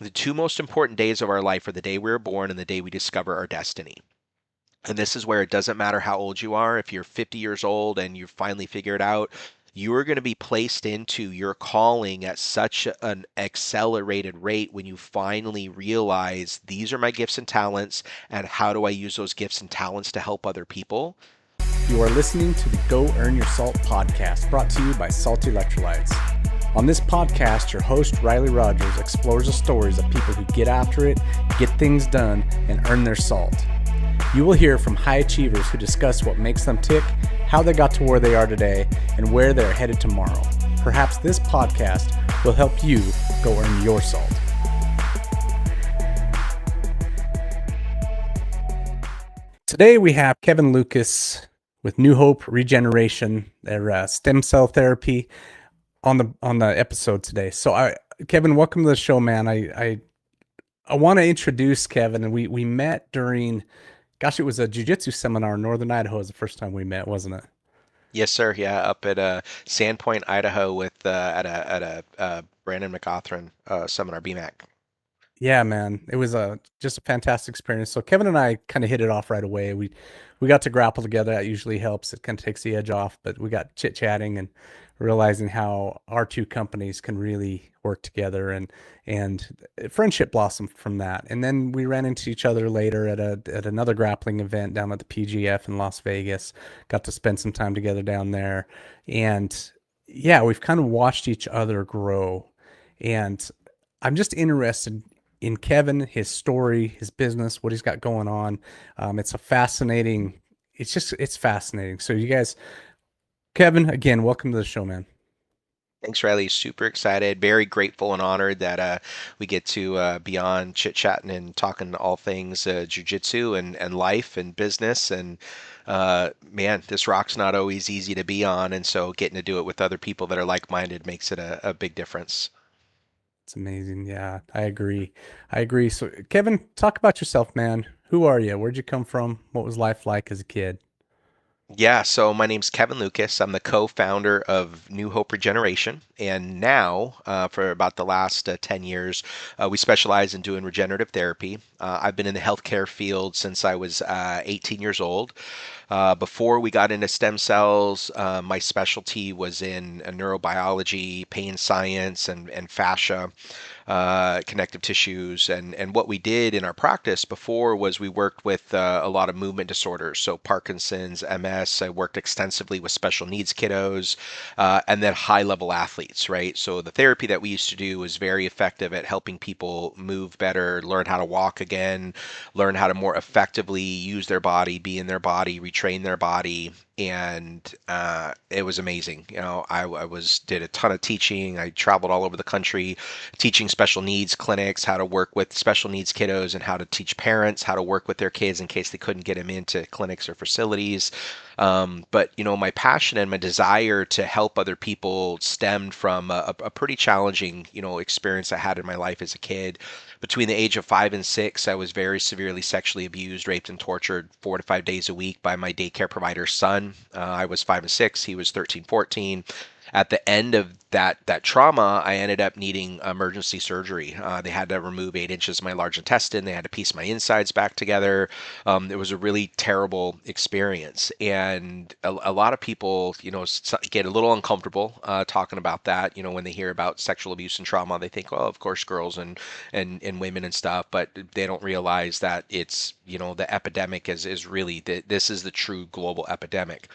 The two most important days of our life are the day we were born and the day we discover our destiny. And this is where it doesn't matter how old you are. If you're 50 years old and you finally figure it out, you are going to be placed into your calling at such an accelerated rate when you finally realize these are my gifts and talents, and how do I use those gifts and talents to help other people? You are listening to the Go Earn Your Salt podcast, brought to you by Salty Electrolytes. On this podcast, your host, Riley Rogers, explores the stories of people who get after it, get things done, and earn their salt. You will hear from high achievers who discuss what makes them tick, how they got to where they are today, and where they're headed tomorrow. Perhaps this podcast will help you go earn your salt. Today we have Kevin Lucas with New Hope Regeneration, their stem cell therapy, on the episode today. So, Kevin, welcome to the show, man. I want to introduce Kevin, and we met during, gosh, it was a jiu-jitsu seminar in Northern Idaho. Was the first time we met, wasn't it? Yes, sir. Yeah, up at Sandpoint, Idaho, with at a Brandon McGothran seminar, BMAC. Yeah, man, it was just a fantastic experience. So Kevin and I kind of hit it off right away. We got to grapple together. That usually helps. It kind of takes the edge off. But we got chit chatting and realizing how our two companies can really work together, and friendship blossomed from that. And then we ran into each other later at another grappling event down at the PGF in Las Vegas. Got to spend some time together down there, and yeah, we've kind of watched each other grow. And I'm just interested in Kevin, his story, his business, what he's got going on. It's a fascinating. It's fascinating. So you guys, Kevin, again, welcome to the show, man. Thanks, Riley. Super excited, very grateful and honored that we get to be on chit-chatting and talking all things jiu-jitsu and life and business. And man, this rock's not always easy to be on, and so getting to do it with other people that are like-minded makes it a big difference. It's amazing. Yeah, I agree. I agree. So, Kevin, talk about yourself, man. Who are you? Where'd you come from? What was life like as a kid? Yeah, so my name's Kevin Lucas. I'm the co-founder of New Hope Regeneration, and now for about the last 10 years, we specialize in doing regenerative therapy. I've been in the healthcare field since I was 18 years old. Before we got into stem cells, my specialty was in neurobiology, pain science, and fascia, connective tissues. And what we did in our practice before was we worked with a lot of movement disorders. So Parkinson's, MS. I worked extensively with special needs kiddos, and then high level athletes, right? So the therapy that we used to do was very effective at helping people move better, learn how to walk again, learn how to more effectively use their body, be in their body, retrain their body. And it was amazing. I was did a ton of teaching. I traveled all over the country, teaching special needs clinics, how to work with special needs kiddos, and how to teach parents how to work with their kids in case they couldn't get them into clinics or facilities. But my passion and my desire to help other people stemmed from a pretty challenging, experience I had in my life as a kid. Between the age of 5 and 6, I was very severely sexually abused, raped, and tortured 4 to 5 days a week by my daycare provider's son. I was 5 and 6; he was 13, 14. At the end of that trauma, I ended up needing emergency surgery. They had to remove 8 inches of my large intestine. They had to piece my insides back together. It was a really terrible experience, and a lot of people, get a little uncomfortable talking about that. When they hear about sexual abuse and trauma, they think, oh, of course, girls and women and stuff, but they don't realize that it's, the epidemic is really this is the true global epidemic.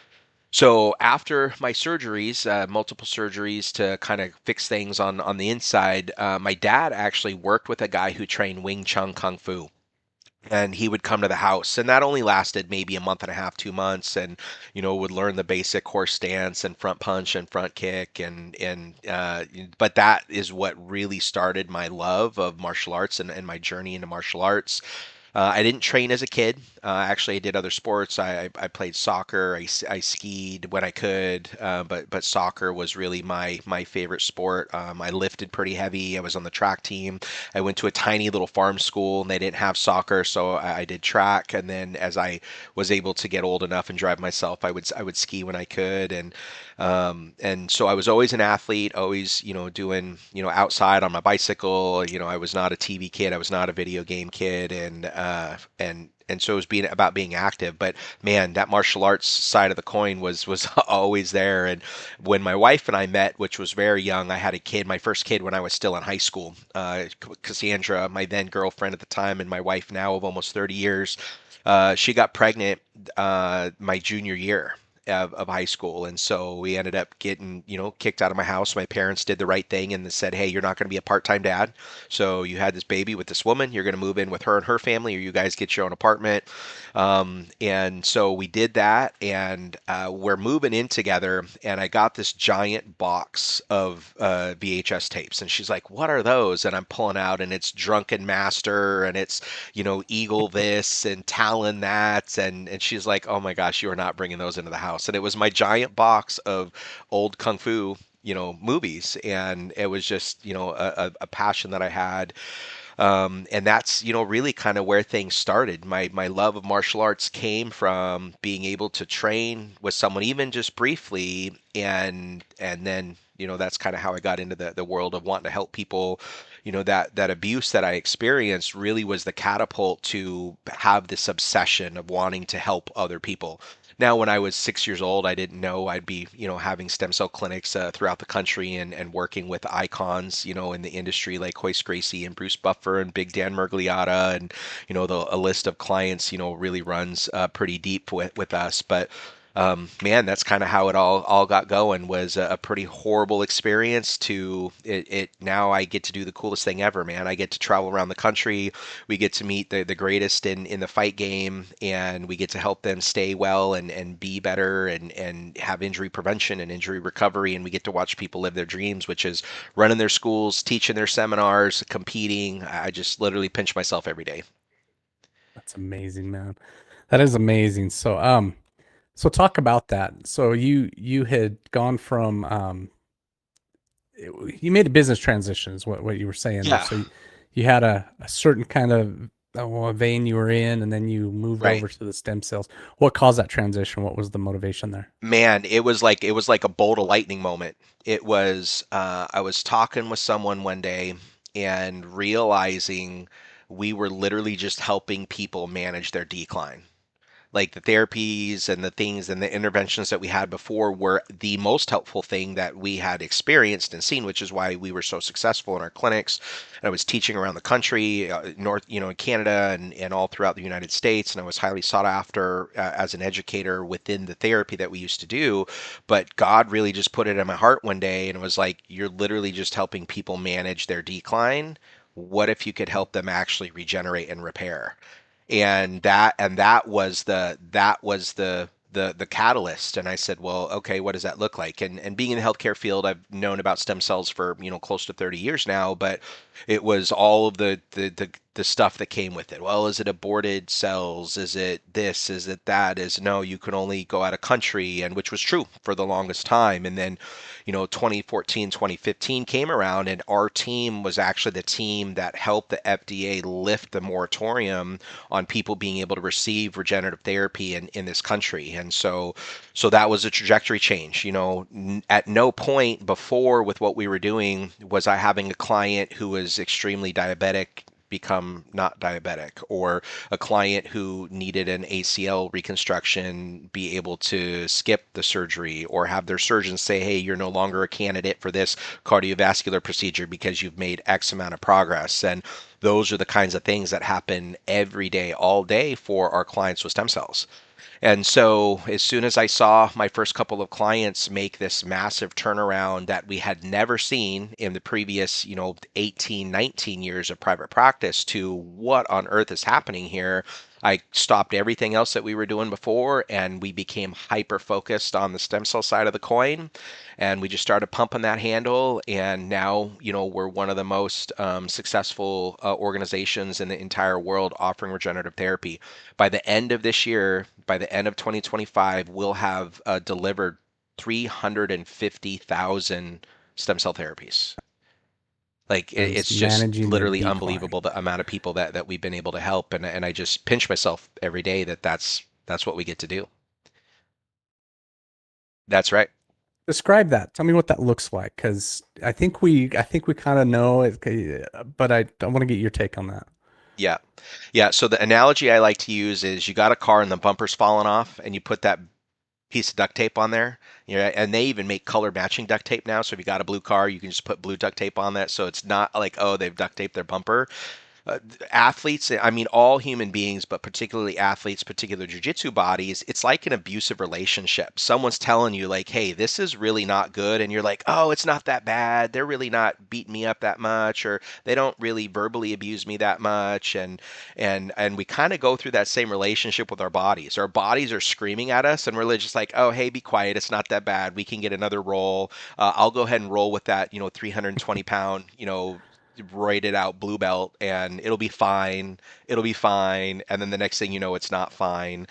So after my surgeries, multiple surgeries to kind of fix things on the inside, my dad actually worked with a guy who trained Wing Chun Kung Fu. And he would come to the house, and that only lasted maybe a month and a half, 2 months, and would learn the basic horse stance and front punch and front kick, but that is what really started my love of martial arts and my journey into martial arts. I didn't train as a kid. Actually, I did other sports. I played soccer. I skied when I could, but soccer was really my favorite sport. I lifted pretty heavy. I was on the track team. I went to a tiny little farm school, and they didn't have soccer, so I did track. And then as I was able to get old enough and drive myself, I would ski when I could, and so I was always an athlete, always, doing, outside on my bicycle. I was not a TV kid, I was not a video game kid, and so it was being about being active. But man, that martial arts side of the coin was always there. And when my wife and I met, which was very young, I had a kid, my first kid, when I was still in high school. Cassandra, my then girlfriend at the time, and my wife now of almost 30 years, she got pregnant my junior year of high school. And so we ended up getting, kicked out of my house. My parents did the right thing and said, hey, you're not going to be a part-time dad. So you had this baby with this woman. You're going to move in with her and her family, or you guys get your own apartment. And so we did that, and we're moving in together. And I got this giant box of VHS tapes, and she's like, "What are those?" And I'm pulling out, and it's Drunken Master, and it's Eagle this and Talon that, and she's like, "Oh my gosh, you are not bringing those into the house." And it was my giant box of old kung fu movies, and it was just a passion that I had, and that's really kind of where things started. My love of martial arts came from being able to train with someone, even just briefly, and then that's kind of how I got into the world of wanting to help people. That abuse that I experienced really was the catapult to have this obsession of wanting to help other people. Now, when I was 6 years old, I didn't know I'd be, having stem cell clinics throughout the country, and working with icons, in the industry like Hoist Gracie and Bruce Buffer and Big Dan Mergliata, and a list of clients, really runs pretty deep with us. But man, that's kind of how it all got going. Was a pretty horrible experience to it. Now I get to do the coolest thing ever, man. I get to travel around the country. We get to meet the greatest in the fight game, and we get to help them stay well and be better, and have injury prevention and injury recovery. And we get to watch people live their dreams, which is running their schools, teaching their seminars, competing. I just literally pinch myself every day. That's amazing, man. That is amazing. So talk about that. So you had gone from you made a business transition is what you were saying there. Yeah, So you had a certain kind of vein you were in, and then you moved right. over to the stem cells. What caused that transition? What was the motivation there? Man, it was like a bolt of lightning moment. It was I was talking with someone one day and realizing we were literally just helping people manage their decline. Like the therapies and the things and the interventions that we had before were the most helpful thing that we had experienced and seen, which is why we were so successful in our clinics. And I was teaching around the country, in Canada, and all throughout the United States. And I was highly sought after as an educator within the therapy that we used to do. But God really just put it in my heart one day, and it was like, you're literally just helping people manage their decline. What if you could help them actually regenerate and repair? And that was the catalyst. And I said, well, okay, what does that look like? And being in the healthcare field, I've known about stem cells for close to 30 years now. But it was all of the stuff that came with it. Well, is it aborted cells? Is it this? Is it that? Is no, you can only go out of country, and which was true for the longest time. And then 2014, 2015 came around, and our team was actually the team that helped the FDA lift the moratorium on people being able to receive regenerative therapy in this country. And so that was a trajectory change. At no point before with what we were doing was I having a client who was extremely diabetic become not diabetic, or a client who needed an ACL reconstruction be able to skip the surgery, or have their surgeon say, hey, you're no longer a candidate for this cardiovascular procedure because you've made X amount of progress. And those are the kinds of things that happen every day, all day, for our clients with stem cells. And so, as soon as I saw my first couple of clients make this massive turnaround that we had never seen in the previous, 18, 19 years of private practice, to what on earth is happening here, I stopped everything else that we were doing before, and we became hyper focused on the stem cell side of the coin. And we just started pumping that handle. And now, we're one of the most successful organizations in the entire world offering regenerative therapy. By the end of this year, by the end of 2025, we'll have delivered 350,000 stem cell therapies. Like And it's just managing the literally decline. unbelievable the amount of people that we've been able to help, and I just pinch myself every day that that's what we get to do. That's right. Describe that. Tell me what that looks like, because I think we kind of know it, but I want to get your take on that. Yeah. Yeah. So the analogy I like to use is you got a car and the bumper's falling off, and you put that piece of duct tape on there. And they even make color matching duct tape now. So if you got a blue car, you can just put blue duct tape on that. So it's not like, oh, they've duct taped their bumper. uh, Athletes, I mean, all human beings, but particularly athletes, particular jujitsu bodies, it's like an abusive relationship. Someone's telling you, like, hey, this is really not good. And you're like, oh, it's not that bad. They're really not beating me up that much, or they don't really verbally abuse me that much. And we kind of go through that same relationship with our bodies. Our bodies are screaming at us, and we're just like, oh, hey, be quiet. It's not that bad. We can get another roll. I'll go ahead and roll with that, 320 pound, roided out blue belt, and it'll be fine. It'll be fine. And then the next thing you know, it's not fine.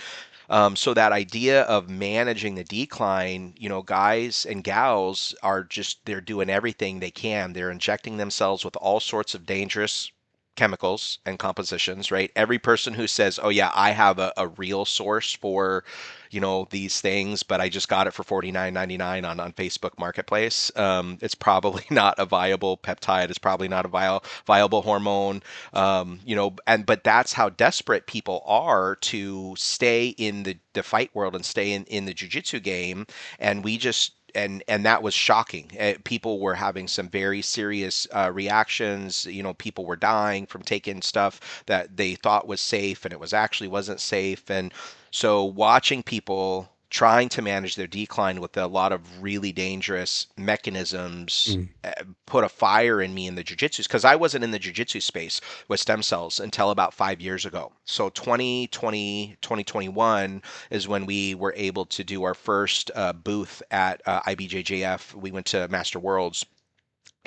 So that idea of managing the decline, guys and gals are just, they're doing everything they can. They're injecting themselves with all sorts of dangerous chemicals and compositions, right? Every person who says, oh yeah, I have a real source for, these things, but I just got it for 49.99 on Facebook Marketplace. It's probably not a viable peptide. It's probably not a viable hormone. But that's how desperate people are to stay in the fight world and stay in the jujitsu game. And we just and that was shocking. People were having some very serious reactions. People were dying from taking stuff that they thought was safe, and it was actually wasn't safe. And so watching people trying to manage their decline with a lot of really dangerous mechanisms Mm. put a fire in me in the jujitsu, because I wasn't in the jujitsu space with stem cells until about 5 years ago. So 2020, 2021 is when we were able to do our first booth at IBJJF. We went to Master Worlds,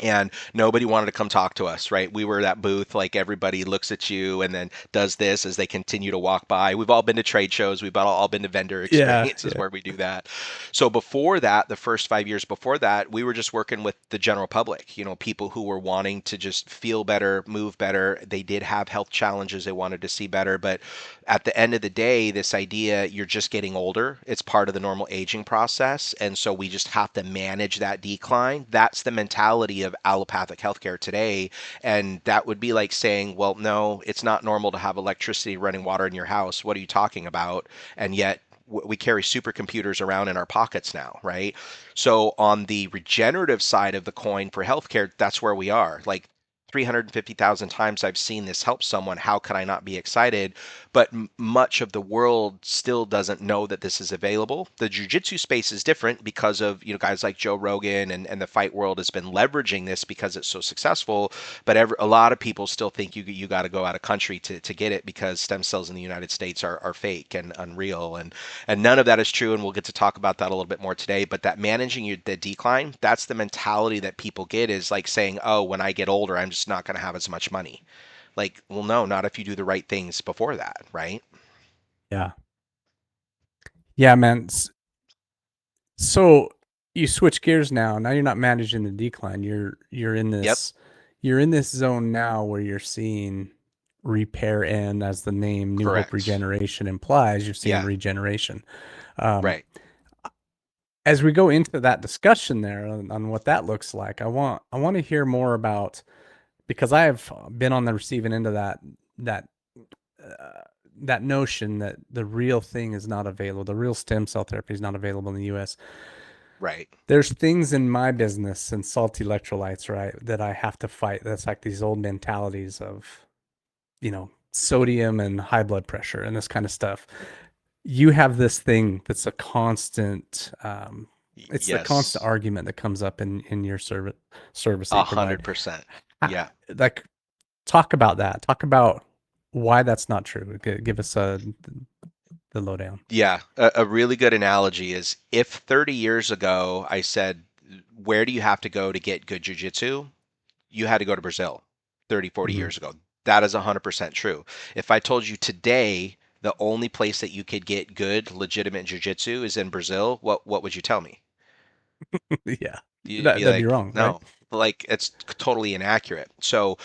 and nobody wanted to come talk to us, right? We were that booth, like everybody looks at you and then does this as they continue to walk by. We've all been to trade shows, we've all been to vendor Yeah, experiences yeah. where we do that. So before that, the first 5 years before that, we were just working with the general public, people who were wanting to just feel better, move better. They did have health challenges they wanted to see better, but at the end of the day, this idea, you're just getting older. It's part of the normal aging process. And so we just have to manage that decline. That's the mentality of allopathic healthcare today. And that would be like saying, well, no, it's not normal to have electricity, running water in your house. What are you talking about? And yet, we carry supercomputers around in our pockets now, right? So on the regenerative side of the coin for healthcare, that's where we are. Like 350,000 times I've seen this help someone. How can I not be excited? But much of the world still doesn't know that this is available. The jiu-jitsu space is different because of, guys like Joe Rogan, and the fight world has been leveraging this because it's so successful. But a lot of people still think you got to go out of country to get it, because stem cells in the United States are fake and unreal. And none of that is true. And we'll get to talk about that a little bit more today. But that managing the decline, that's the mentality that people get, is like saying, oh, when I get older, I'm just not going to have as much money. Like, well, no, not if you do the right things before that, right? Yeah. Yeah, man. So you switch gears now. Now you're not managing the decline. You're in Yep. this zone now where you're seeing repair, and as the name New Hope Correct. Regeneration implies, you're seeing Yeah. regeneration. Um, Right. as we go into that discussion there on what that looks like, I want to hear more about, because I have been on the receiving end of that uh, that notion that the real thing is not available. The real stem cell therapy is not available in the U.S. Right. There's things in my business and salty electrolytes, right, that I have to fight. That's like these old mentalities of, sodium and high blood pressure and this kind of stuff. You have this thing that's a constant, it's the constant Yes. argument that comes up in your service that A you provide. hundred percent. Ah, Yeah. like, talk about that. Talk about why that's not true. Give us the lowdown. Yeah, a really good analogy is if 30 years ago I said, where do you have to go to get good jujitsu? You had to go to Brazil 30, 40 Hmm. years ago. That is 100% true. If I told you today the only place that you could get good, legitimate jujitsu is in Brazil, what would you tell me? Yeah, You'd be that'd be like, wrong, right? no, like it's totally inaccurate. So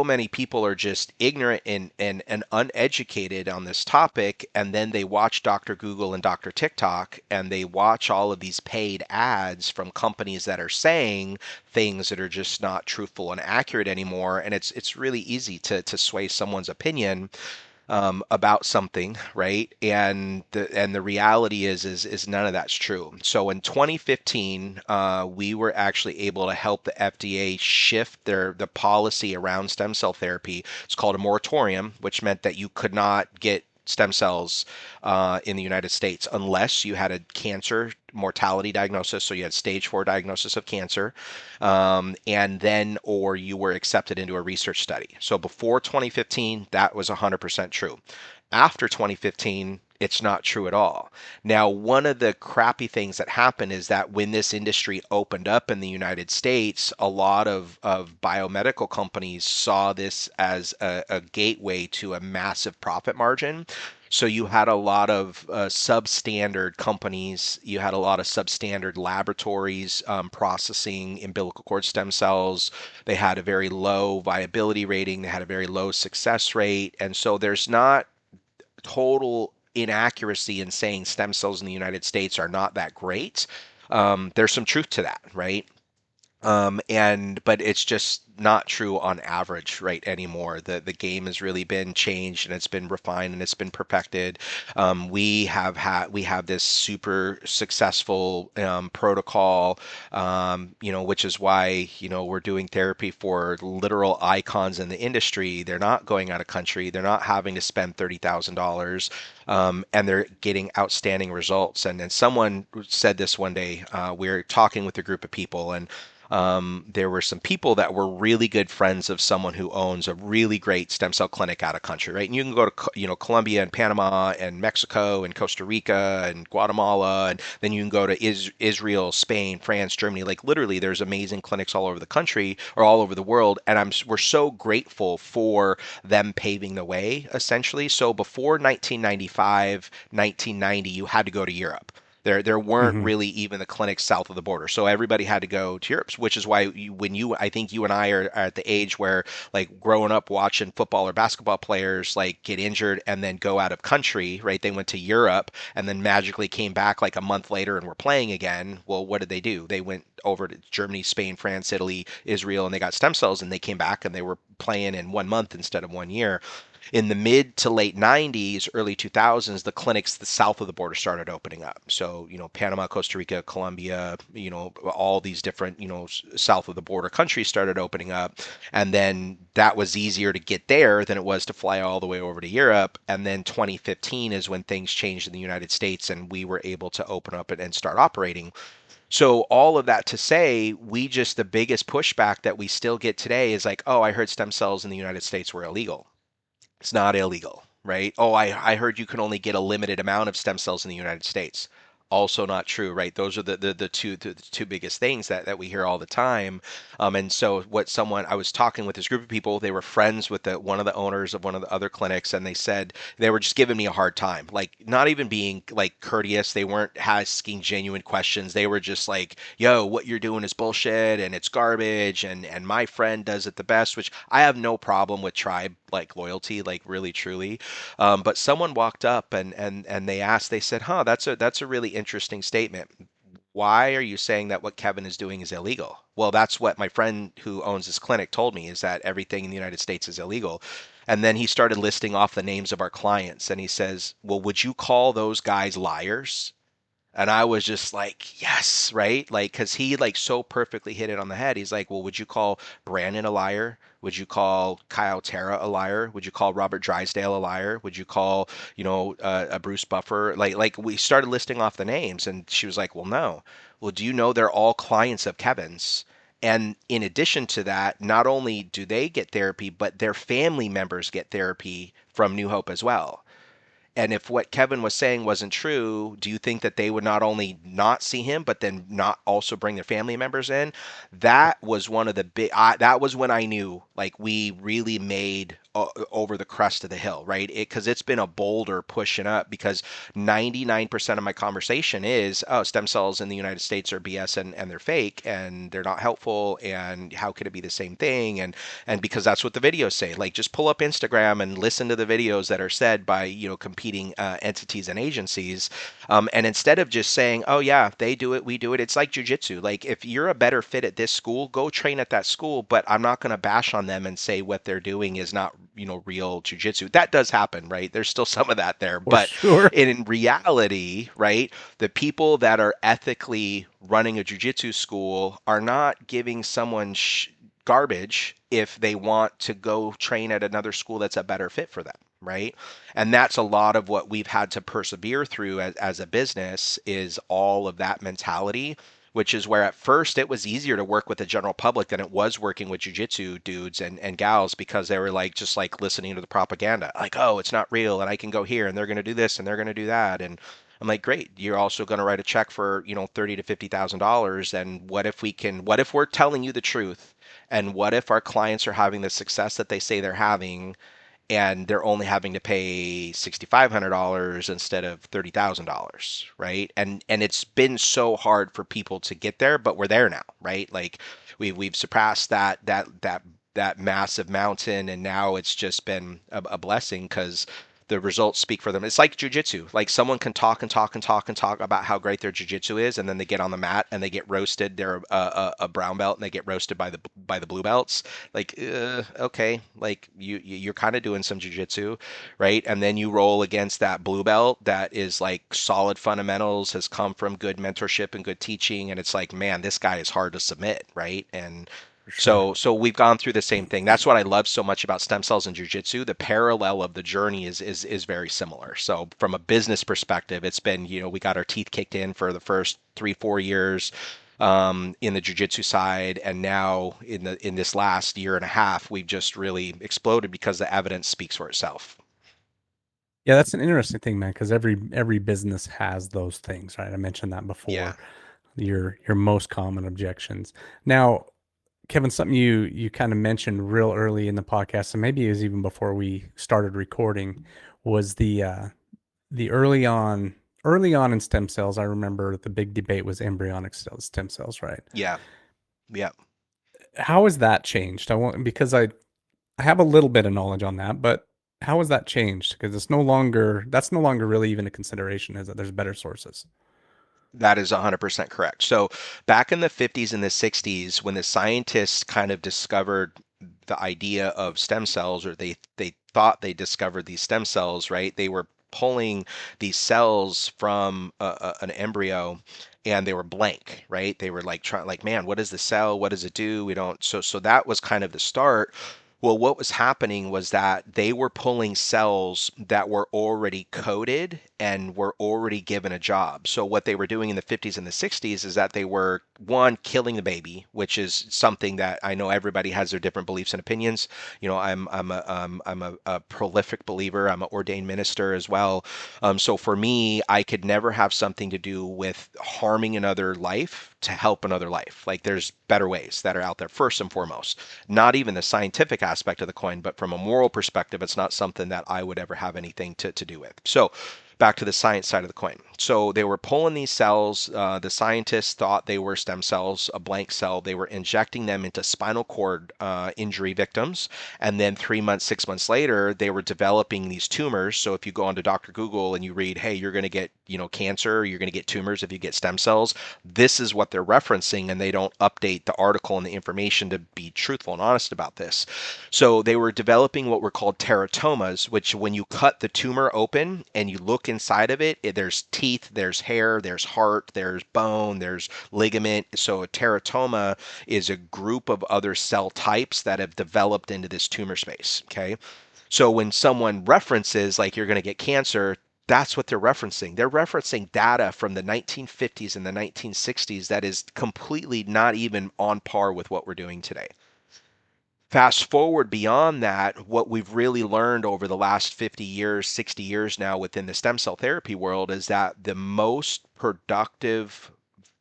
many people are just ignorant and uneducated on this topic, and then they watch Dr. Google and Dr. TikTok, and they watch all of these paid ads from companies that are saying things that are just not truthful and accurate anymore, and it's really easy to sway someone's opinion about something, right? And the reality is none of that's true. So in 2015, we were actually able to help the FDA shift the policy around stem cell therapy. It's called a moratorium, which meant that you could not get stem cells in the United States unless you had a cancer mortality diagnosis, so you had stage 4 diagnosis of cancer, and then or you were accepted into a research study. So before 2015, that was 100% true. After 2015, it's not true at all. Now, one of the crappy things that happened is that when this industry opened up in the United States, a lot of biomedical companies saw this as a gateway to a massive profit margin. So you had a lot of substandard companies, you had a lot of substandard laboratories processing umbilical cord stem cells. They had a very low viability rating, they had a very low success rate. And so there's not total inaccuracy in saying stem cells in the United States are not that great. There's some truth to that, right? And but it's just not true on average right anymore. The game has really been changed and it's been refined and it's been perfected. We have this super successful protocol, which is why we're doing therapy for literal icons in the industry. They're not going out of country. They're not having to spend $30,000, and they're getting outstanding results. And then someone said this one day. We're talking with a group of people and there were some people that were really good friends of someone who owns a really great stem cell clinic out of country, right? And you can go to Colombia and Panama and Mexico and Costa Rica and Guatemala, and then you can go to Israel, Spain, France, Germany. Like literally, there's amazing clinics all over the country or all over the world, and we're so grateful for them paving the way, essentially. So before 1995, 1990, you had to go to Europe. There weren't Hmm. really even the clinics south of the border, so everybody had to go to Europe, which is why I think you and I are at the age where like growing up watching football or basketball players like get injured and then go out of country, right? They went to Europe and then magically came back like a month later and were playing again. Well, what did they do? They went over to Germany, Spain, France, Italy, Israel, and they got stem cells and they came back and they were playing in 1 month instead of 1 year. In the mid to late 90s, early 2000s, the clinics the south of the border started opening up. So, Panama, Costa Rica, Colombia, all these different, south of the border countries started opening up. And then that was easier to get there than it was to fly all the way over to Europe. And then 2015 is when things changed in the United States and we were able to open up and start operating. So all of that to say, the biggest pushback that we still get today is like, oh, I heard stem cells in the United States were illegal. It's not illegal, right? Oh, I heard you can only get a limited amount of stem cells in the United States. Also not true, right? Those are the two biggest things that we hear all the time. And so I was talking with this group of people, they were friends with one of the owners of one of the other clinics, and they said they were just giving me a hard time, like not even being like courteous. They weren't asking genuine questions. They were just like, "Yo, what you're doing is bullshit and it's garbage." And my friend does it the best, which I have no problem with tribe like loyalty, like really truly. But someone walked up and they asked, they said, "Huh, that's a really interesting statement. Why are you saying that what Kevin is doing is illegal?" Well, that's what my friend who owns this clinic told me, is that everything in the United States is illegal. And then he started listing off the names of our clients and he says, "Well, would you call those guys liars?" And I was just like, yes, right? Like, because he like so perfectly hit it on the head. He's like, well, would you call Brandon a liar? Would you call Kyle Terra a liar? Would you call Robert Drysdale a liar? Would you call, a Bruce Buffer? Like we started listing off the names, and she was like, well, no. Well, do you know they're all clients of Kevin's? And in addition to that, not only do they get therapy, but their family members get therapy from New Hope as well. And if what Kevin was saying wasn't true, do you think that they would not only not see him, but then not also bring their family members in? That was one of the big. That was when I knew, like, we really made over the crest of the hill, right? Because it's been a boulder pushing up. Because 99% of my conversation is, oh, stem cells in the United States are BS and they're fake and they're not helpful. And how could it be the same thing? And because that's what the videos say. Like, just pull up Instagram and listen to the videos that are said by competing entities and agencies, and instead of just saying, oh yeah, they do it, we do it. It's like jujitsu. Like, if you're a better fit at this school, go train at that school. But I'm not going to bash on them and say what they're doing is not real jujitsu. That does happen, right? There's still some of that there, For but sure. in reality, right, the people that are ethically running a jujitsu school are not giving someone garbage if they want to go train at another school that's a better fit for them, right? And that's a lot of what we've had to persevere through as a business, is all of that mentality, which is where at first it was easier to work with the general public than it was working with jujitsu dudes and gals, because they were like just like listening to the propaganda, like, oh, it's not real and I can go here and they're going to do this and they're going to do that. And I'm like, great, you're also going to write a check for, 30 to $50,000. And what if we're telling you the truth? And what if our clients are having the success that they say they're having, and they're only having to pay $6,500 instead of $30,000, right? And it's been so hard for people to get there, but we're there now, right? Like, we've surpassed that massive mountain, and now it's just been a blessing, because the results speak for them. It's like jujitsu. Like, someone can talk and talk and talk and talk about how great their jujitsu is, and then they get on the mat and they get roasted. They're a brown belt and they get roasted by the blue belts. Like, okay, like you're kind of doing some jujitsu, right? And then you roll against that blue belt that is like solid fundamentals, has come from good mentorship and good teaching, and it's like, man, this guy is hard to submit, right? And For sure. so we've gone through the same thing. That's what I love so much about stem cells and jujitsu. The parallel of the journey is very similar. So from a business perspective, it's been, we got our teeth kicked in for the first 3-4 years in the jujitsu side, and now in this last year and a half, we've just really exploded because the evidence speaks for itself. Yeah, that's an interesting thing, man, because every business has those things, right? I mentioned that Yeah. before. Your most common objections. Now, Kevin, something you kind of mentioned real early in the podcast, and maybe it was even before we started recording, was the early on in stem cells. I remember the big debate was embryonic stem cells, right? Yeah. Yeah. How has that changed? I want because I have a little bit of knowledge on that, but how has that changed? Because that's no longer really even a consideration, is that there's better sources. That is 100% correct. So back in the 50s and the 60s, when the scientists kind of discovered the idea of stem cells, or they thought they discovered these stem cells, right? They were pulling these cells from an embryo, and they were blank, right? They were like trying, like, man, what is the cell? What does it do? We don't. So that was kind of the start. Well, what was happening was that they were pulling cells that were already coded and were already given a job. So what they were doing in the 50s and the 60s is that they were, one, killing the baby, which is something that I know everybody has their different beliefs and opinions. I'm a prolific believer. I'm an ordained minister as well. So for me, I could never have something to do with harming another life to help another life. Like, there's better ways that are out there, first and foremost. Not even the scientific aspect of the coin, but from a moral perspective, it's not something that I would ever have anything to do with. So back to the science side of the coin. So they were pulling these cells. The scientists thought they were stem cells, a blank cell. They were injecting them into spinal cord injury victims. And then 3 months, 6 months later, they were developing these tumors. So if you go onto Dr. Google and you read, hey, you're going to get, cancer, you're going to get tumors if you get stem cells, this is what they're referencing, and they don't update the article and the information to be truthful and honest about this. So they were developing what were called teratomas, which, when you cut the tumor open and you look inside of it, there's teeth, there's hair, there's heart, there's bone, there's ligament. So a teratoma is a group of other cell types that have developed into this tumor space. Okay. So when someone references, like, you're going to get cancer, That's what they're referencing. They're referencing data from the 1950s and the 1960s that is completely not even on par with what we're doing today. Fast forward beyond that, what we've really learned over the last 50 years, 60 years now within the stem cell therapy world is that the most productive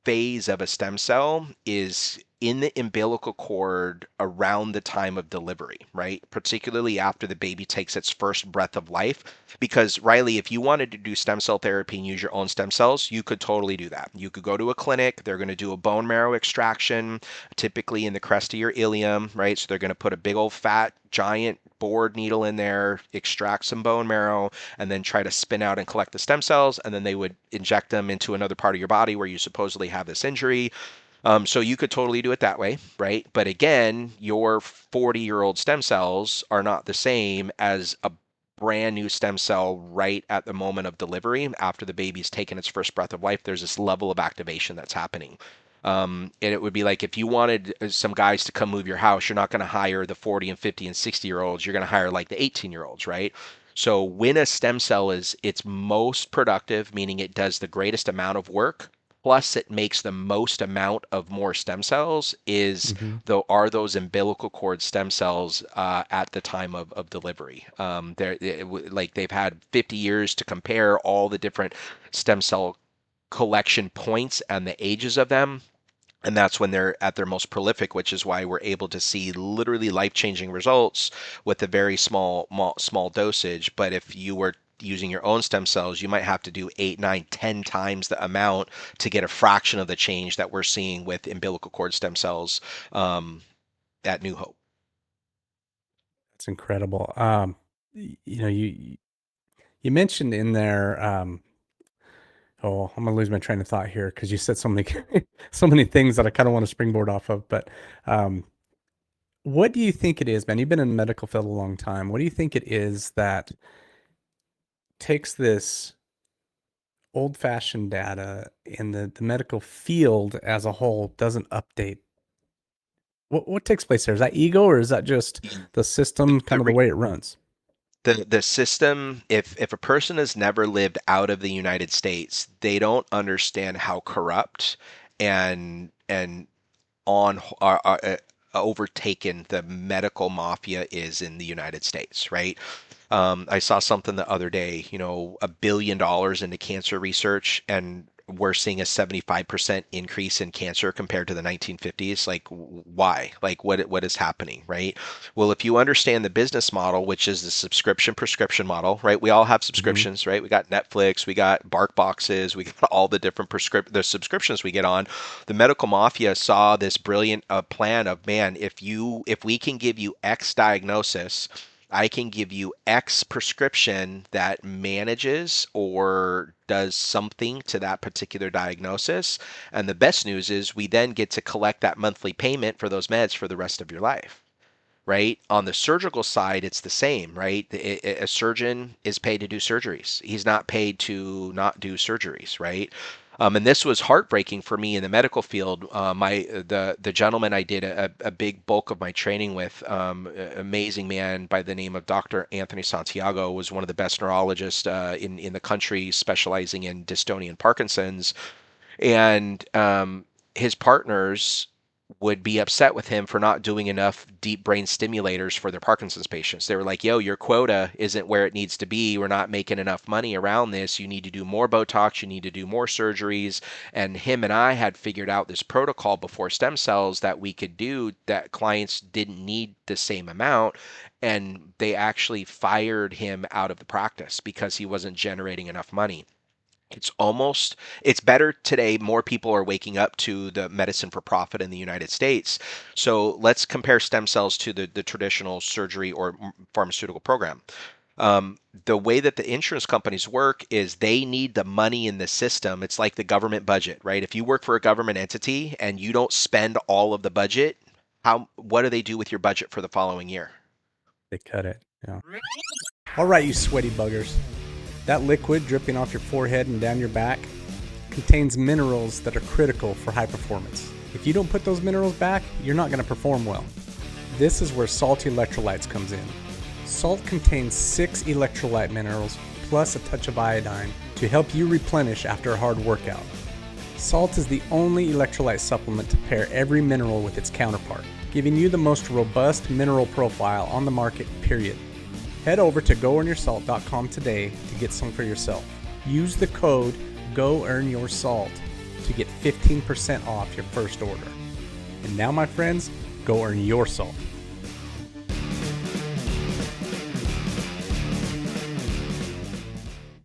phase of a stem cell is in the umbilical cord around the time of delivery, right? Particularly after the baby takes its first breath of life. Because, Riley, if you wanted to do stem cell therapy and use your own stem cells, you could totally do that. You could go to a clinic, they're going to do a bone marrow extraction, typically in the crest of your ileum, right? So they're going to put a big old fat giant bored needle in there, extract some bone marrow, and then try to spin out and collect the stem cells, and then they would inject them into another part of your body where you supposedly have this injury. So you could totally do it that way, right? But again, your 40-year-old stem cells are not the same as a brand new stem cell right at the moment of delivery after the baby's taken its first breath of life. There's this level of activation that's happening. And it would be like if you wanted some guys to come move your house, you're not going to hire the 40 and 50 and 60-year-olds. You're going to hire like the 18-year-olds, right? So when a stem cell is its most productive, meaning it does the greatest amount of work, plus it makes the most amount of more stem cells, is Mm-hmm. though are those umbilical cord stem cells at the time of delivery. Like they've had 50 years to compare all the different stem cell collection points and the ages of them. And that's when they're at their most prolific, which is why we're able to see literally life-changing results with a very small dosage. But if you were using your own stem cells, you might have to do 8, 9, 10 times the amount to get a fraction of the change that we're seeing with umbilical cord stem cells at New Hope. That's incredible. You know, you mentioned in there, oh, I'm gonna lose my train of thought here because you said so many so many things that I kind of want to springboard off of. But um, what do you think it is, man? You've been in the medical field a long time. What do you think it is that takes this old-fashioned data in the medical field as a whole doesn't update? What takes place there? Is that ego, or is that just the system, The, kind of the re- way it runs? the system, if a person has never lived out of the United States, they don't understand how corrupt and on overtaken the medical mafia is in the United States, right? I saw something the other day, $1 billion into cancer research, and we're seeing a 75% increase in cancer compared to the 1950s. Like, why? Like, what is happening, right? Well, if you understand the business model, which is the subscription prescription model, right? We all have Mm-hmm. subscriptions, right? We got Netflix, we got Bark boxes, we got all the different the subscriptions we get on. The medical mafia saw this brilliant plan of, man, if we can give you X diagnosis, I can give you X prescription that manages or does something to that particular diagnosis. And the best news is we then get to collect that monthly payment for those meds for the rest of your life, right? On the surgical side, it's the same, right? A surgeon is paid to do surgeries. He's not paid to not do surgeries, right? And this was heartbreaking for me in the medical field. The gentleman I did a big bulk of my training with, amazing man by the name of Dr. Anthony Santiago, was one of the best neurologists in the country, specializing in dystonia and Parkinson's. And his partners would be upset with him for not doing enough deep brain stimulators for their Parkinson's patients. They were like, yo, your quota isn't where it needs to be. We're not making enough money around this. You need to do more Botox. You need to do more surgeries. And him and I had figured out this protocol before stem cells that we could do that clients didn't need the same amount. And they actually fired him out of the practice because he wasn't generating enough money. It's better today. More people are waking up to the medicine for profit in the United States. So let's compare stem cells to the traditional surgery or pharmaceutical program. The way that the insurance companies work is they need the money in the system. It's like the government budget, right? If you work for a government entity and you don't spend all of the budget, what do they do with your budget for the following year? They cut it. Yeah. All right, you sweaty buggers. That liquid dripping off your forehead and down your back contains minerals that are critical for high performance. If you don't put those minerals back, you're not going to perform well. This is where salty electrolytes comes in. Salt contains 6 electrolyte minerals plus a touch of iodine to help you replenish after a hard workout. Salt is the only electrolyte supplement to pair every mineral with its counterpart, giving you the most robust mineral profile on the market, period. Head over to goearnyoursalt.com today to get some for yourself. Use the code GOEARNYOURSALT to get 15% off your first order. And now, my friends, go earn your salt.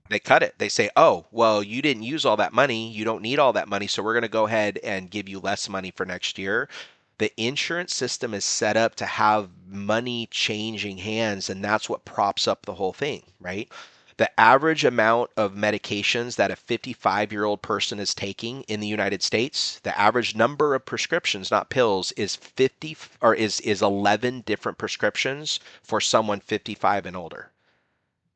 They cut it. They say, oh, well, you didn't use all that money. You don't need all that money. So we're going to go ahead and give you less money for next year. The insurance system is set up to have money changing hands, and that's what props up the whole thing, right? The average amount of medications that a 55-year-old person is taking in the United States, the average number of prescriptions, not pills, is 50 or is 11 different prescriptions for someone 55 and older.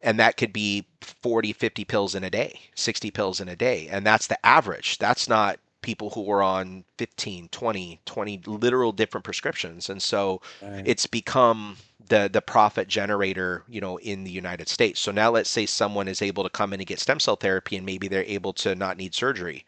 And that could be 40, 50 pills in a day, 60 pills in a day. And that's the average. That's not people who are on 15, 20 literal different prescriptions. And so Right. it's become the profit generator, in the United States. So now let's say someone is able to come in and get stem cell therapy and maybe they're able to not need surgery,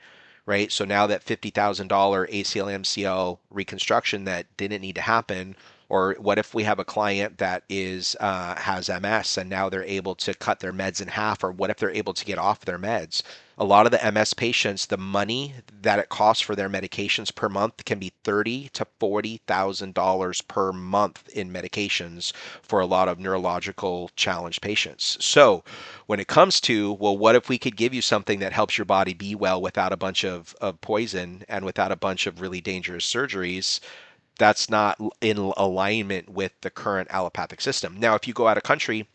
right? So now that $50,000 ACL MCL reconstruction that didn't need to happen, or what if we have a client that is has MS and now they're able to cut their meds in half? Or what if they're able to get off their meds? A lot of the MS patients, the money that it costs for their medications per month can be $30,000 to $40,000 per month in medications for a lot of neurological challenged patients. So when it comes to, well, what if we could give you something that helps your body be well without a bunch of poison and without a bunch of really dangerous surgeries? That's not in alignment with the current allopathic system. Now, if you go out of country,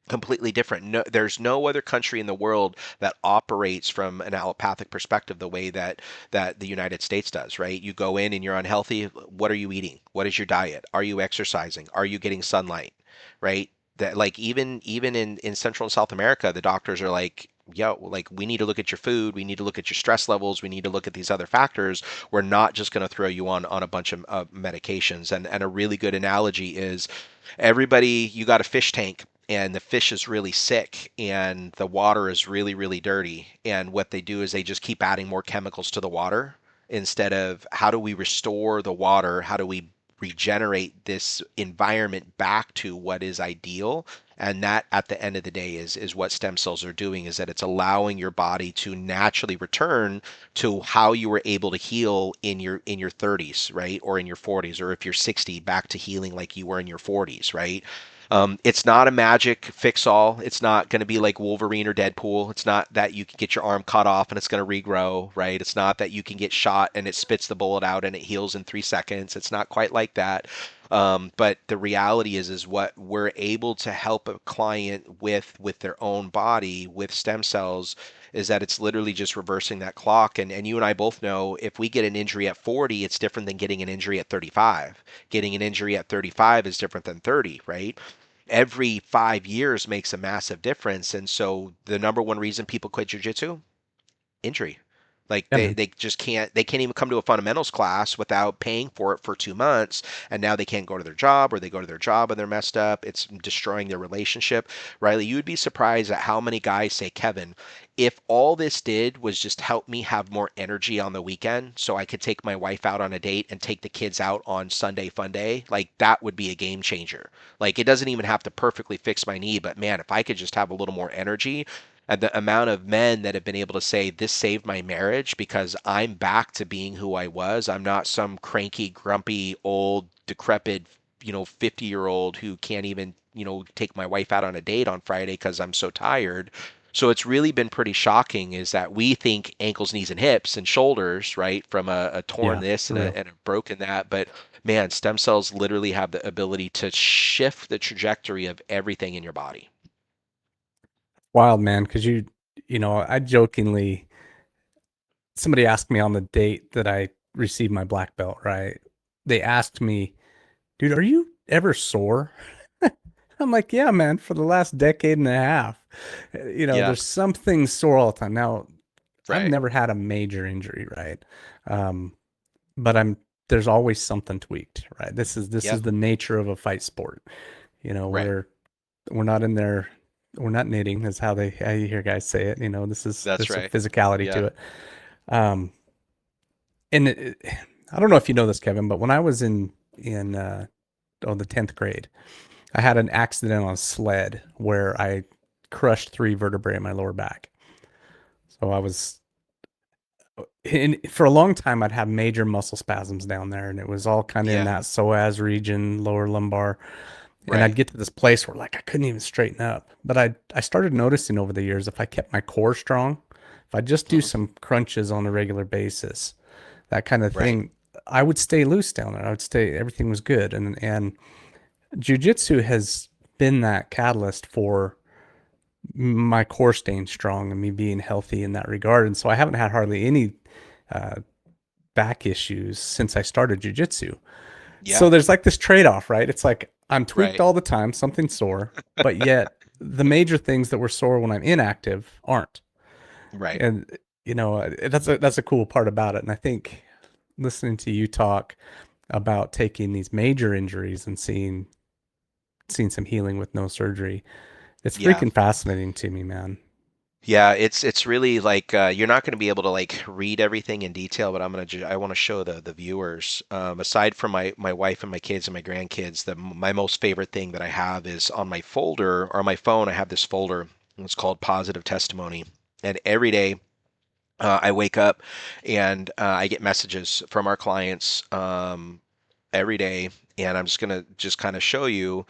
completely different. No, there's no other country in the world that operates from an allopathic perspective the way that the United States does, right? You go in and you're unhealthy. What are you eating? What is your diet? Are you exercising? Are you getting sunlight? Right? That, like, even in Central and South America, the doctors are like, yo, like, we need to look at your food, we need to look at your stress levels, we need to look at these other factors. We're not just going to throw you on a bunch of medications. And a really good analogy is, everybody, you got a fish tank and the fish is really sick and the water is really, really dirty. And what they do is they just keep adding more chemicals to the water instead of, how do we restore the water? How do we regenerate this environment back to what is ideal? And that, at the end of the day, is what stem cells are doing, is that it's allowing your body to naturally return to how you were able to heal in your 30s, right? Or in your 40s, or if you're 60, back to healing like you were in your 40s, right? It's not a magic fix all. It's not going to be like Wolverine or Deadpool. It's not that you can get your arm cut off and it's going to regrow, right? It's not that you can get shot and it spits the bullet out and it heals in 3 seconds. It's not quite like that. But the reality is what we're able to help a client with their own body with stem cells, is that it's literally just reversing that clock. And you and I both know, if we get an injury at 40, it's different than getting an injury at 35. Getting an injury at 35 is different than 30, right? Every 5 years makes a massive difference. And so the number one reason people quit jujitsu: injury. Like, Yeah, they, man. they just can't, they can't even come to a fundamentals class without paying for it for 2 months. And now they can't go to their job, or they go to their job and they're messed up. It's destroying their relationship. Riley, you would be surprised at how many guys say, Kevin, if all this did was just help me have more energy on the weekend so I could take my wife out on a date and take the kids out on Sunday fun day, like, that would be a game changer. Like, it doesn't even have to perfectly fix my knee, but man, if I could just have a little more energy. And the amount of men that have been able to say, this saved my marriage because I'm back to being who I was. I'm not some cranky, grumpy, old, decrepit, 50-year-old who can't even, take my wife out on a date on Friday because I'm so tired. So it's really been pretty shocking, is that we think ankles, knees, and hips and shoulders, right, from a torn Yeah, this for and real. a broken that. But man, stem cells literally have the ability to shift the trajectory of everything in your body. Wild, man. Because I jokingly, somebody asked me on the date that I received my black belt, right? They asked me, dude, are you ever sore? I'm like, yeah, man, for the last decade and a half. Yeah, There's something sore all the time. Now, I've right. never had a major injury, right? Um, but there's always something tweaked, right? This is Yep. the nature of a fight sport. Right. We're not in there. or not knitting is how you hear guys say it. You know, That's there's a right. physicality Yeah. to it. Um, and I don't know if you know this, Kevin, but when I was in the 10th grade, I had an accident on a sled where I crushed three vertebrae in my lower back. So I was for a long time I'd have major muscle spasms down there, and it was all kind of in Yeah. that psoas region, lower lumbar. And I'd Right. get to this place where like I couldn't even straighten up. But I started noticing over the years if I kept my core strong, if I just do Hmm. some crunches on a regular basis, that kind of Right. thing, I would stay loose down there. I would stay, everything was good. And jujitsu has been that catalyst for my core staying strong and me being healthy in that regard. And so I haven't had hardly any uh, back issues since I started jujitsu. Yeah. So there's like this trade off, right? It's like I'm tweaked Right. all the time, something's sore, but yet the major things that were sore when I'm inactive aren't. Right. And you know, that's a cool part about it. And I think listening to you talk about taking these major injuries and seeing some healing with no surgery, it's Yeah. freaking fascinating to me, man. Yeah, it's really like you're not going to be able to like read everything in detail, but I want to show the viewers. Aside from my wife and my kids and my grandkids, my most favorite thing that I have is on my folder or on my phone. I have this folder. And it's called Positive Testimony, and every day I wake up and I get messages from our clients every day, and I'm just gonna just kind of show you,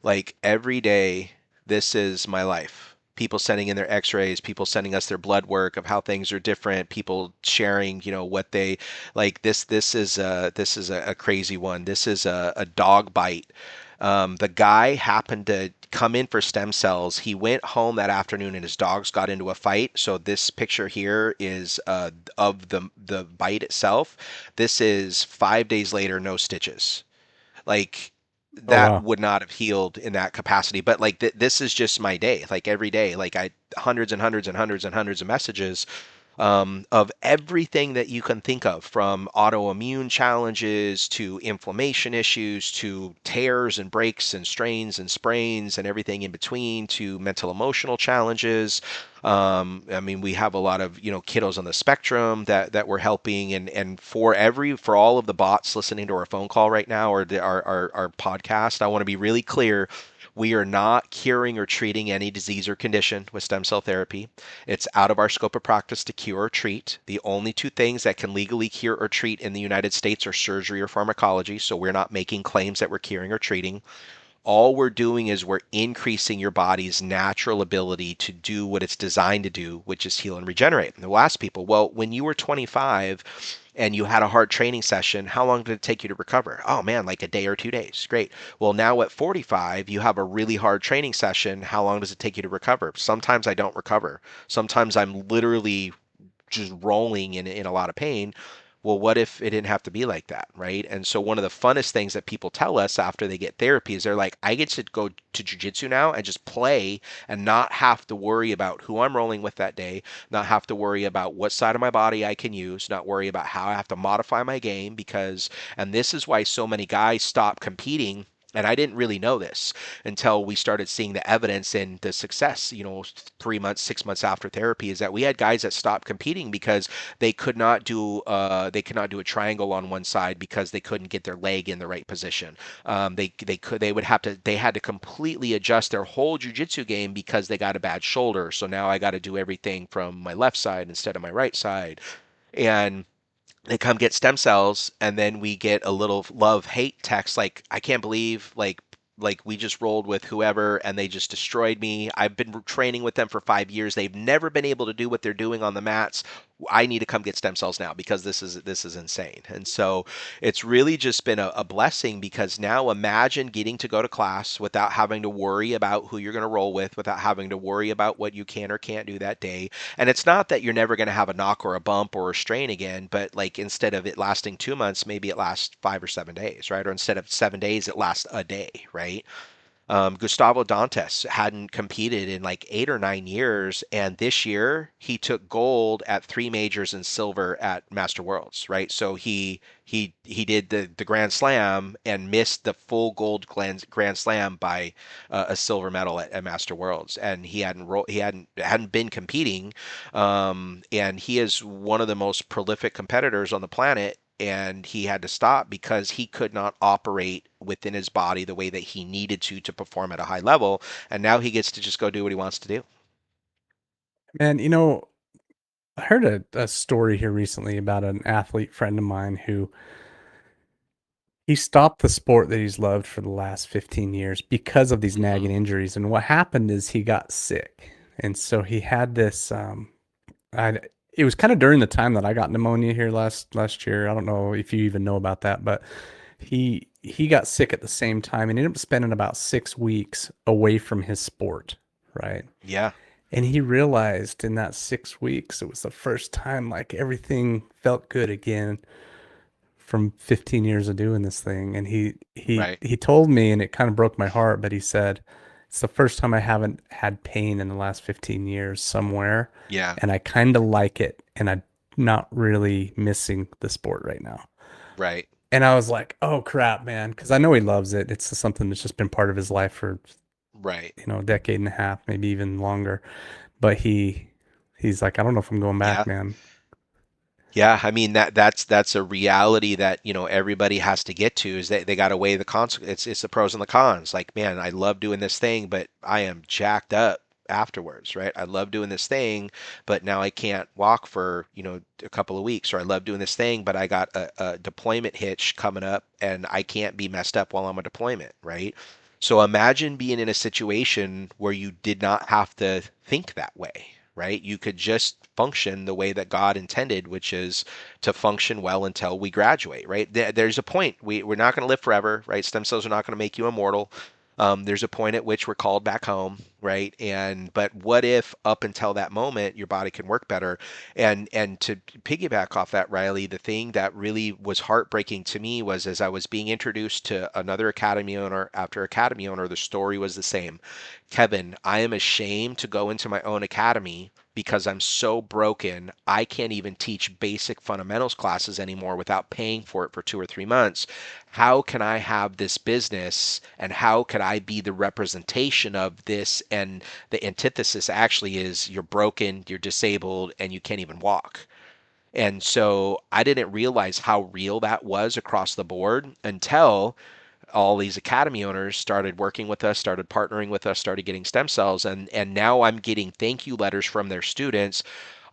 like every day, this is my life. People sending in their X-rays, people sending us their blood work of how things are different, people sharing, what they like. This is a crazy one. This is a dog bite. The guy happened to come in for stem cells. He went home that afternoon and his dogs got into a fight. So this picture here is of the bite itself. This is 5 days later, no stitches. Like Oh that wow. would not have healed in that capacity. But like this is just my day. Like every day, like I hundreds and hundreds and hundreds and hundreds of messages of everything that you can think of, from autoimmune challenges to inflammation issues to tears and breaks and strains and sprains and everything in between to mental emotional challenges. I mean, we have a lot of kiddos on the spectrum that we're helping, and for all of the bots listening to our phone call right now or our podcast, I want to be really clear. We are not curing or treating any disease or condition with stem cell therapy. It's out of our scope of practice to cure or treat. The only two things that can legally cure or treat in the United States are surgery or pharmacology, so we're not making claims that we're curing or treating. All we're doing is we're increasing your body's natural ability to do what it's designed to do, which is heal and regenerate. And we'll ask people, well, when you were 25 and you had a hard training session, how long did it take you to recover? Oh man, like a day or 2 days. Great. Well, now at 45, you have a really hard training session. How long does it take you to recover? Sometimes I don't recover. Sometimes I'm literally just rolling in a lot of pain. Well, what if it didn't have to be like that, right? And so one of the funnest things that people tell us after they get therapy is they're like, I get to go to jujitsu now and just play and not have to worry about who I'm rolling with that day, not have to worry about what side of my body I can use, not worry about how I have to modify my game and this is why so many guys stop competing. And I didn't really know this until we started seeing the evidence and the success, 3 months, 6 months after therapy, is that we had guys that stopped competing because they could not do a triangle on one side because they couldn't get their leg in the right position. They had to completely adjust their whole jujitsu game because they got a bad shoulder. So now I got to do everything from my left side instead of my right side. And they come get stem cells, and then we get a little love hate text like, I can't believe like we just rolled with whoever and they just destroyed me. I've been training with them for 5 years. They've never been able to do what they're doing on the mats. I need to come get stem cells now because this is insane. And so it's really just been a blessing, because now imagine getting to go to class without having to worry about who you're going to roll with, without having to worry about what you can or can't do that day. And it's not that you're never going to have a knock or a bump or a strain again, but like instead of it lasting 2 months, maybe it lasts 5 or 7 days, right? Or instead of 7 days, it lasts a day, right? Gustavo Dantes hadn't competed in like 8 or 9 years, and this year he took gold at three majors and silver at Master Worlds, right? So he did the Grand Slam and missed the full gold Grand Slam by a silver medal at Master Worlds, and he hadn't been competing, and he is one of the most prolific competitors on the planet. And he had to stop because he could not operate within his body the way that he needed to perform at a high level. And now he gets to just go do what he wants to do. Man, I heard a story here recently about an athlete friend of mine who he stopped the sport that he's loved for the last 15 years because of these Hmm. nagging injuries. And what happened is he got sick. And so he had this I it was kind of during the time that I got pneumonia here last year. I don't know if you even know about that, but he got sick at the same time and ended up spending about 6 weeks away from his sport, right? Yeah. And he realized in that 6 weeks it was the first time like everything felt good again from 15 years of doing this thing. And Right. he told me, and it kind of broke my heart, but he said it's the first time I haven't had pain in the last 15 years somewhere, Yeah. and I kind of like it, and I'm not really missing the sport right now. Right. And I was like, oh crap, man, because I know he loves it. It's just something that's just been part of his life for Right. a decade and a half, maybe even longer. But he's like, I don't know if I'm going back, Yeah. man. Yeah, I mean that's a reality that everybody has to get to is that they got to weigh the it's the pros and the cons. Like, man, I love doing this thing, but I am jacked up afterwards, right? I love doing this thing, but now I can't walk for a couple of weeks. Or I love doing this thing, but I got a deployment hitch coming up, and I can't be messed up while I'm a deployment, right? So imagine being in a situation where you did not have to think that way, right? You could just function the way that God intended, which is to function well until we graduate, right? There's a point. We're not going to live forever, right? Stem cells are not going to make you immortal. There's a point at which we're called back home, right? But what if up until that moment your body can work better? And to piggyback off that, Riley, the thing that really was heartbreaking to me was as I was being introduced to another academy owner after academy owner, the story was the same. Kevin, I am ashamed to go into my own academy because I'm so broken. I can't even teach basic fundamentals classes anymore without paying for it for 2 or 3 months. How can I have this business and how could I be the representation of this? And the antithesis actually is you're broken, you're disabled, and you can't even walk. And so I didn't realize how real that was across the board until all these academy owners started working with us, started partnering with us, started getting stem cells, and now I'm getting thank you letters from their students.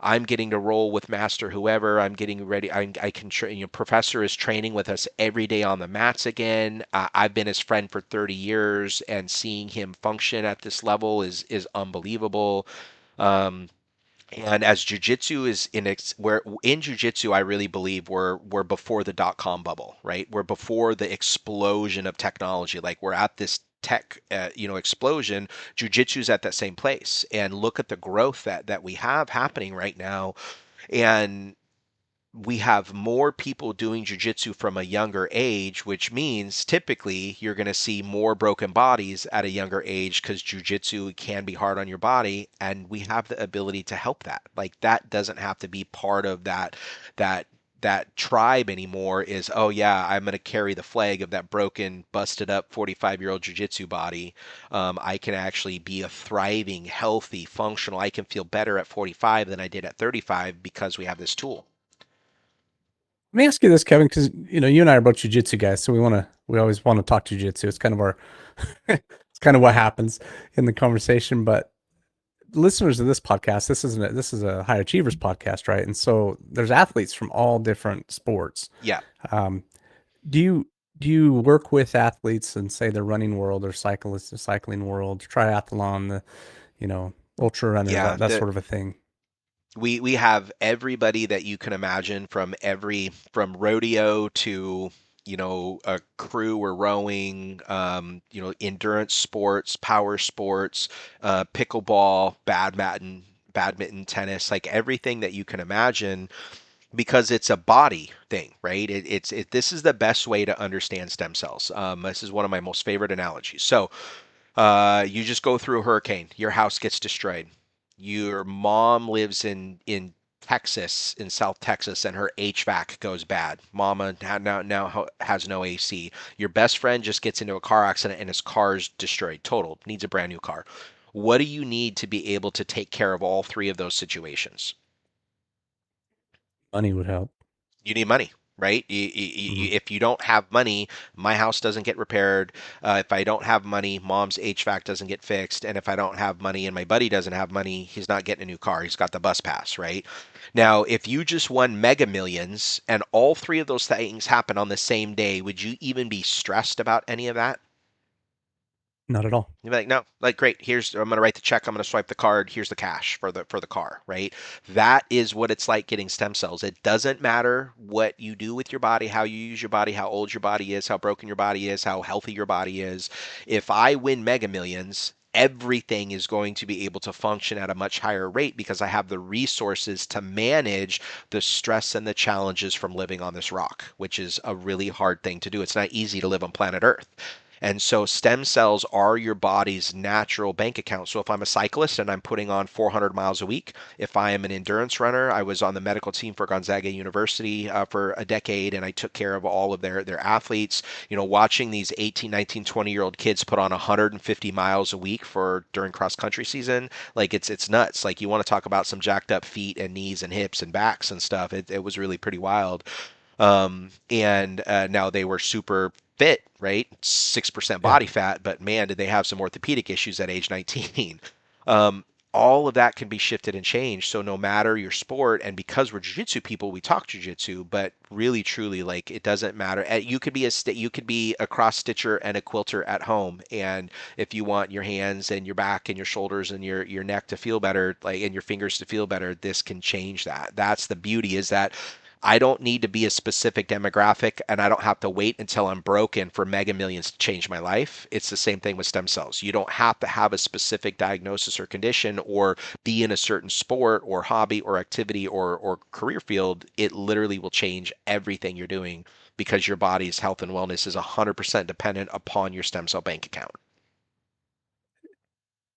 I'm getting to roll with master whoever. I'm getting ready. I can professor is training with us every day on the mats again. I've been his friend for 30 years, and seeing him function at this level is unbelievable. Um, and as jujitsu is where in jujitsu, I really believe we're before the dot-com bubble, right? We're before the explosion of technology. Like we're at this tech, explosion. Jujitsu's at that same place, and look at the growth that we have happening right now. And we have more people doing jujitsu from a younger age, which means typically you're going to see more broken bodies at a younger age because jujitsu can be hard on your body, and we have the ability to help that. Like that doesn't have to be part of that that tribe anymore. Is oh yeah, I'm going to carry the flag of that broken, busted up 45-year-old jujitsu body. I can actually be a thriving, healthy, functional. I can feel better at 45 than I did at 35 because we have this tool. Let me ask you this, Kevin, because you and I are both jujitsu guys, so we always want to talk jujitsu. It's kind of our it's kind of what happens in the conversation. But listeners of this podcast, this is a high achievers podcast, right? And so there's athletes from all different sports. Yeah. Um, do you do you work with athletes in say the running world or cyclists, the cycling world, triathlon, the ultra runners, Yeah, that the sort of a thing? we have everybody that you can imagine from rodeo to a crew or rowing, endurance sports, power sports, pickleball, badminton, tennis, like everything that you can imagine because it's a body thing, right? This is the best way to understand stem cells. This is one of my most favorite analogies. So You just go through a hurricane, your house gets destroyed. Your mom lives in Texas, in South Texas, and her HVAC goes bad. Mama now has no AC. Your best friend just gets into a car accident and his car's destroyed, total, needs a brand new car. What do you need to be able to take care of all three of those situations? Money would help. You need money, right? Mhm. If you don't have money, my house doesn't get repaired. If I don't have money, mom's HVAC doesn't get fixed. And if I don't have money and my buddy doesn't have money, he's not getting a new car. He's got the bus pass, right? Now, if you just won Mega Millions and all three of those things happen on the same day, would you even be stressed about any of that? Not at all. You'd be like, no, like great. Here's I'm gonna write the check. I'm gonna swipe the card. Here's the cash for the car, right? That is what it's like getting stem cells. It doesn't matter what you do with your body, how you use your body, how old your body is, how broken your body is, how healthy your body is. If I win Mega Millions, everything is going to be able to function at a much higher rate because I have the resources to manage the stress and the challenges from living on this rock, which is a really hard thing to do. It's not easy to live on planet Earth. And so stem cells are your body's natural bank account. So if I'm a cyclist and I'm putting on 400 miles a week, if I am an endurance runner, I was on the medical team for Gonzaga University for a decade and I took care of all of their athletes. Watching these 18, 19, 20-year-old kids put on 150 miles a week for during cross country season, like it's nuts. Like you want to talk about some jacked up feet and knees and hips and backs and stuff. It was really pretty wild. And now they were super fit, right? 6% Yeah. body fat, but man, did they have some orthopedic issues at age 19. Um, all of that can be shifted and changed. So no matter your sport, and because we're jiu-jitsu people, we talk jiu-jitsu, but really truly, like it doesn't matter. You could be you could be a cross stitcher and a quilter at home, and if you want your hands and your back and your shoulders and your neck to feel better, like and your fingers to feel better, this can change that. That's the beauty, is that I don't need to be a specific demographic and I don't have to wait until I'm broken for Mega Millions to change my life. It's the same thing with stem cells. You don't have to have a specific diagnosis or condition or be in a certain sport or hobby or activity or career field. It literally will change everything you're doing because your body's health and wellness is 100% dependent upon your stem cell bank account.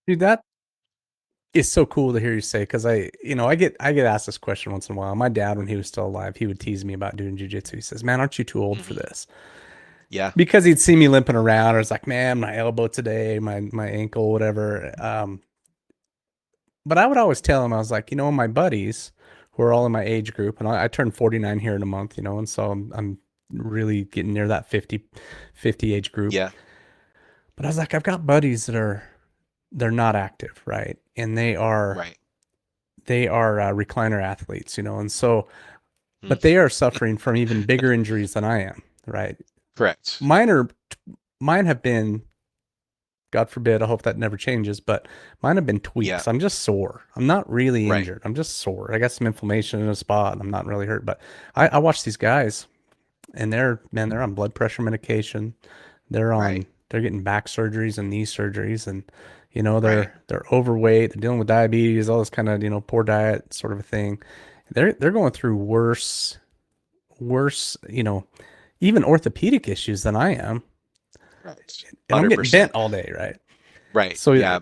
Dude, that is so cool to hear you say, because I get asked this question once in a while. My dad, when he was still alive, he would tease me about doing jujitsu. He says, "Man, aren't you too old for Hmm. this?" Yeah. Because he'd see me limping around, or it's like, "Man, my elbow today, my ankle, whatever." But I would always tell him, I was like, my buddies who are all in my age group, and I turned 49 here in a month, and so I'm really getting near that 50 age group. Yeah. But I was like, I've got buddies they're not active, right? And Right. they are recliner athletes, and so, Mm. but they are suffering from even bigger injuries than I am, right? Correct. Mine are, mine have been, God forbid, I hope that never changes, but mine have been Yeah. tweaks. I'm just sore. I'm not really Right. injured. I'm just sore. I got some inflammation in a spot. I'm not really hurt, but I watch these guys and they're on blood pressure medication. Right. They're getting back surgeries and knee surgeries, and Right. they're overweight, they're dealing with diabetes, all this kind of, poor diet sort of a thing. They're going through worse, even orthopedic issues than I am. Right. And I'm getting bent 100%. all day, right? Right. So Yeah.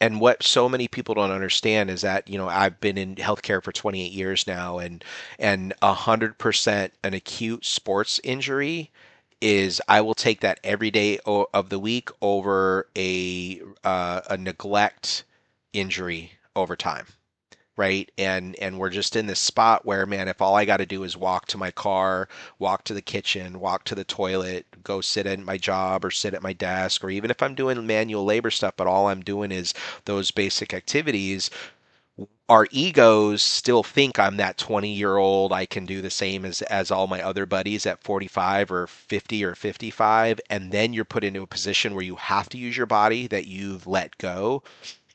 And what so many people don't understand is that, I've been in healthcare for 28 years now, and 100% an acute sports injury is I will take that every day of the week over a neglect injury over time. Right. And we're just in this spot where, man, if all I got to do is walk to my car, walk to the kitchen, walk to the toilet, go sit at my job or sit at my desk, or even if I'm doing manual labor stuff, but all I'm doing is those basic activities, our egos still think I'm that 20-year-old. I can do the same as all my other buddies at 45 or 50 or 55. And then you're put into a position where you have to use your body that you've let go.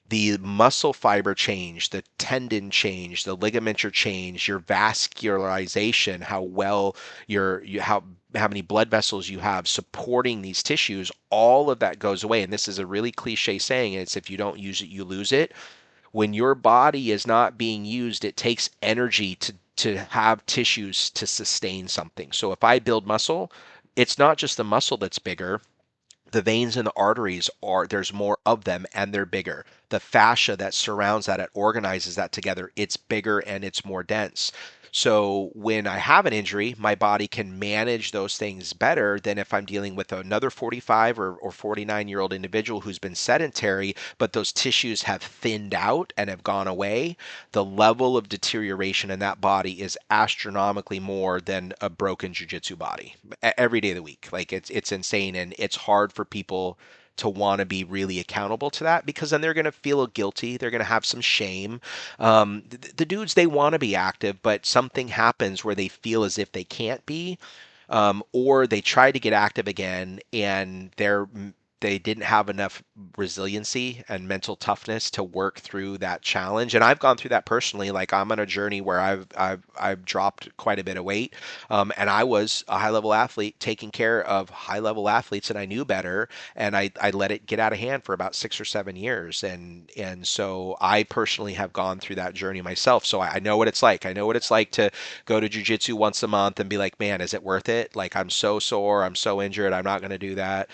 The muscle fiber change, the tendon change, the ligature change, your vascularization, how well how many blood vessels you have supporting these tissues, all of that goes away. And this is a really cliche saying, it's if you don't use it, you lose it. When your body is not being used, it takes energy to have tissues to sustain something. So if I build muscle, it's not just the muscle that's bigger, The veins and the arteries are, there's more of them and they're bigger. The fascia that surrounds that, it organizes that together, it's bigger and it's more dense. So when I have an injury, my body can manage those things better than if I'm dealing with another 45 or 49-year-old individual who's been sedentary, but those tissues have thinned out and have gone away. The level of deterioration in that body is astronomically more than a broken jujitsu body every day of the week. Like it's insane, and it's hard for people to want to be really accountable to that, because then they're going to feel guilty. They're going to have some shame. The dudes, they want to be active, but something happens where they feel as if they can't be, or they try to get active again and they didn't have enough resiliency and mental toughness to work through that challenge. And I've gone through that personally. Like, I'm on a journey where I've dropped quite a bit of weight, and I was a high level athlete taking care of high level athletes, and I knew better, and I let it get out of hand for about 6 or 7 years, and so I personally have gone through that journey myself. So I know what it's like. I know what it's like to go to jujitsu once a month and be like, man, is it worth it? Like, I'm so sore, I'm so injured, I'm not going to do that.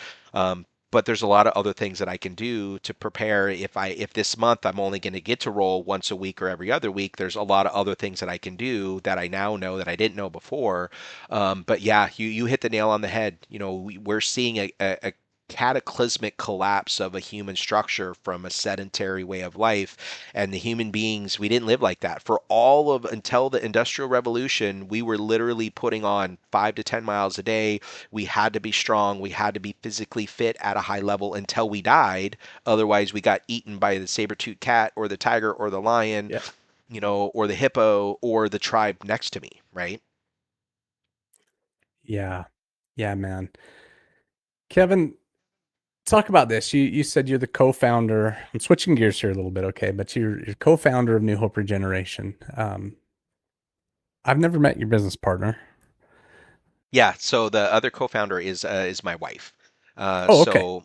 But there's a lot of other things that I can do to prepare. If this month I'm only going to get to roll once a week or every other week, there's a lot of other things that I can do that I now know that I didn't know before. But yeah, you hit the nail on the head. We're seeing a cataclysmic collapse of a human structure from a sedentary way of life. And the human beings, we didn't live like that for all of until the industrial revolution. We were literally putting on 5 to 10 miles a day. We had to be strong, we had to be physically fit at a high level until we died. Otherwise we got eaten by the saber-toothed cat or the tiger or the lion, Yeah. or the hippo or the tribe next to me, right? Yeah. Yeah, man. Kevin, talk about this. You said you're the co-founder. I'm switching gears here a little bit, okay? But you're co-founder of New Hope Regeneration. I've never met your business partner. Yeah, so the other co-founder is my wife. Oh, okay. So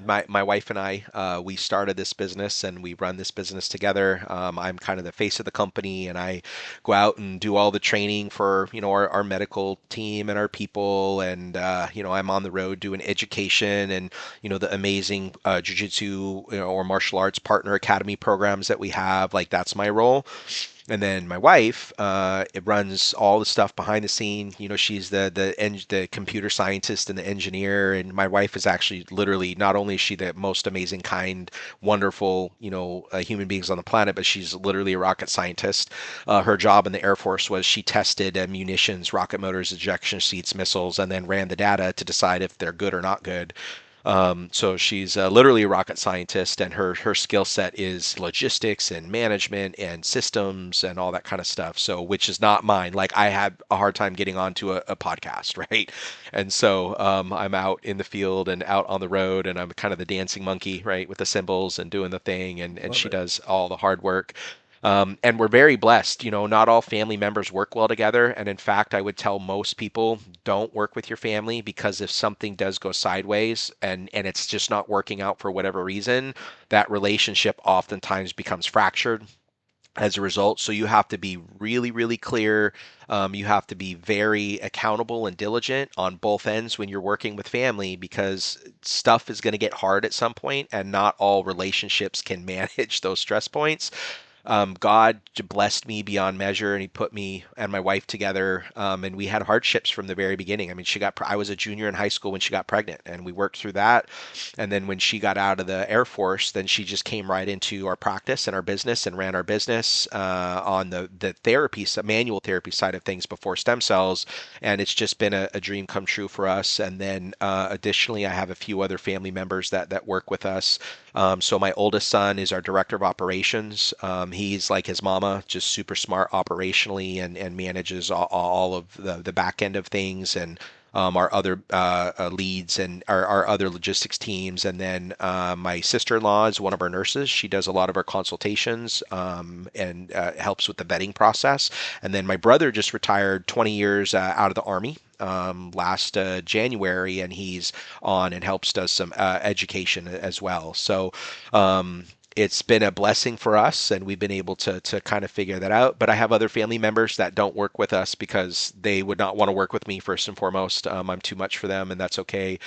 my wife and I, we started this business and we run this business together. I'm kind of the face of the company, and I go out and do all the training for our medical team and our people, and I'm on the road doing education and the amazing jiu-jitsu, or martial arts partner academy programs that we have. Like, that's my role. And then my wife, it runs all the stuff behind the scene. She's the computer scientist and the engineer. And my wife is actually literally, not only is she the most amazing, kind, wonderful, human beings on the planet, but she's literally a rocket scientist. Her job in the Air Force was she tested munitions, rocket motors, ejection seats, missiles, and then ran the data to decide if they're good or not good. So she's literally a rocket scientist, and her skill set is logistics and management and systems and all that kind of stuff. So, which is not mine. Like, I had a hard time getting onto a podcast, right? And so I'm out in the field and out on the road, and I'm kind of the dancing monkey, right, with the cymbals and doing the thing, and Love she it. does all the hard work. And we're very blessed. Not all family members work well together. And in fact, I would tell most people, don't work with your family, because if something does go sideways and it's just not working out for whatever reason, that relationship oftentimes becomes fractured as a result. So you have to be really, really clear. You have to be very accountable and diligent on both ends when you're working with family, because stuff is going to get hard at some point, and not all relationships can manage those stress points. God blessed me beyond measure, and He put me and my wife together. And we had hardships from the very beginning. I mean, I was a junior in high school when she got pregnant, and we worked through that. And then when she got out of the Air Force, then she just came right into our practice and our business and ran our business on the therapy, manual therapy side of things before stem cells. And it's just been a dream come true for us. And then additionally, I have a few other family members that work with us. So my oldest son is our director of operations. He's like his mama, just super smart operationally, and manages all of the back end of things, and our other leads and our other logistics teams. And then my sister-in-law is one of our nurses. She does a lot of our consultations, and helps with the vetting process. And then my brother just retired 20 years out of the Army last January, and he's on and helps does some education as well. So It's been a blessing for us, and we've been able to kind of figure that out. But I have other family members that don't work with us because they would not want to work with me first and foremost. I'm too much for them, and that's okay.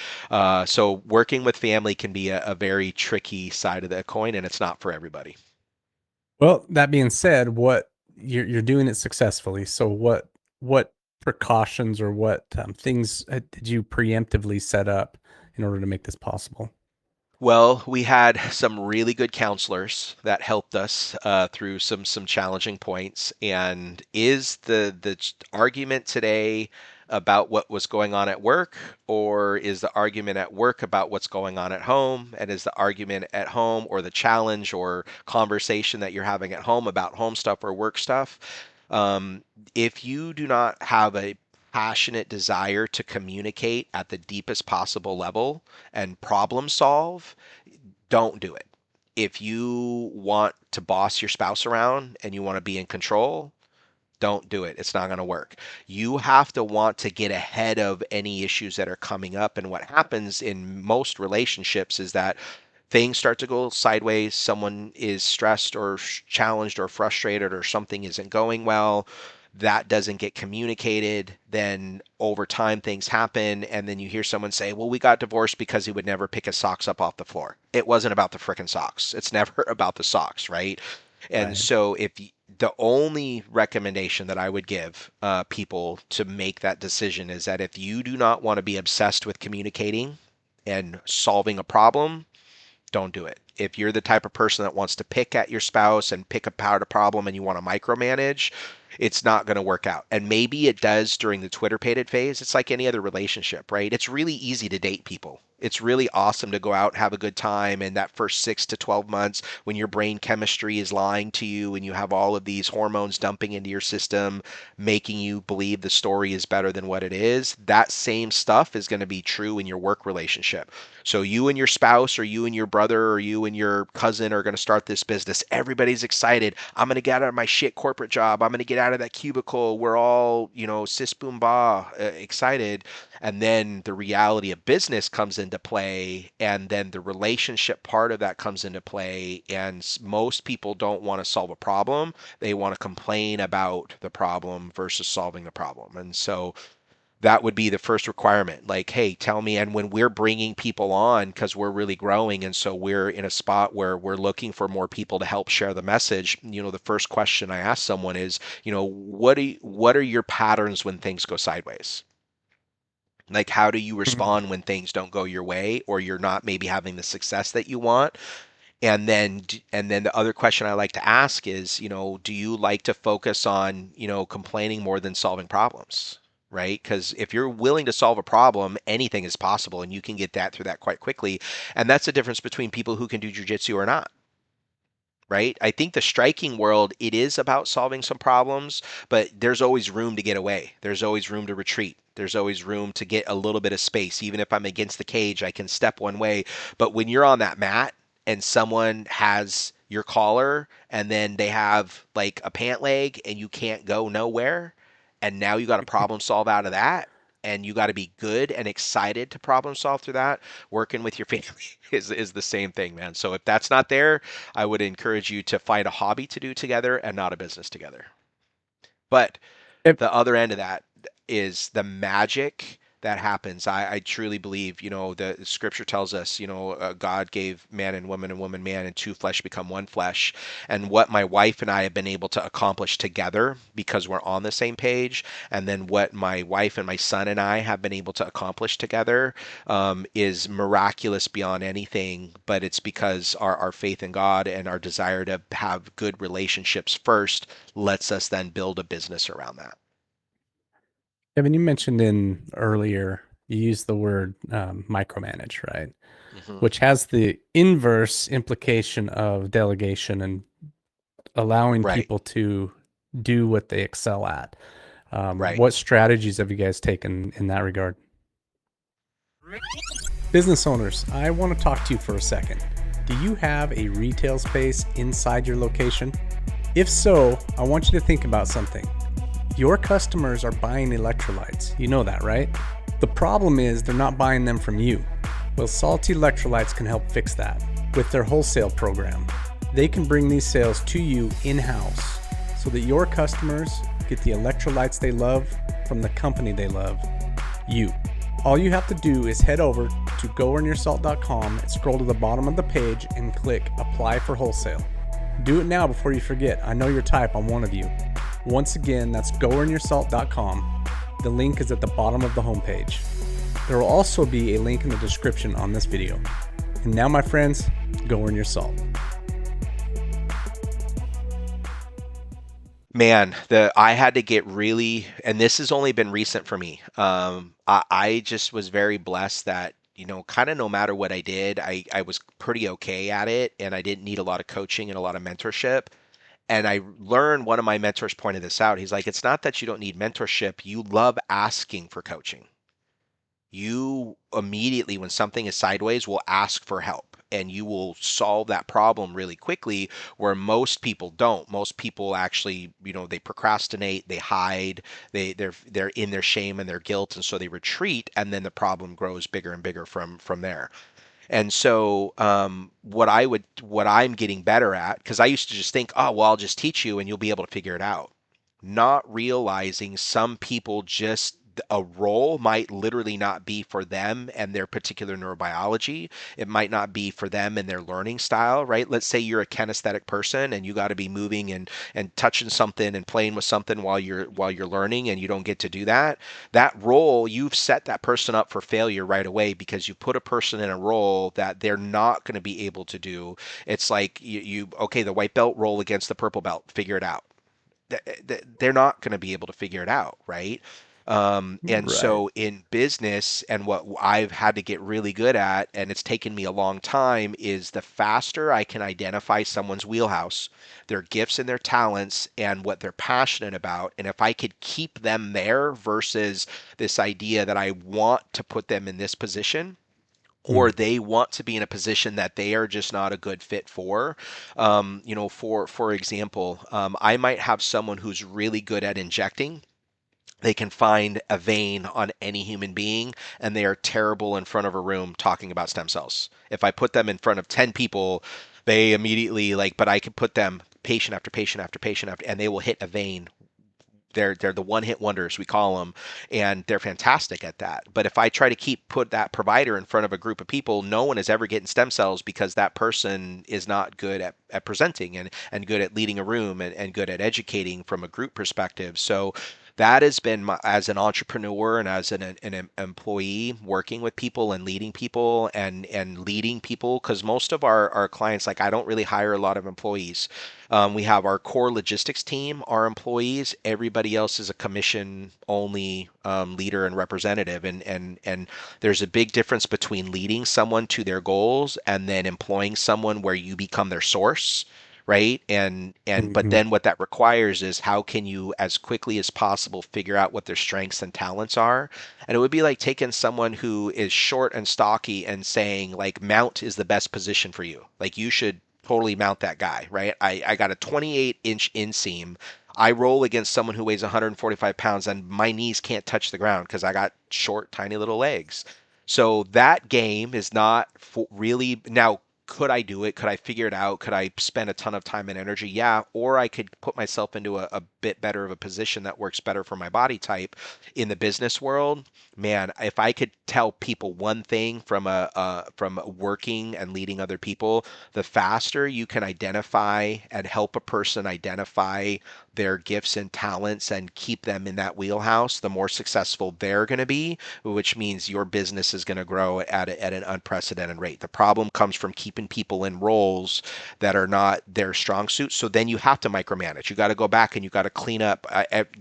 So working with family can be a very tricky side of the coin, and it's not for everybody. Well, that being said, what you're doing it successfully. So what precautions or what things did you preemptively set up in order to make this possible? Well, we had some really good counselors that helped us through some challenging points. And is the argument today about what was going on at work, or is the argument at work about what's going on at home? And is the argument at home, or the challenge or conversation that you're having at home about home stuff or work stuff? Um, if you do not have a passionate desire to communicate at the deepest possible level and problem solve, don't do it. If you want to boss your spouse around and you want to be in control, don't do it. It's not going to work. You have to want to get ahead of any issues that are coming up. And what happens in most relationships is that things start to go sideways. Someone is stressed or challenged or frustrated, or something isn't going well. That doesn't get communicated. Then over time, things happen. And then you hear someone say, well, we got divorced because he would never pick his socks up off the floor. It wasn't about the frickin' socks. It's never about the socks, right? And Right. so, the only recommendation that I would give people to make that decision is that if you do not want to be obsessed with communicating and solving a problem, don't do it. If you're the type of person that wants to pick at your spouse and pick apart a problem and you want to micromanage, it's not going to work out. And maybe it does during the Twitter pated phase. It's like any other relationship, right? It's really easy to date people. It's really awesome to go out and have a good time. And that first 6 to 12 months, when your brain chemistry is lying to you and you have all of these hormones dumping into your system, making you believe the story is better than what it is, that same stuff is going to be true in your work relationship. So you and your spouse, or you and your brother, or you and your cousin are going to start this business. Everybody's excited. I'm going to get out of my shit corporate job. I'm going to get out of that cubicle. We're all, sis boom ba, excited. And then the reality of business comes into play, and then the relationship part of that comes into play. And most people don't want to solve a problem. They want to complain about the problem versus solving the problem. And so that would be the first requirement. Like, hey, tell me. And when we're bringing people on, because we're really growing, and so we're in a spot where we're looking for more people to help share the message, the first question I ask someone is, what are your patterns when things go sideways? Like, how do you Mhm. respond when things don't go your way, or you're not maybe having the success that you want? And then the other question I like to ask is, do you like to focus on, complaining more than solving problems? Right? Because if you're willing to solve a problem, anything is possible, and you can get that through that quite quickly. And that's the difference between people who can do jujitsu or not. Right? I think the striking world, it is about solving some problems, but there's always room to get away. There's always room to retreat. There's always room to get a little bit of space. Even if I'm against the cage, I can step one way. But when you're on that mat and someone has your collar, and then they have like a pant leg, and you can't go nowhere, and now you got to problem solve out of that, and you got to be good and excited to problem solve through that, working with your family is the same thing, man. So if that's not there, I would encourage you to find a hobby to do together and not a business together. But Yep. the other end of that is the magic that happens. I truly believe, the scripture tells us, God gave man and woman man, and two flesh become one flesh. And what my wife and I have been able to accomplish together because we're on the same page, and then what my wife and my son and I have been able to accomplish together, is miraculous beyond anything. But it's because our faith in God and our desire to have good relationships first lets us then build a business around that. Kevin, you mentioned in earlier, you used the word micromanage, right? Hmm. Which has the inverse implication of delegation and allowing Right, people to do what they excel at. right. What strategies have you guys taken in that regard? Business owners, I want to talk to you for a second. Do you have a retail space inside your location? If so, I want you to think about something. Your customers are buying electrolytes. You know that, right? The problem is they're not buying them from you. Well, Salty Electrolytes can help fix that with their wholesale program. They can bring these sales to you in-house so that your customers get the electrolytes they love from the company they love, you. All you have to do is head over to goearnyourSalt.com and scroll to the bottom of the page and click Apply for Wholesale. Do it now before you forget. I know your type, I'm one of you. Once again, that's goearnyourSalt.com. The link is at the bottom of the homepage. There will also be a link in the description on this video. And now, my friends, go earn your salt. Man, I had to get really, and this has only been recent for me. I just was very blessed that, kind of no matter what I did, I was pretty okay at it, and I didn't need a lot of coaching and a lot of mentorship. And I learned, one of my mentors pointed this out. He's like, it's not that you don't need mentorship, you love asking for coaching. You immediately, when something is sideways, will ask for help and you will solve that problem really quickly, where most people don't. Most people actually, they procrastinate, they hide, they're in their shame and their guilt, and so they retreat, and then the problem grows bigger and bigger from there. And so, what I'm getting better at, because I used to just think, oh, well, I'll just teach you and you'll be able to figure it out. Not realizing some people just, a role might literally not be for them and their particular neurobiology. It might not be for them and their learning style, right? Let's say you're a kinesthetic person and you got to be moving and touching something and playing with something while you're learning, and you don't get to do that. That role, you've set that person up for failure right away, because you put a person in a role that they're not going to be able to do. It's like okay, the white belt role against the purple belt, figure it out. They're not going to be able to figure it out, right? And Right. so in business, and what I've had to get really good at, and it's taken me a long time, is the faster I can identify someone's wheelhouse, their gifts and their talents, and what they're passionate about. And if I could keep them there versus this idea that I want to put them in this position, or Mm. they want to be in a position that they are just not a good fit for. For example, I might have someone who's really good at injecting. They can find a vein on any human being, and they are terrible in front of a room talking about stem cells. If I put them in front of 10 people, they immediately, like, but I could put them patient after patient after patient after, and they will hit a vein. They're the one hit wonders, we call them, and they're fantastic at that. But if I try to put that provider in front of a group of people, no one is ever getting stem cells, because that person is not good at presenting, and good at leading a room, and good at educating from a group perspective. So that has been as an entrepreneur and as an employee, working with people and leading people, and leading people, because most of our clients, like, I don't really hire a lot of employees. We have our core logistics team, our employees. Everybody else is a commission only leader and representative. And there's a big difference between leading someone to their goals and then employing someone where you become their source, right? And but Hmm. then what that requires is, how can you as quickly as possible figure out what their strengths and talents are? And it would be like taking someone who is short and stocky and saying, like, mount is the best position for you. Like, you should totally mount that guy, right? I got a 28-inch inseam. I roll against someone who weighs 145 pounds, and my knees can't touch the ground because I got short, tiny little legs. So that game is not really. Now, could I do it? Could I figure it out? Could I spend a ton of time and energy? Yeah. Or I could put myself into a bit better of a position that works better for my body type in the business world. Man, if I could tell people one thing from working and leading other people, the faster you can identify and help a person identify their gifts and talents and keep them in that wheelhouse, the more successful they're going to be, which means your business is going to grow at an unprecedented rate. The problem comes from keeping people in roles that are not their strong suit. So then you have to micromanage. You got to go back and you got to clean up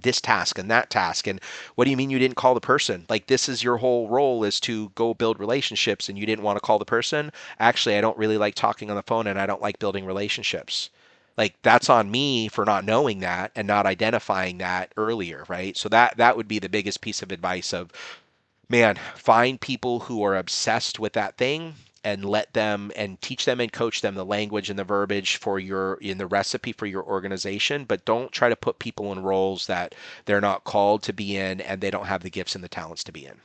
this task and that task. And what do you mean you didn't call the person? Like, this is your whole role, is to go build relationships, and you didn't want to call the person? Actually, I don't really like talking on the phone, and I don't like building relationships. Like, that's on me for not knowing that and not identifying that earlier, right? So that would be the biggest piece of advice of, man, find people who are obsessed with that thing, and let them, and teach them and coach them the language and the verbiage for your in the recipe for your organization. But don't try to put people in roles that they're not called to be in, and they don't have the gifts and the talents to be in.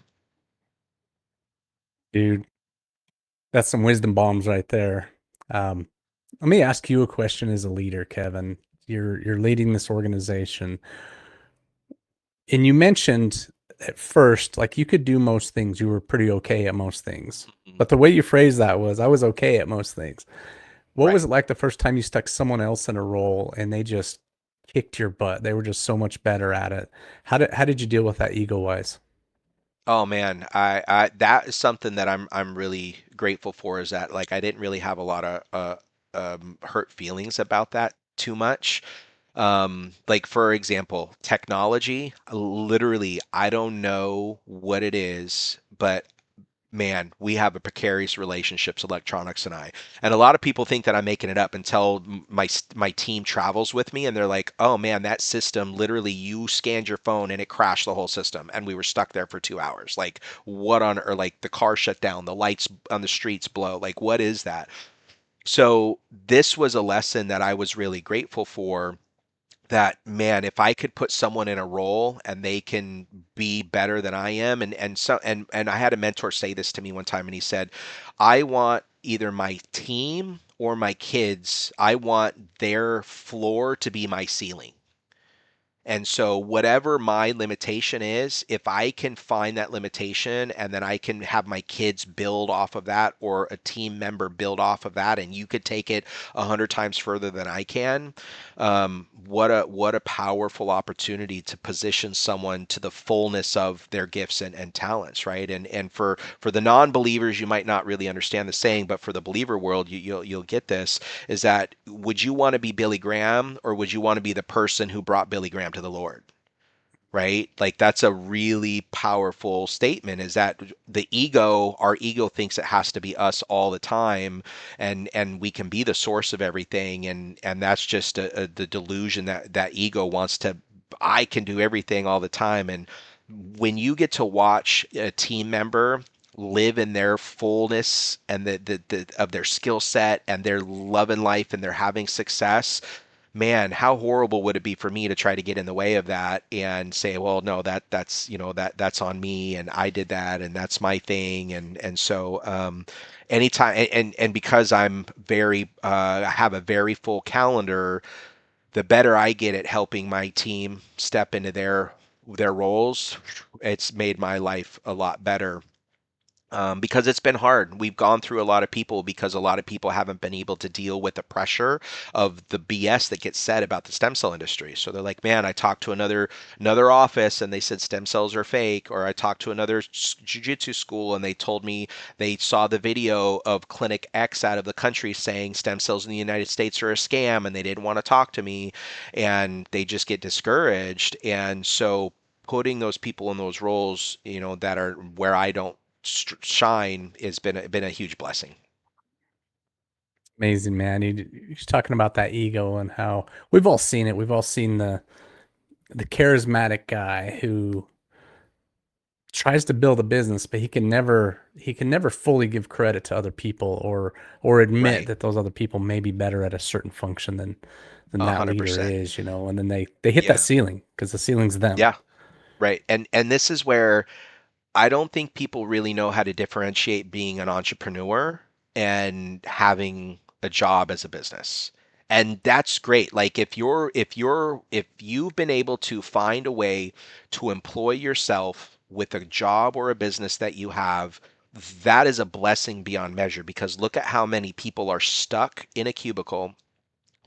Dude, that's some wisdom bombs right there. Um, Let me ask you a question as a leader, Kevin. You're leading this organization, and you mentioned at first, like you could do most things. You were pretty okay at most things. Mhm. But the way you phrased that was, I was okay at most things. What was Right. it like the first time you stuck someone else in a role and they just kicked your butt? They were just so much better at it. How did you deal with that ego wise? Oh man, I that is something that I'm really grateful for is that like I didn't really have a lot of hurt feelings about that too much. Like for example, technology, literally, I don't know what it is, but man, we have a precarious relationships, electronics and I. And a lot of people think that I'm making it up until my team travels with me, and they're like, "Oh man, that system literally you scanned your phone and it crashed the whole system, and we were stuck there for 2 hours. Like, what on or like the car shut down, the lights on the streets blow. Like, what is that?" So this was a lesson that I was really grateful for that man, if I could put someone in a role and they can be better than I am, and I had a mentor say this to me one time, and he said, I want either my team or my kids, I want their floor to be my ceiling. And so, whatever my limitation is, if I can find that limitation and then I can have my kids build off of that or a team member build off of that, and you could take it 100 times further than I can, what a powerful opportunity to position someone to the fullness of their gifts and talents, right? And for the non-believers, you might not really understand the saying, but for the believer world, you'll get this is that would you want to be Billy Graham or would you want to be the person who brought Billy Graham to the Lord? Right? Like that's a really powerful statement is that our ego thinks it has to be us all the time and we can be the source of everything and that's just the delusion that ego wants to I can do everything all the time and when you get to watch a team member live in their fullness and the of their skill set and their love in life and they're having success, man, how horrible would it be for me to try to get in the way of that and say, well, no, that's that's on me and I did that and that's my thing and so anytime and because I'm very I have a very full calendar, the better I get at helping my team step into their roles, it's made my life a lot better because it's been hard. We've gone through a lot of people because a lot of people haven't been able to deal with the pressure of the BS that gets said about the stem cell industry. So they're like, "Man, I talked to another office and they said stem cells are fake," or I talked to another jiu-jitsu school and they told me they saw the video of Clinic X out of the country saying stem cells in the United States are a scam and they didn't want to talk to me and they just get discouraged. And so putting those people in those roles, that are where I don't shine has been a huge blessing. Amazing, man. You're talking about that ego and how we've all seen it. We've all seen the charismatic guy who tries to build a business, but he can never fully give credit to other people or admit Right. that those other people may be better at a certain function than A that hundred leader percent. is, and then they hit that Yeah. ceiling because the ceiling's them. Yeah. Right. And this is where I don't think people really know how to differentiate being an entrepreneur and having a job as a business. And that's great. Like if you've been able to find a way to employ yourself with a job or a business that you have, that is a blessing beyond measure because look at how many people are stuck in a cubicle.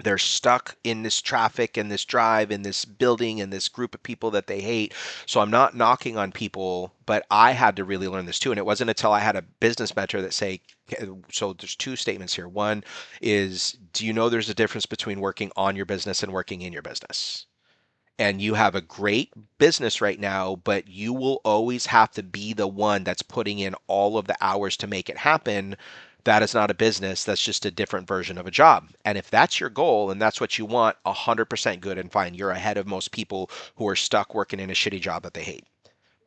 They're stuck in this traffic and this drive in this building and this group of people that they hate. So I'm not knocking on people, but I had to really learn this too. And it wasn't until I had a business mentor that say, so there's two statements here. One is, do you know there's a difference between working on your business and working in your business? And you have a great business right now, but you will always have to be the one that's putting in all of the hours to make it happen. That is not a business. That's just a different version of a job. And if that's your goal and that's what you want, 100% good and fine. You're ahead of most people who are stuck working in a shitty job that they hate.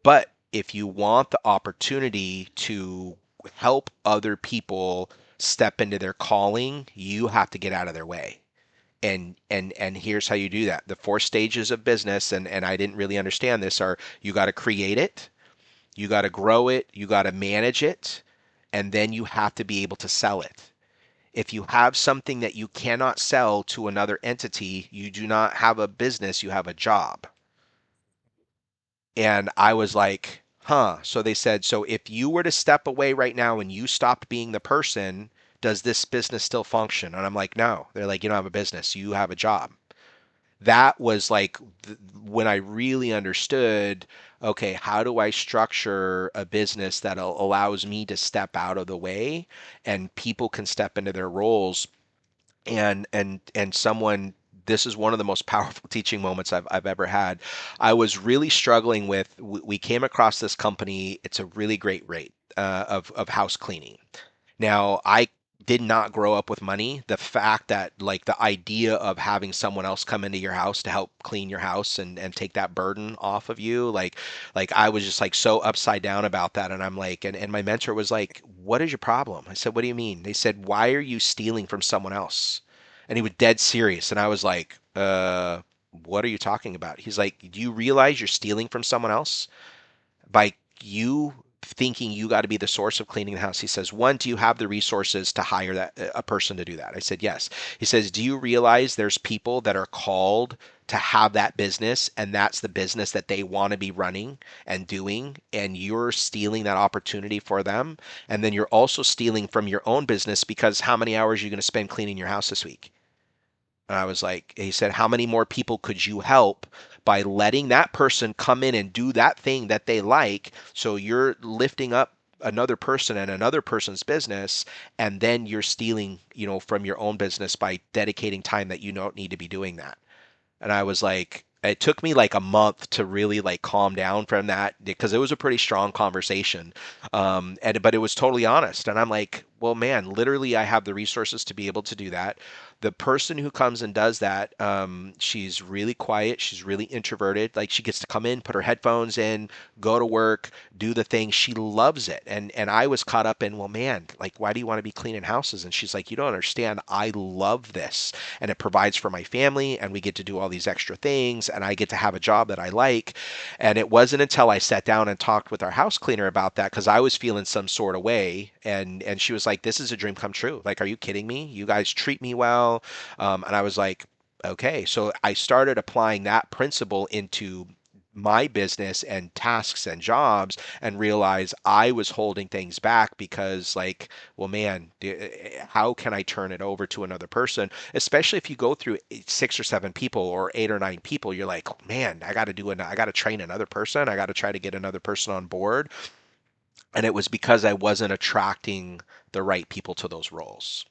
But if you want the opportunity to help other people step into their calling, you have to get out of their way and here's how you do that. The four stages of business, and I didn't really understand this, are you got to create it, you got to grow it, you got to manage it, and then you have to be able to sell it. If you have something that you cannot sell to another entity, you do not have a business, you have a job. And I was like, huh. So they said, so if you were to step away right now and you stopped being the person, does this business still function? And I'm like, no. They're like, you don't have a business, you have a job. That was like when I really understood, okay, how do I structure a business that allows me to step out of the way and people can step into their roles, and someone, this is one of the most powerful teaching moments I've ever had. I was really struggling with, we came across this company. It's a really great rate of house cleaning. Now, I did not grow up with money. The fact that, like, the idea of having someone else come into your house to help clean your house and take that burden off of you, like I was just like so upside down about that. And I'm like, and my mentor was like, what is your problem? I said, what do you mean? They said, why are you stealing from someone else? And he was dead serious. And I was like, what are you talking about? He's like, do you realize you're stealing from someone else by you thinking you got to be the source of cleaning the house? He says, one, do you have the resources to hire that a person to do that? I said, yes. He says, do you realize there's people that are called to have that business, and that's the business that they want to be running and doing, and you're stealing that opportunity for them? And then you're also stealing from your own business, because how many hours are you going to spend cleaning your house this week? And I was like, he said, how many more people could you help by letting that person come in and do that thing that they like? So you're lifting up another person and another person's business, and then you're stealing, from your own business by dedicating time that you don't need to be doing that. And I was like, it took me like a month to really like calm down from that, because it was a pretty strong conversation. But it was totally honest. And I'm like, well, man, literally, I have the resources to be able to do that. The person who comes and does that, she's really quiet. She's really introverted. Like, she gets to come in, put her headphones in, go to work, do the thing. She loves it. And I was caught up in, well, man, like, why do you want to be cleaning houses? And she's like, you don't understand. I love this, and it provides for my family, and we get to do all these extra things, and I get to have a job that I like. And it wasn't until I sat down and talked with our house cleaner about that, because I was feeling some sort of way, and she was like, this is a dream come true. Like, are you kidding me? You guys treat me well. And I was like, okay. So I started applying that principle into my business and tasks and jobs, and realized I was holding things back because, like, well, man, how can I turn it over to another person? Especially if you go through six or seven people or eight or nine people, you're like, man, I got to train another person. I got to try to get another person on board. And it was because I wasn't attracting the right people to those roles.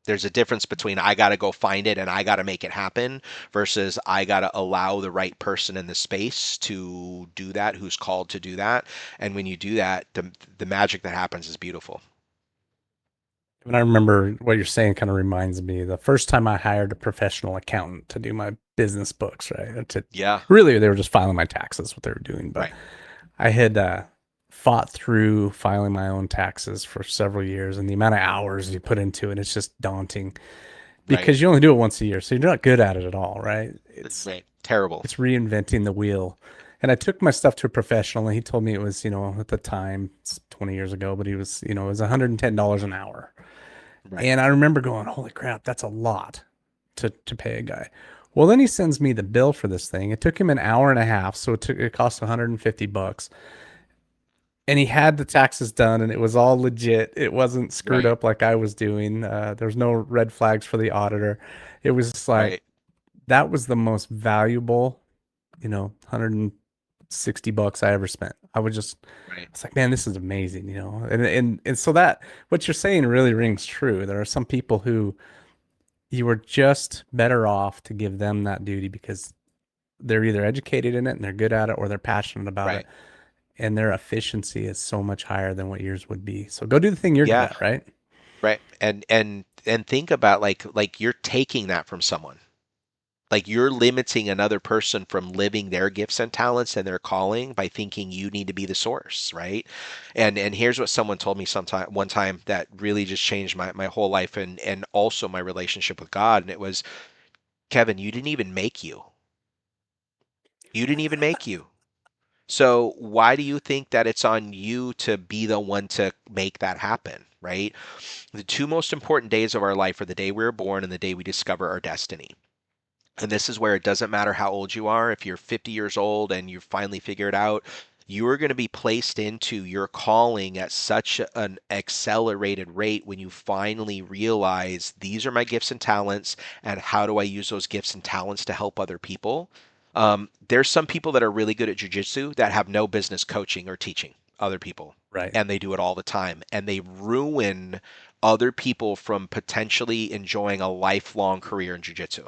There's a difference between I got to go find it and I got to make it happen, versus I got to allow the right person in the space to do that, who's called to do that. And when you do that, the magic that happens is beautiful. And I remember what you're saying kind of reminds me the first time I hired a professional accountant to do my business books, right? To Yeah, really, they were just filing my taxes, what they were doing. But right, I had fought through filing my own taxes for several years, and the amount of hours you put into it, it's just daunting right, because you only do it once a year, so you're not good at it at all, right? right. Terrible. It's reinventing the wheel. And I took my stuff to a professional, and he told me it was, at the time, it's 20 years ago, but he was, it was $110 an hour. Right, And I remember going, holy crap, that's a lot to pay a guy. Well, then he sends me the bill for this thing. It took him an hour and a half, so it cost $150. And he had the taxes done, and it was all legit. It wasn't screwed right, up like I was doing. There's no red flags for the auditor. It was just like right, that was the most valuable, $160 I ever spent. I was just, right. it's like, man, this is amazing. And so that what you're saying really rings true. There are some people who you are just better off to give them that duty because they're either educated in it and they're good at it, or they're passionate about it, Right. and their efficiency is so much higher than what yours would be. So go do the thing you're good Yeah, at, right? right. And think about, like you're taking that from someone. Like, you're limiting another person from living their gifts and talents and their calling by thinking you need to be the source, right? And here's what someone told me sometime one time that really just changed my whole life, and also my relationship with God. And it was, Kevin, you didn't even make you. You didn't even make you. So why do you think that it's on you to be the one to make that happen, right? The two most important days of our life are the day we were born and the day we discover our destiny. And this is where it doesn't matter how old you are. If you're 50 years old and you finally figure it out, you are going to be placed into your calling at such an accelerated rate when you finally realize these are my gifts and talents, and how do I use those gifts and talents to help other people? There's some people that are really good at jujitsu that have no business coaching or teaching other people, Right. and they do it all the time, and they ruin other people from potentially enjoying a lifelong career in jujitsu,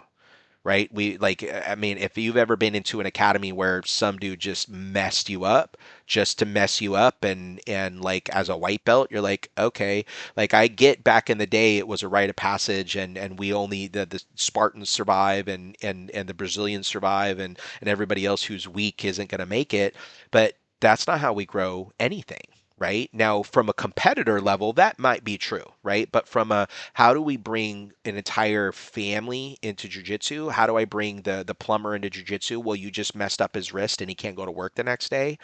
right? I mean, if you've ever been into an academy where some dude just messed you up just to mess you up, and like as a white belt, you're like, okay, like I get back in the day it was a rite of passage, and we only the Spartans survive, and the Brazilians survive, and everybody else who's weak isn't going to make it, but that's not how we grow anything. Right now, from a competitor level, that might be true, right? But from a how do we bring an entire family into jujitsu? How do I bring the plumber into jujitsu? Well, you just messed up his wrist and he can't go to work the next day.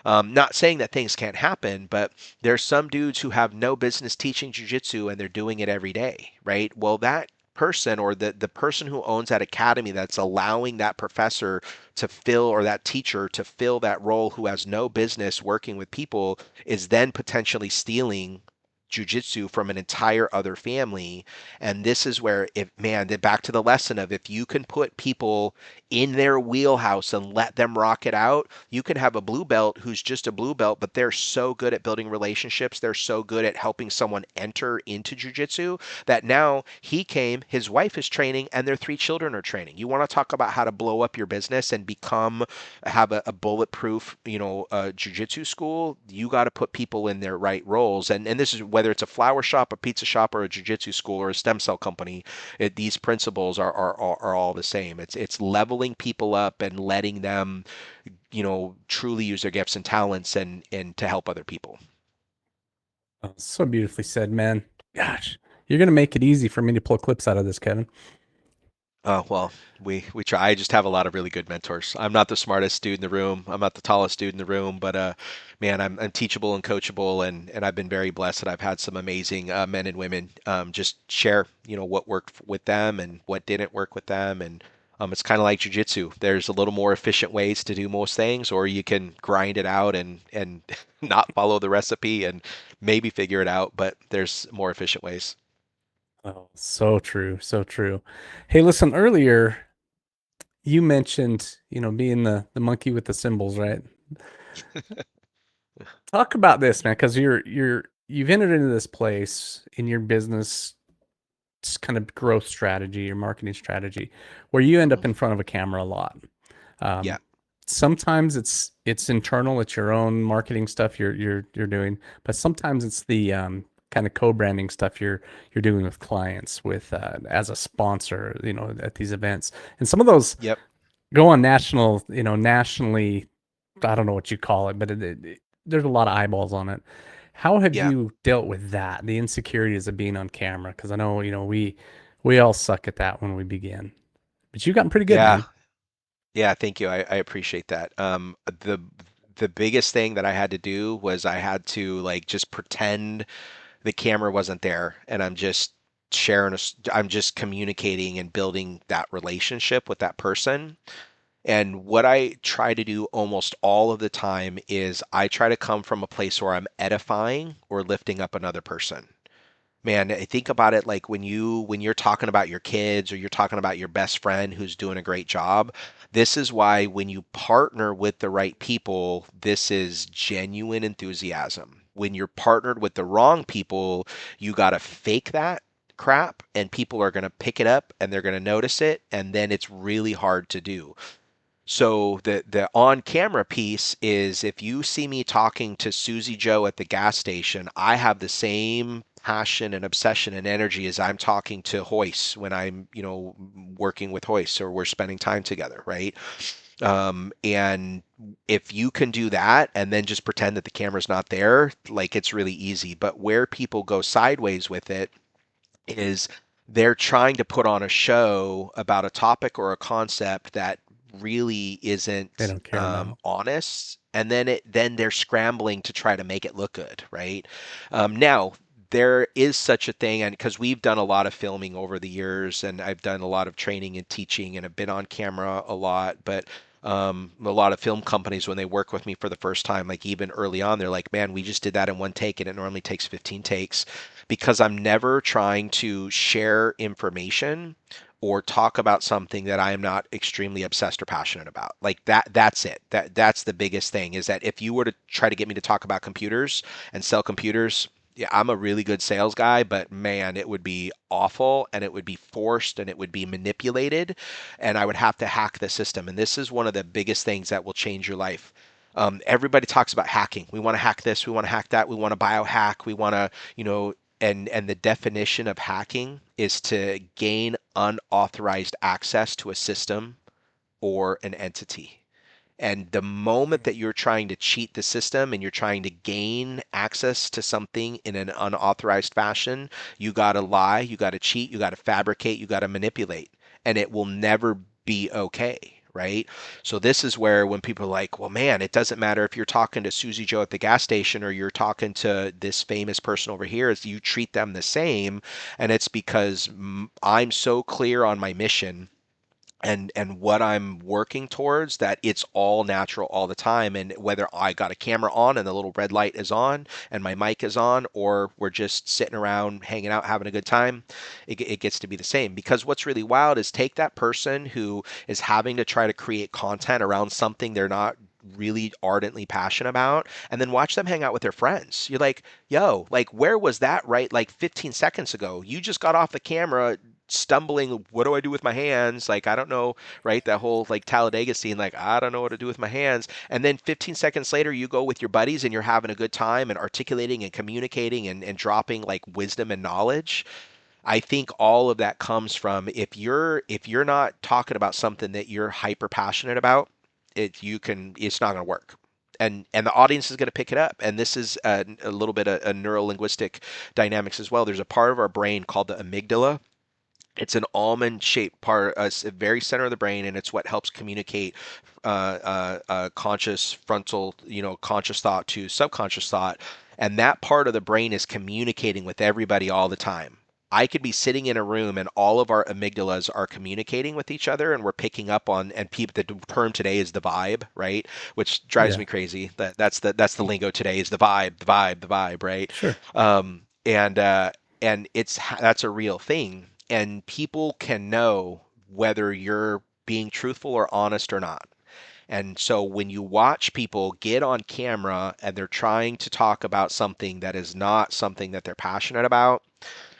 Not saying that things can't happen, but there's some dudes who have no business teaching jujitsu and they're doing it every day, right? Well, that person, or the person who owns that academy that's allowing that professor to fill, or that teacher to fill that role, who has no business working with people, is then potentially stealing jujitsu from an entire other family. And this is where, if man, back to the lesson of, if you can put people in their wheelhouse and let them rock it out, you can have a blue belt who's just a blue belt, but they're so good at building relationships. They're so good at helping someone enter into jujitsu that now he came, his wife is training, and their three children are training. You want to talk about how to blow up your business and have a bulletproof, jujitsu school? You got to put people in their right roles. And this is whether it's a flower shop, a pizza shop, or a jujitsu school, or a stem cell company. These principles are all the same. It's leveling people up and letting them, truly use their gifts and talents, and to help other people. Oh, so beautifully said, man. Gosh, you're gonna make it easy for me to pull clips out of this, Kevin. Well, we try. I just have a lot of really good mentors. I'm not the smartest dude in the room. I'm not the tallest dude in the room, but man, I'm teachable and coachable, and I've been very blessed that I've had some amazing men and women just share, what worked with them and what didn't work with them, and it's kind of like jujitsu. There's a little more efficient ways to do most things, or you can grind it out and not follow the recipe and maybe figure it out, but there's more efficient ways. Oh, so true, so true. Hey, listen, earlier you mentioned, being the monkey with the symbols, right? Talk about this, man, because you've entered into this place in your business kind of growth strategy, your marketing strategy, where you end Hmm. up in front of a camera a lot. Yeah. Um, Sometimes it's internal, it's your own marketing stuff you're doing, but sometimes it's the kind of co-branding stuff you're doing with clients, with as a sponsor, at these events. And some of those Yep. go on nationally. I don't know what you call it, but there's a lot of eyeballs on it. How have Yeah. you dealt with that, the insecurities of being on camera? Because I know, we all suck at that when we begin, but you've gotten pretty good, Yeah. man. Yeah, thank you. I appreciate that. The biggest thing that I had to do was I had to like just pretend the camera wasn't there, and I'm just I'm just communicating and building that relationship with that person. And what I try to do almost all of the time is I try to come from a place where I'm edifying or lifting up another person. Man, I think about it like when you're talking about your kids, or you're talking about your best friend who's doing a great job. This is why when you partner with the right people, this is genuine enthusiasm. When you're partnered with the wrong people, you got to fake that crap, and people are going to pick it up and they're going to notice it, and then it's really hard to do. So the on camera piece is, if you see me talking to Susie Joe at the gas station, I have the same passion and obsession and energy as I'm talking to Hoyce when I'm, working with Hoyce, or we're spending time together, right? And if you can do that and then just pretend that the camera's not there, like, it's really easy. But where people go sideways with it is they're trying to put on a show about a topic or a concept that really They isn't don't care now. honest, and then they're scrambling to try to make it look good, right? Now there is such a thing, and because we've done a lot of filming over the years, and I've done a lot of training and teaching, and have been on camera a lot, but a lot of film companies, when they work with me for the first time, like even early on, they're like, man, we just did that in one take and it normally takes 15 takes, because I'm never trying to share information or talk about something that I am not extremely obsessed or passionate about. Like that's it. That's the biggest thing, is that if you were to try to get me to talk about computers and sell computers, yeah, I'm a really good sales guy, but man, it would be awful and it would be forced and it would be manipulated and I would have to hack the system. And this is one of the biggest things that will change your life. Everybody talks about hacking. We want to hack this, we want to hack that, we want to biohack, we want to, and the definition of hacking is to gain unauthorized access to a system or an entity. And the moment that you're trying to cheat the system and you're trying to gain access to something in an unauthorized fashion, you got to lie, you got to cheat, you got to fabricate, you got to manipulate, and it will never be okay. Right. So this is where when people are like, well, man, it doesn't matter if you're talking to Susie Joe at the gas station or you're talking to this famous person over here, is you treat them the same. And it's because I'm so clear on my mission and what I'm working towards, that it's all natural all the time. And whether I got a camera on and the little red light is on and my mic is on, or we're just sitting around hanging out having a good time, it gets to be the same. Because what's really wild is take that person who is having to try to create content around something they're not really ardently passionate about, and then watch them hang out with their friends. You're like, yo, like, where was that right like 15 seconds ago? You just got off the camera stumbling, what do I do with my hands? Like, I don't know, right? That whole like Talladega scene, like, I don't know what to do with my hands. And then 15 seconds later, you go with your buddies and you're having a good time and articulating and communicating and dropping like wisdom and knowledge. I think all of that comes from, if you're not talking about something that you're hyper passionate about, it's not going to work. And the audience is going to pick it up. And this is a little bit of a neuro linguistic dynamics as well. There's a part of our brain called the amygdala. It's an almond-shaped part, very center of the brain, and it's what helps communicate conscious frontal, conscious thought to subconscious thought. And that part of the brain is communicating with everybody all the time. I could be sitting in a room and all of our amygdalas are communicating with each other, and we're picking up on, and people, the term today is the vibe, right? Which drives Yeah, me crazy. That's the lingo today, is the vibe, the vibe, the vibe, right? sure. Um, and uh, and that's a real thing, and people can know whether you're being truthful or honest or not. And so when you watch people get on camera and they're trying to talk about something that is not something that they're passionate about,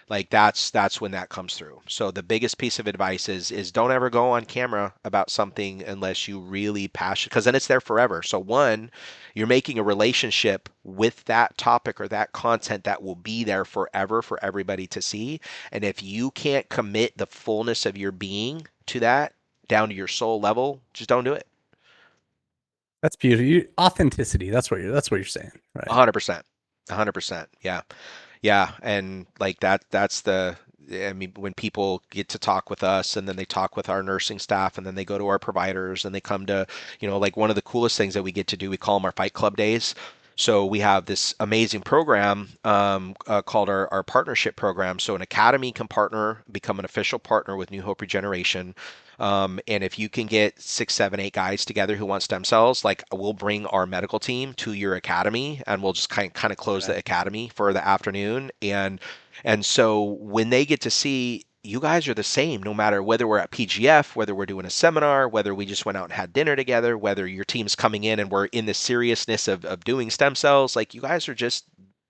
like that's when that comes through. So the biggest piece of advice is don't ever go on camera about something unless you really passionate, because then it's there forever. So one, you're making a relationship with that topic or that content that will be there forever for everybody to see. And if you can't commit the fullness of your being to that, down to your soul level, just don't do it. That's beauty. Authenticity. That's what you're saying, right? 100%. 100%. Yeah. Yeah, and like that's the, I mean, when people get to talk with us and then they talk with our nursing staff and then they go to our providers and they come to, like one of the coolest things that we get to do, we call them our Fight Club days. So we have this amazing program called our partnership program. So an academy can partner, become an official partner with New Hope Regeneration. And if you can get 6, 7, 8 guys together who want stem cells, like we'll bring our medical team to your academy and we'll just kind of close the Right. academy for the afternoon. And so when they get to see you guys are the same, no matter whether we're at PGF, whether we're doing a seminar, whether we just went out and had dinner together, whether your team's coming in and we're in the seriousness of doing stem cells, like you guys are just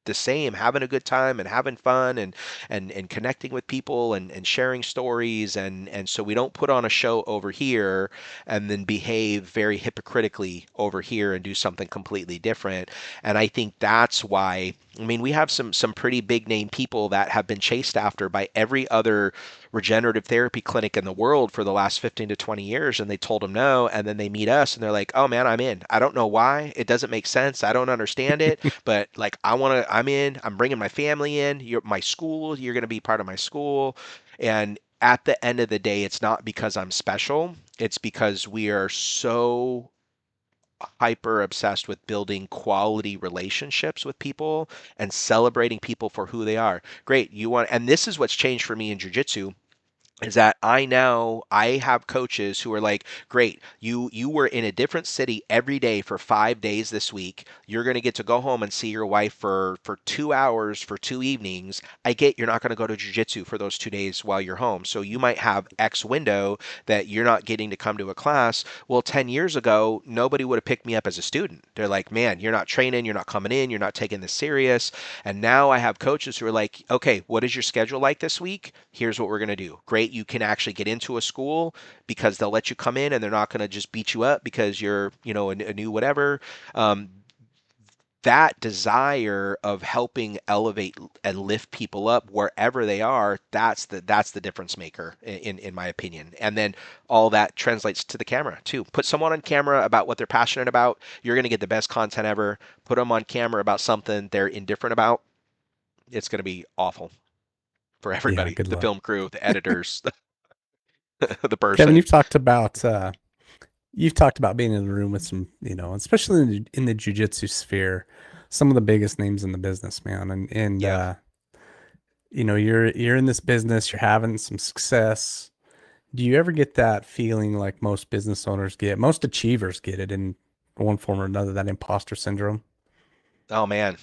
the same, having a good time and having fun and connecting with people and sharing stories, and so we don't put on a show over here and then behave very hypocritically over here and do something completely different. And I think that's why, I mean, we have some pretty big name people that have been chased after by every other regenerative therapy clinic in the world for the last 15 to 20 years, and they told them no, and then they meet us and they're like, oh man, I'm in. I don't know why, it doesn't make sense, I don't understand it, but like I'm in, I'm bringing my family in, you're my school, you're going to be part of my school. And at the end of the day, it's not because I'm special. It's because we are so hyper obsessed with building quality relationships with people and celebrating people for who they are. Great, you want, and this is what's changed for me in jujitsu is that I have coaches who are like, great, you were in a different city every day for 5 days this week. You're gonna get to go home and see your wife for 2 hours for 2 evenings. I get you're not gonna go to jujitsu for those 2 days while you're home. So you might have X window that you're not getting to come to a class. Well, 10 years ago, nobody would have picked me up as a student. They're like, man, you're not training, you're not coming in, you're not taking this serious. And now I have coaches who are like, okay, what is your schedule like this week? Here's what we're going to do. Great, you can actually get into a school because they'll let you come in and they're not going to just beat you up because you're, a new whatever. Um, that desire of helping elevate and lift people up wherever they are, that's the difference maker in my opinion. And then all that translates to the camera too. Put someone on camera about what they're passionate about, you're going to get the best content ever. Put them on camera about something they're indifferent about, it's going to be awful for Yeah, everybody, good the luck. film crew, the editors, the Kevin, person. you've talked about being in the room with some, especially in the jujitsu sphere, some of the biggest names in the business, man. And Yeah. you're in this business, you're having some success. Do you ever get that feeling like most business owners get, most achievers get it in one form or another, that imposter syndrome? Oh man.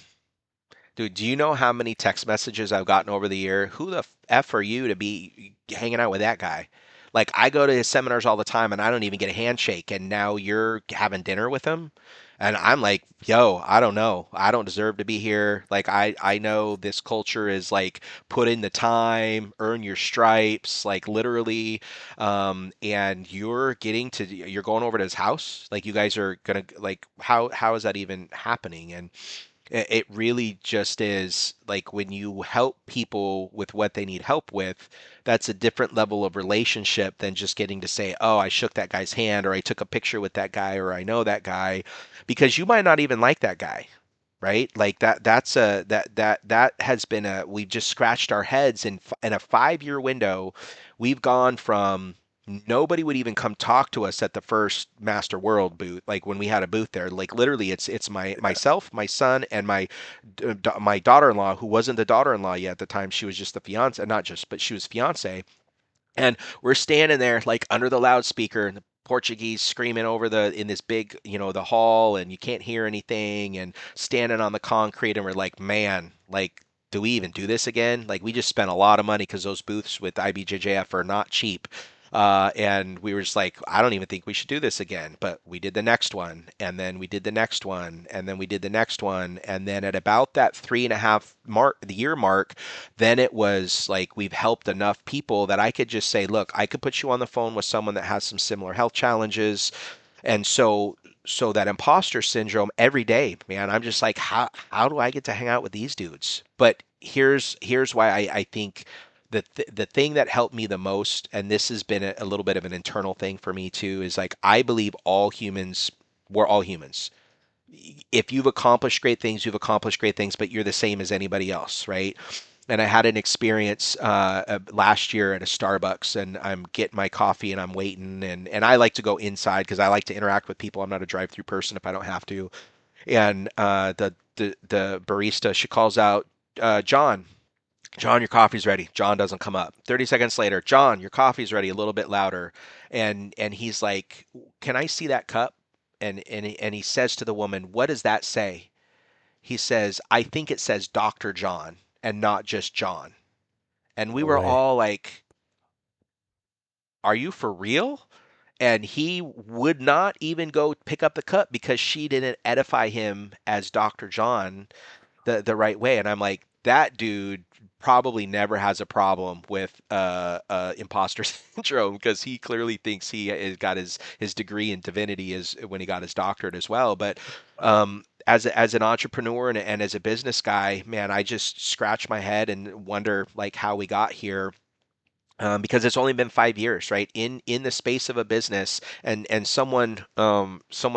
Dude, do you know how many text messages I've gotten over the year? Who the F are you to be hanging out with that guy? Like, I go to his seminars all the time and I don't even get a handshake, and now you're having dinner with him? And I'm like, yo, I don't know. I don't deserve to be here. Like, I know this culture is like, put in the time, earn your stripes, like literally. And you're going over to his house. Like, you guys are gonna, like, how is that even happening? And it really just is like when you help people with what they need help with, that's a different level of relationship than just getting to say, oh, I shook that guy's hand, or I took a picture with that guy, or I know that guy, because you might not even like that guy, right? Like that has been a we've just scratched our heads in a 5 year window. We've gone from nobody would even come talk to us at the first Master World booth, like when we had a booth there. Like literally, it's myself, my son, and my daughter-in-law, who wasn't the daughter-in-law yet at the time. She was just the fiance, not just, but she was fiance. And we're standing there like under the loudspeaker, and the Portuguese screaming over the in this big, the hall, and you can't hear anything, and standing on the concrete, and we're like, man, like, do we even do this again? Like, we just spent a lot of money because those booths with IBJJF are not cheap. And we were just like, I don't even think we should do this again. But we did the next one, and then we did the next one, and then we did the next one, and then at about that 3.5 the year mark, then it was like we've helped enough people that I could just say, look, I could put you on the phone with someone that has some similar health challenges. And so that imposter syndrome every day, man, I'm just like, how do I get to hang out with these dudes? But here's why I think the thing that helped me the most, and this has been a little bit of an internal thing for me too, is like I believe we're all humans. If you've accomplished great things, you've accomplished great things, but you're the same as anybody else, right? And I had an experience last year at a Starbucks, and I'm getting my coffee and I'm waiting, and I like to go inside because I like to interact with people. I'm not a drive-through person if I don't have to. And the barista, she calls out, John, John, your coffee's ready. John doesn't come up. 30 seconds later, John, your coffee's ready, a little bit louder. And he's like, "Can I see that cup?" And he says to the woman, "What does that say?" He says, "I think it says Dr. John and not just John." And we No were way. all like, "Are you for real?" And he would not even go pick up the cup because she didn't edify him as Dr. John the right way. And I'm like, that dude probably never has a problem with imposter syndrome because he clearly thinks he has got his degree in divinity is when he got his doctorate as well. But as an entrepreneur and as a business guy, man, I just scratch my head and wonder like how we got here, because it's only been 5 years, right? In the space of a business, and someone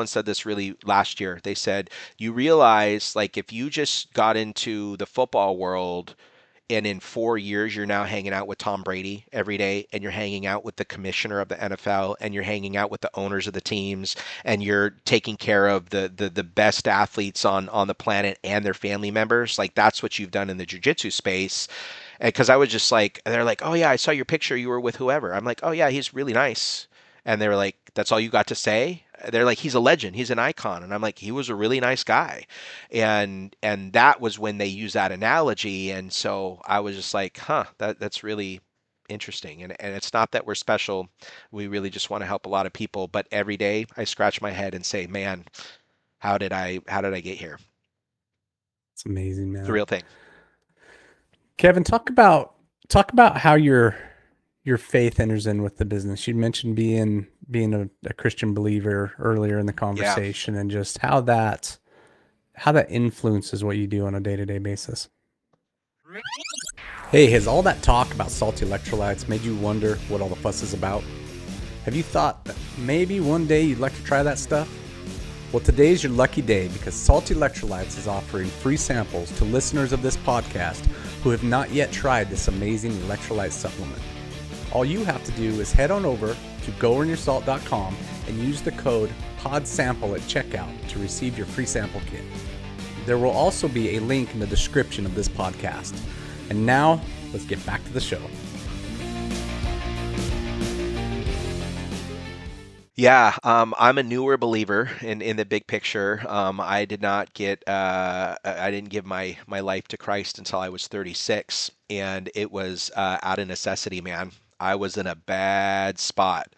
said this really last year. They said, you realize like if you just got into the football world And in 4 years, you're now hanging out with Tom Brady every day, and you're hanging out with the commissioner of the NFL, and you're hanging out with the owners of the teams, and you're taking care of the best athletes on the planet and their family members. Like that's what you've done in the jujitsu space. Because I was just like, they're like, oh yeah, I saw your picture. You were with whoever. I'm like, oh yeah, he's really nice. And they were like, that's all you got to say? They're like, he's a legend. He's an icon. And I'm like, he was a really nice guy. And that was when they used that analogy. And so I was just like, huh, that's really interesting. And it's not that we're special. We really just want to help a lot of people. But every day I scratch my head and say, man, how did I get here? It's amazing, It's a man. real thing. Kevin, talk about how your faith enters in with the business. You mentioned being a Christian believer earlier in the Yeah. conversation, and just how that influences what you do on a day-to-day basis. Hey, has all that talk about salty electrolytes made you wonder what all the fuss is about? Have you thought that maybe one day you'd like to try that stuff? Well, today's your lucky day because Salty Electrolytes is offering free samples to listeners of this podcast who have not yet tried this amazing electrolyte supplement. All you have to do is head on over to goearnyourSalt.com and use the code PODSAMPLE at checkout to receive your free sample kit. There will also be a link in the description of this podcast. And now, let's get back to the show. Yeah, I'm a newer believer in the big picture. I did not get I didn't give my life to Christ until I was 36, and it was out of necessity, man. I was in a bad spot.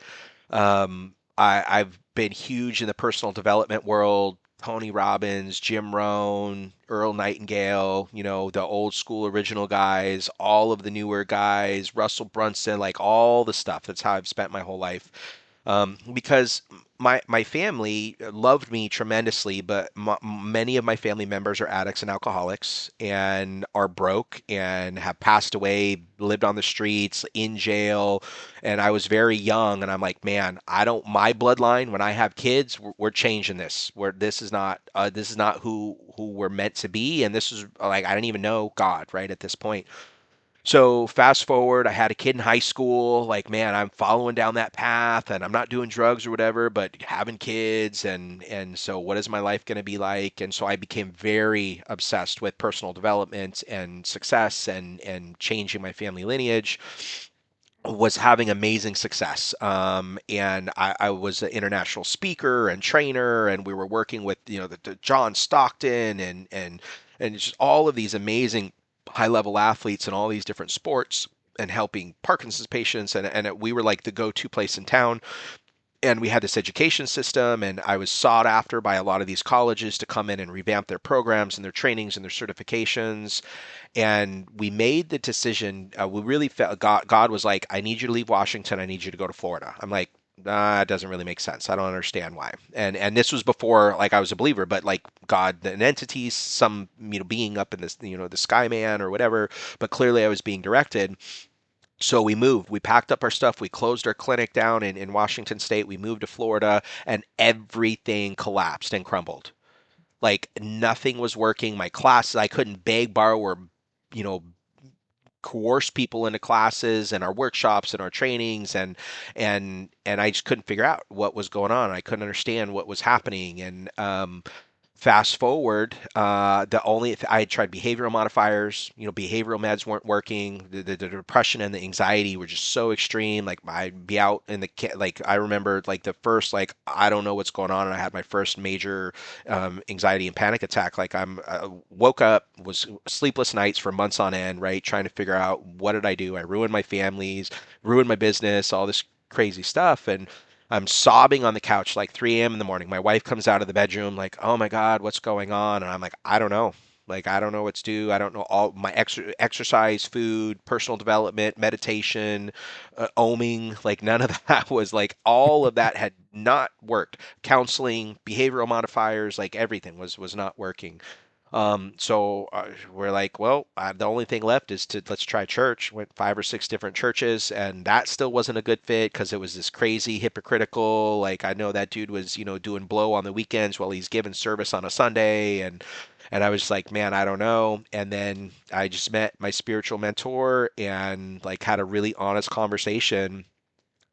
I've been huge in the personal development world. Tony Robbins, Jim Rohn, Earl Nightingale, the old school original guys, all of the newer guys, Russell Brunson, like all the stuff. That's how I've spent my whole life. Because my family loved me tremendously, but many of my family members are addicts and alcoholics and are broke and have passed away, lived on the streets, in jail, and I was very young, and I'm like, man, I don't my bloodline. When I have kids, we're changing this. Where this is not who we're meant to be, and this is like I didn't even know God right at this point. So fast forward, I had a kid in high school. Like, man, I'm following down that path, and I'm not doing drugs or whatever, but having kids, and so what is my life going to be like? And so I became very obsessed with personal development and success, and changing my family lineage. Was having amazing success. And I was an international speaker and trainer, and we were working with the John Stockton and just all of these amazing high level athletes in all these different sports, and helping Parkinson's patients, and we were like the go-to place in town. And we had this education system, and I was sought after by a lot of these colleges to come in and revamp their programs and their trainings and their certifications. And we made the decision. We really felt God was like, I need you to leave Washington. I need you to go to Florida. I'm like, nah, it doesn't really make sense. I don't understand why. And this was before like I was a believer, but like God, an entity, some being up in this, the sky man or whatever. But clearly I was being directed. So we moved. We packed up our stuff. We closed our clinic down in Washington State. We moved to Florida, and everything collapsed and crumbled. Like nothing was working. My classes, I couldn't beg, borrow, or you know, coerce people into classes and our workshops and our trainings, and I just couldn't figure out what was going on. I couldn't understand what was happening. And fast forward, I had tried behavioral modifiers. Behavioral meds weren't working. The depression and the anxiety were just so extreme. Like I'd be out in like I remember like the first like I don't know what's going on, and I had my first major anxiety and panic attack. Like woke up, was sleepless nights for months on end, right, trying to figure out what did I do. I ruined my families, ruined my business, all this crazy stuff, and I'm sobbing on the couch like 3 a.m. in the morning. My wife comes out of the bedroom like, "Oh my God, what's going on?" And I'm like, "I don't know. Like, I don't know what to do. I don't know all my exercise, food, personal development, meditation, oming. Like, none of that was like all of that had not worked. Counseling, behavioral modifiers, like everything was not working." So we're like, well, the only thing left is to let's try church. Went 5 or 6 different churches, and that still wasn't a good fit because it was this crazy hypocritical. Like I know that dude was, doing blow on the weekends while he's giving service on a Sunday, and I was just like, man, I don't know. And then I just met my spiritual mentor and like had a really honest conversation.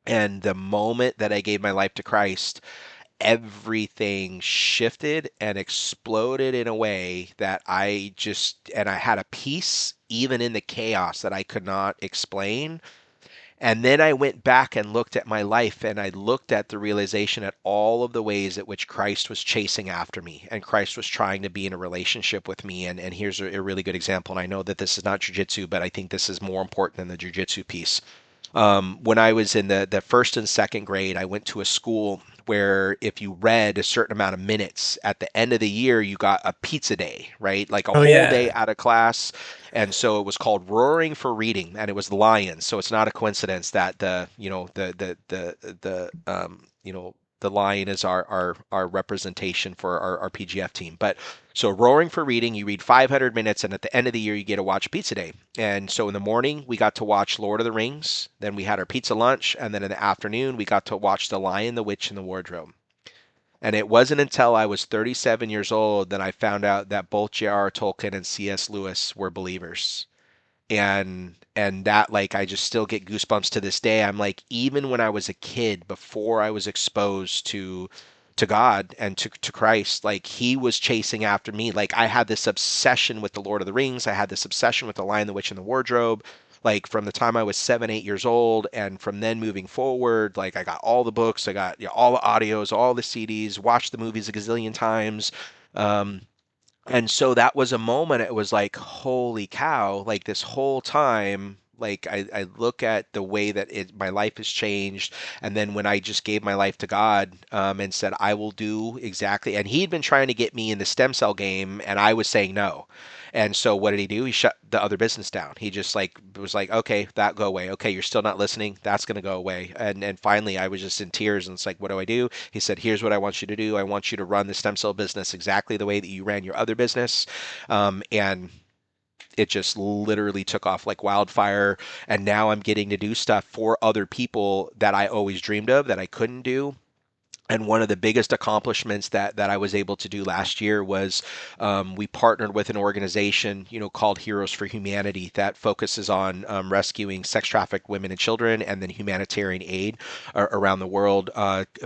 And the moment that I gave my life to Christ, everything shifted and exploded in a way that I had a peace even in the chaos that I could not explain. And then I went back and looked at my life and I looked at the realization at all of the ways at which Christ was chasing after me and Christ was trying to be in a relationship with me. And here's a really good example. And I know that this is not jujitsu, but I think this is more important than the jujitsu piece. When I was in the first and second grade, I went to a school where if you read a certain amount of minutes at the end of the year, you got a pizza day, right? Like a Oh whole day yeah. out of class. And so it was called Roaring for Reading, and it was the Lions. So it's not a coincidence that the lion is our representation for our PGF team. But so Roaring for Reading, you read 500 minutes, and at the end of the year, you get to watch Pizza Day. And so in the morning, we got to watch Lord of the Rings. Then we had our pizza lunch. And then in the afternoon, we got to watch The Lion, the Witch, and the Wardrobe. And it wasn't until I was 37 years old that I found out that both J.R.R. Tolkien and C.S. Lewis were believers. And that, like, I just still get goosebumps to this day. I'm like, even when I was a kid, before I was exposed to God and to Christ, like he was chasing after me. Like I had this obsession with the Lord of the Rings. I had this obsession with the Lion, the Witch, and the Wardrobe. Like from the time I was 7, 8 years old, and from then moving forward, like I got all the books, I got all the audios, all the CDs, watched the movies a gazillion times. Um, and so that was a moment, it was like, holy cow, like this whole time, like I look at the way that my life has changed. And then when I just gave my life to God and said, I will do exactly. And he'd been trying to get me in the stem cell game, and I was saying no. And so what did he do? He shut the other business down. He just like was like, okay, that go away. Okay, you're still not listening. That's gonna go away. And finally, I was just in tears, and it's like, what do I do? He said, here's what I want you to do. I want you to run the stem cell business exactly the way that you ran your other business. And it just literally took off like wildfire. And now I'm getting to do stuff for other people that I always dreamed of that I couldn't do. And one of the biggest accomplishments that I was able to do last year was we partnered with an organization, called Heroes for Humanity that focuses on rescuing sex trafficked women and children, and then humanitarian aid around the world.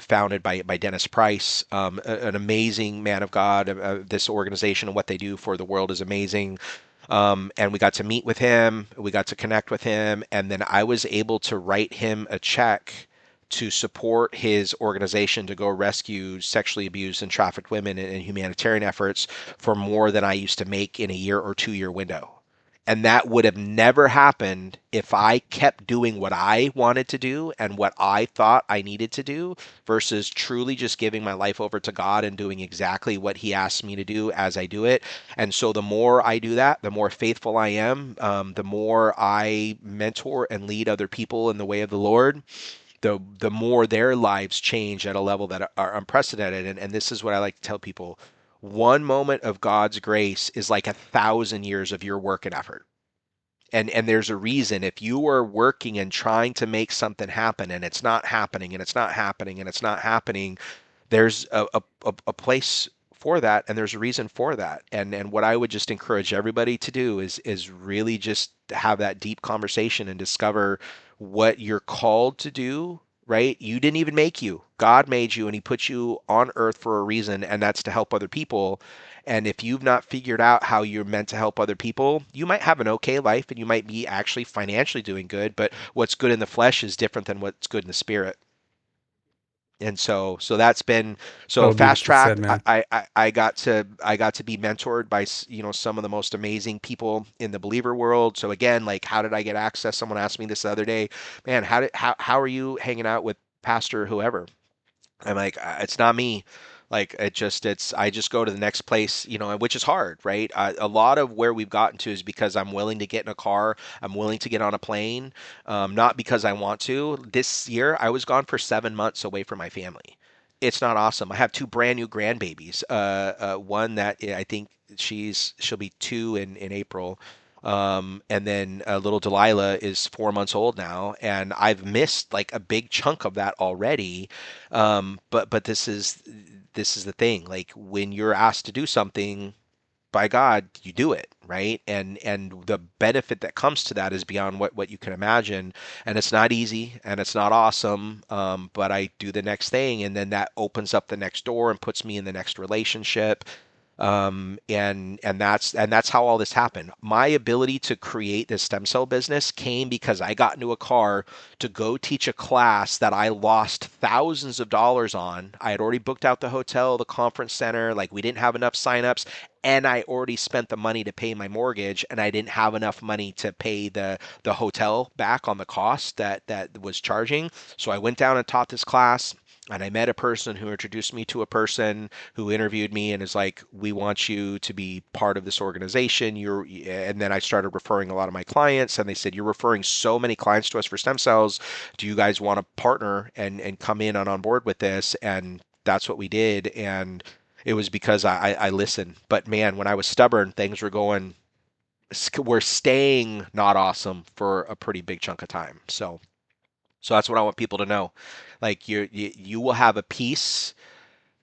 Founded by Dennis Price, an amazing man of God. This organization and what they do for the world is amazing. And we got to meet with him, we got to connect with him, and then I was able to write him a check to support his organization to go rescue sexually abused and trafficked women in humanitarian efforts for more than I used to make in a year or 2 year window. And that would have never happened if I kept doing what I wanted to do and what I thought I needed to do versus truly just giving my life over to God and doing exactly what He asked me to do as I do it. And so the more I do that, the more faithful I am, the more I mentor and lead other people in the way of the Lord, the more their lives change at a level that are unprecedented. And this is what I like to tell people. One moment of God's grace is like 1,000 years of your work and effort. And there's a reason. If you are working and trying to make something happen and it's not happening and it's not happening and it's not happening, there's a place for that, and there's a reason for that. And what I would just encourage everybody to do is really just have that deep conversation and discover what you're called to do. Right? You didn't even make you. God made you and he put you on earth for a reason, and that's to help other people. And if you've not figured out how you're meant to help other people, you might have an okay life and you might be actually financially doing good, but what's good in the flesh is different than what's good in the spirit. And so that's been so So fast beautifully said, tracked. man. I got to be mentored by some of the most amazing people in the believer world. So again, like how did I get access? Someone asked me this the other day, man, how are you hanging out with Pastor whoever? I'm like, it's not me. Like it's I just go to the next place, which is hard, right? A lot of where we've gotten to is because I'm willing to get in a car, I'm willing to get on a plane, not because I want to. This year, I was gone for 7 months away from my family. It's not awesome. I have two brand new grandbabies. One that I think she'll be 2 in April. And then little Delilah is 4 months old now, and I've missed like a big chunk of that already. But this is the thing. Like when you're asked to do something by God, you do it, right? And the benefit that comes to that is beyond what you can imagine. And it's not easy and it's not awesome. But I do the next thing, and then that opens up the next door and puts me in the next relationship. And that's how all this happened. My ability to create this stem cell business came because I got into a car to go teach a class that I lost thousands of dollars on. I had already booked out the hotel, the conference center, like we didn't have enough signups, and I already spent the money to pay my mortgage, and I didn't have enough money to pay the hotel back on the cost that was charging. So I went down and taught this class. And I met a person who introduced me to a person who interviewed me and is like, "We want you to be part of this organization." And then I started referring a lot of my clients, and they said, "You're referring so many clients to us for stem cells. Do you guys want to partner and come in on board with this?" And that's what we did. And it was because I listened. But man, when I was stubborn, things were staying not awesome for a pretty big chunk of time. So that's what I want people to know. Like you will have a peace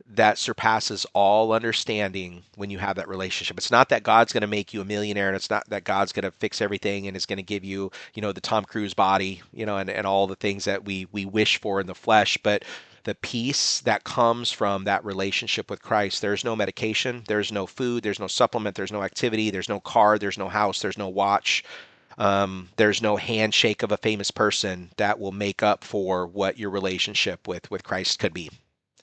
that surpasses all understanding when you have that relationship. It's not that God's going to make you a millionaire, and it's not that God's going to fix everything and is going to give you, the Tom Cruise body, and all the things that we wish for in the flesh, but the peace that comes from that relationship with Christ. There's no medication, there's no food, there's no supplement, there's no activity, there's no car, there's no house, there's no watch. There's no handshake of a famous person that will make up for what your relationship with Christ could be.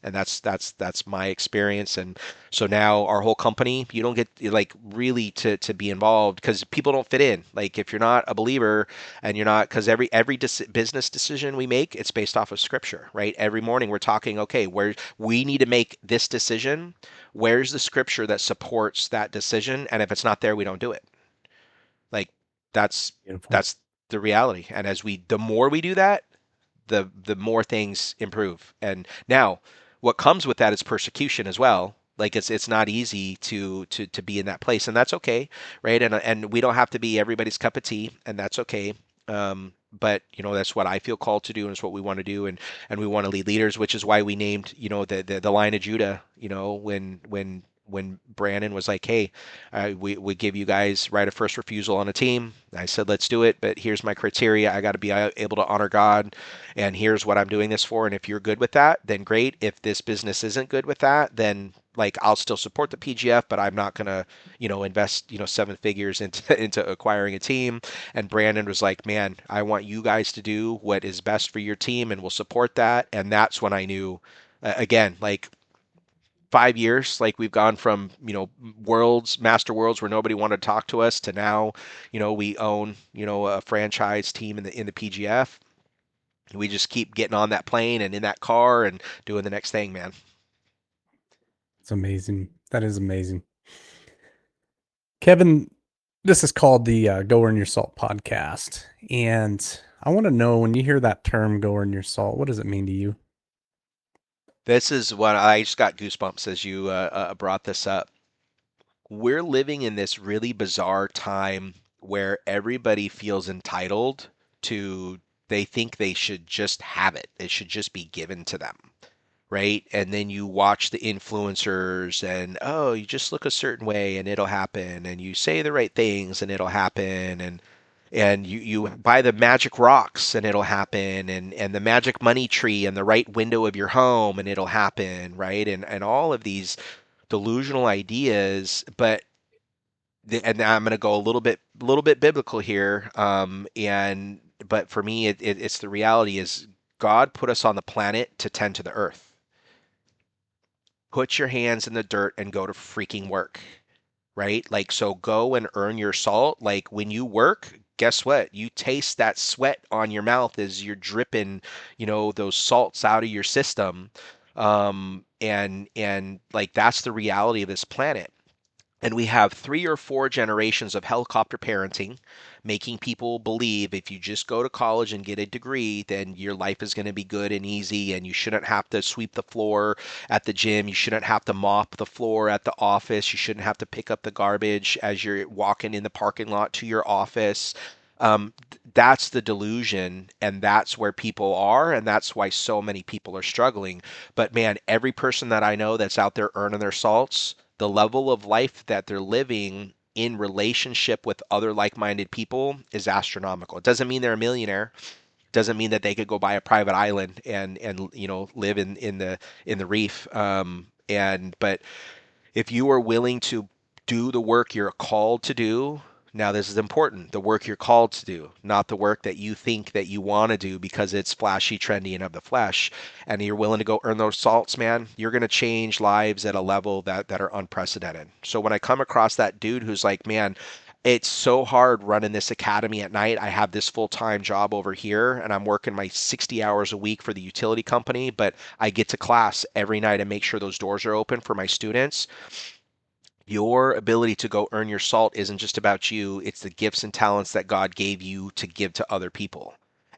And that's my experience. And so now our whole company, you don't get like really to be involved because people don't fit in. Like if you're not a believer and you're not, because every business decision we make, it's based off of scripture, right? Every morning we're talking, okay, where we need to make this decision, where's the scripture that supports that decision? And if it's not there, we don't do it. Like that's Beautiful. that's the reality. And the more we do that, the more things improve. And now, what comes with that is persecution as well. Like it's not easy to be in that place, and that's okay, right? And we don't have to be everybody's cup of tea, and that's okay. But that's what I feel called to do, and it's what we want to do, and we want to lead leaders, which is why we named the Line of Judah. When Brandon was like, "Hey, we give you guys right of first refusal on a team," I said, "Let's do it, but here's my criteria. I got to be able to honor God, and here's what I'm doing this for. And if you're good with that, then great. If this business isn't good with that, then like I'll still support the PGF, but I'm not gonna, invest, 7 figures into acquiring a team." And Brandon was like, "Man, I want you guys to do what is best for your team, and we'll support that." And that's when I knew, again, like 5 years, like we've gone from master worlds where nobody wanted to talk to us to now, we own a franchise team in the PGF. We just keep getting on that plane and in that car and doing the next thing, man. It's amazing. That is amazing. Kevin, this is called the Go Earn Your Salt podcast. And I want to know, when you hear that term, go earn your salt, what does it mean to you? This is what I just got goosebumps as you brought this up. We're living in this really bizarre time where everybody feels entitled to, they think they should just have it. It should just be given to them, right? And then you watch the influencers and, oh, you just look a certain way and it'll happen, and you say the right things and it'll happen, and you buy the magic rocks and it'll happen, and the magic money tree and the right window of your home and it'll happen, right? And all of these delusional ideas. And now I'm going to go a little bit biblical here, and but for me it's the reality is God put us on the planet to tend to the earth. Put your hands in the dirt and go to freaking work, right? Like, so go and earn your salt. Like, when you work, guess what? You taste that sweat on your mouth as you're dripping, those salts out of your system. And like, that's the reality of this planet. And we have 3 or 4 generations of helicopter parenting, making people believe if you just go to college and get a degree, then your life is going to be good and easy, and you shouldn't have to sweep the floor at the gym. You shouldn't have to mop the floor at the office. You shouldn't have to pick up the garbage as you're walking in the parking lot to your office. That's the delusion, and that's where people are, and that's why so many people are struggling. But man, every person that I know that's out there earning their salts, the level of life that they're living in relationship with other like-minded people is astronomical. It doesn't mean they're a millionaire. Doesn't mean that they could go buy a private island and live in the reef. And but if you are willing to do the work you're called to do, now this is important, the work you're called to do, not the work that you think that you want to do because it's flashy, trendy, and of the flesh, and you're willing to go earn those salts, man, you're going to change lives at a level that are unprecedented. So when I come across that dude who's like, man, it's so hard running this academy at night. I have this full-time job over here and I'm working my 60 hours a week for the utility company, but I get to class every night and make sure those doors are open for my students. Your ability to go earn your salt isn't just about you, it's the gifts and talents that God gave you to give to other people.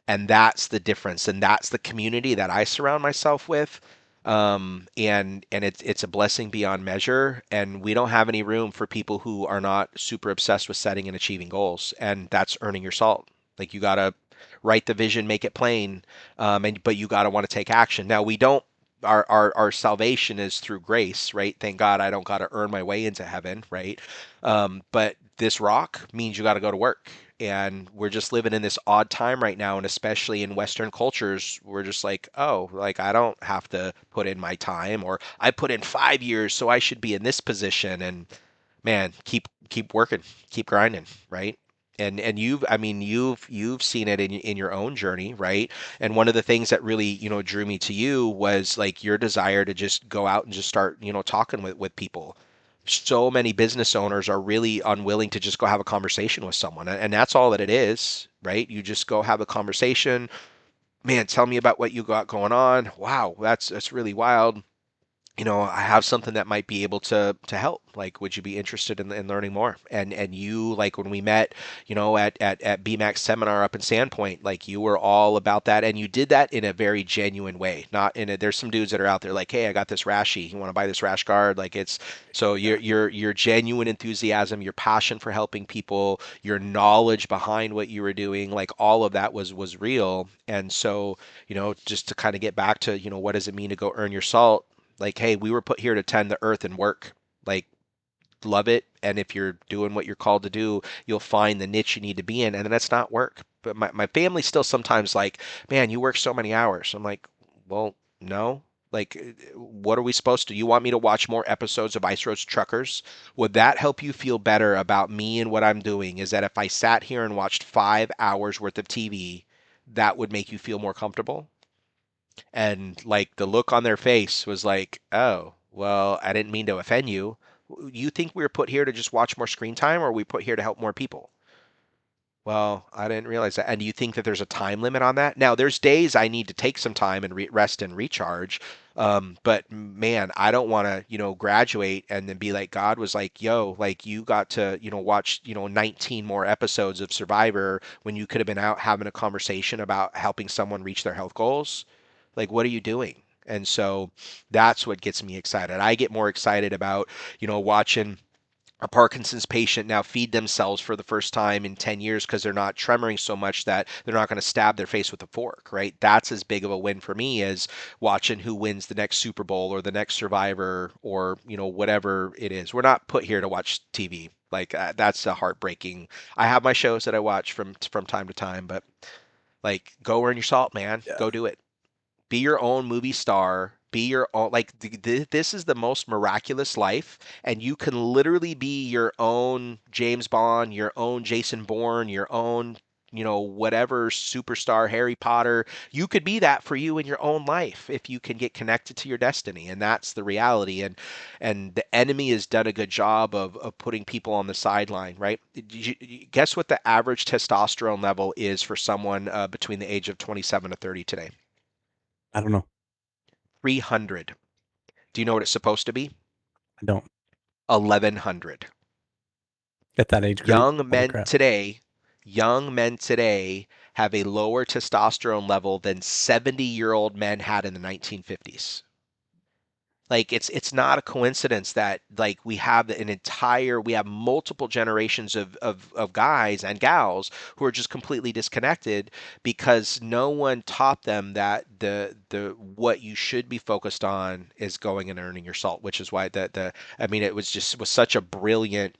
And that's the difference. And that's the community that I surround myself with. And it's a blessing beyond measure. And we don't have any room for people who are not super obsessed with setting and achieving goals. And that's earning your salt. Like you gotta write the vision, make it plain, and but you gotta want to take action. Now we don't our salvation is through grace, right? Thank God I don't got to earn my way into heaven, right? But this rock means you got to go to work. And we're just living in this odd time right now. And especially in Western cultures, we're just like, oh, like I don't have to put in my time, or I put in 5 years, so I should be in this position. And man, keep working, keep grinding, right? And you've I mean you've seen it in your own journey, right? And one of the things that really, drew me to you was like your desire to just go out and just start, talking with people. So many business owners are really unwilling to just go have a conversation with someone, and that's all that it is, right? You just go have a conversation. Man, tell me about what you got going on. Wow, that's really wild. I have something that might be able to help. Like, would you be interested in learning more? And you, like when we met, at BMAX seminar up in Sandpoint, like you were all about that, and you did that in a very genuine way. Not in a. There's some dudes that are out there like, hey, I got this rashy. You want to buy this rash guard? Like it's so Yeah. your genuine enthusiasm, your passion for helping people, your knowledge behind what you were doing, like all of that was real. And so just to kind of get back to what does it mean to go earn your salt, like, hey, we were put here to tend the earth and work. Like, love it. And if you're doing what you're called to do, you'll find the niche you need to be in. And that's not work. But my family still sometimes like, man, you work so many hours. I'm like, well, no. Like, what are we supposed to? You want me to watch more episodes of Ice Road Truckers? Would that help you feel better about me and what I'm doing? Is that if I sat here and watched 5 hours worth of TV, that would make you feel more comfortable? And like the look on their face was like, oh, well, I didn't mean to offend you. You think we were put here to just watch more screen time, or are we put here to help more people? Well, I didn't realize that. And do you think that there's a time limit on that? Now, there's days I need to take some time and rest and recharge. But man, I don't want to, graduate and then be like, God was like, yo, like you got to, watch, 19 more episodes of Survivor when you could have been out having a conversation about helping someone reach their health goals. Like, what are you doing? And so that's what gets me excited. I get more excited about, watching a Parkinson's patient now feed themselves for the first time in 10 years because they're not tremoring so much that they're not going to stab their face with a fork, right? That's as big of a win for me as watching who wins the next Super Bowl or the next Survivor or, whatever it is. We're not put here to watch TV. Like that's a heartbreaking. I have my shows that I watch from time to time, but like go earn your salt, man. Yeah. Go do it. Be your own movie star. Be your own, like, this is the most miraculous life. And you can literally be your own James Bond, your own Jason Bourne, your own, whatever superstar, Harry Potter. You could be that for you in your own life if you can get connected to your destiny. And that's the reality. And the enemy has done a good job of putting people on the sideline, right? Guess what the average testosterone level is for someone between the age of 27 to 30 today? I don't know. 300. Do you know what it's supposed to be? I don't. 1100. At that age group. Young Holy men crap. today, young men today have a lower testosterone level than 70-year-old men had in the 1950s. Like it's not a coincidence that like we have multiple generations of guys and gals who are just completely disconnected because no one taught them that the what you should be focused on is going and earning your salt, which is why the I mean it was such a brilliant,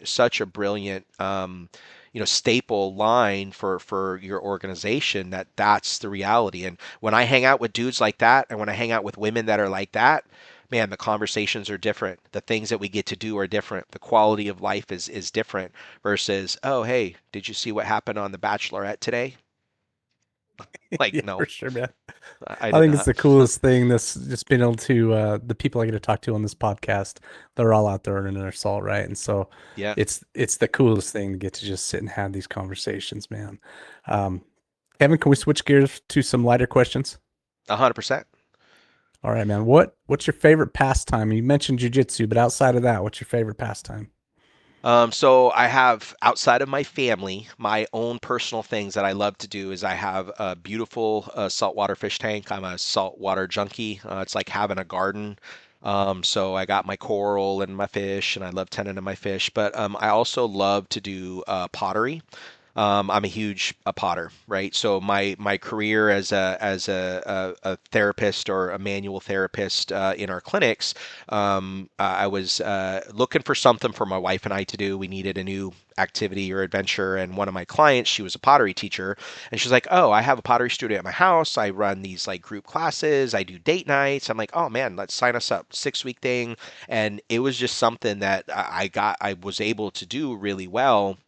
such a brilliant staple line for your organization, that that's the reality. And when I hang out with dudes like that, and when I hang out with women that are like that, man, the conversations are different. The things that we get to do are different. The quality of life is different versus, oh, hey, did you see what happened on The Bachelorette today? Like, Yeah, no, for sure, man. I I did think it's not. the coolest thing that's just been able to the people I get to talk to on this podcast, they're all out there earning their salt, right? And so Yeah, it's the coolest thing to get to just sit and have these conversations, man. Um, Kevin, can we switch gears to some lighter questions? 100%. All right, man. What's your favorite pastime? You mentioned jujitsu, but outside of that, what's your favorite pastime? So I have outside of my family, my own personal things that I love to do is I have a beautiful saltwater fish tank. I'm a saltwater junkie. It's like having a garden. So I got my coral and my fish, and I love tending to my fish. But I also love to do pottery. I'm a huge potter, right? So my career as a therapist or a manual therapist in our clinics, I was looking for something for my wife and I to do. We needed a new activity or adventure, and one of my clients, she was a pottery teacher, and she's like, "Oh, I have a pottery studio at my house. I run these like group classes. I do date nights." I'm like, "Oh man, let's sign us up. 6 week thing," and it was just something that I was able to do really well.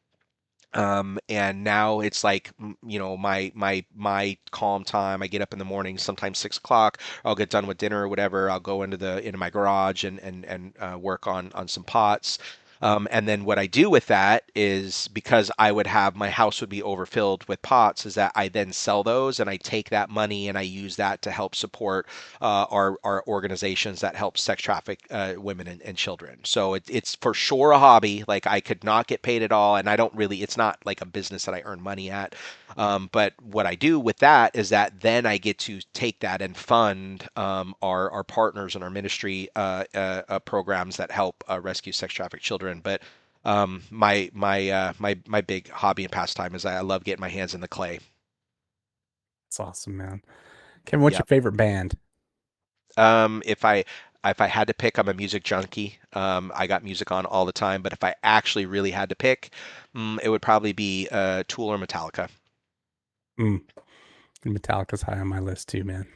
And now it's like, my calm time. I get up in the morning, sometimes 6 o'clock. I'll get done with dinner or whatever. I'll go into my garage and work on some pots. And then what I do with that is, because I would have my house would be overfilled with pots, is that I then sell those and I take that money and I use that to help support our organizations that help sex traffic women and children. So it's for sure a hobby. Like I could not get paid at all, and I don't really. It's not like a business that I earn money at. But what I do with that is that then I get to take that and fund our partners and our ministry programs that help rescue sex trafficked children. But my big hobby and pastime is I love getting my hands in the clay. It's awesome, man. Kevin, what's Yeah. your favorite band? If I had to pick, I'm a music junkie. I got music on all the time, but if I actually really had to pick, it would probably be Tool or Metallica. Mm, Metallica's high on my list too, man.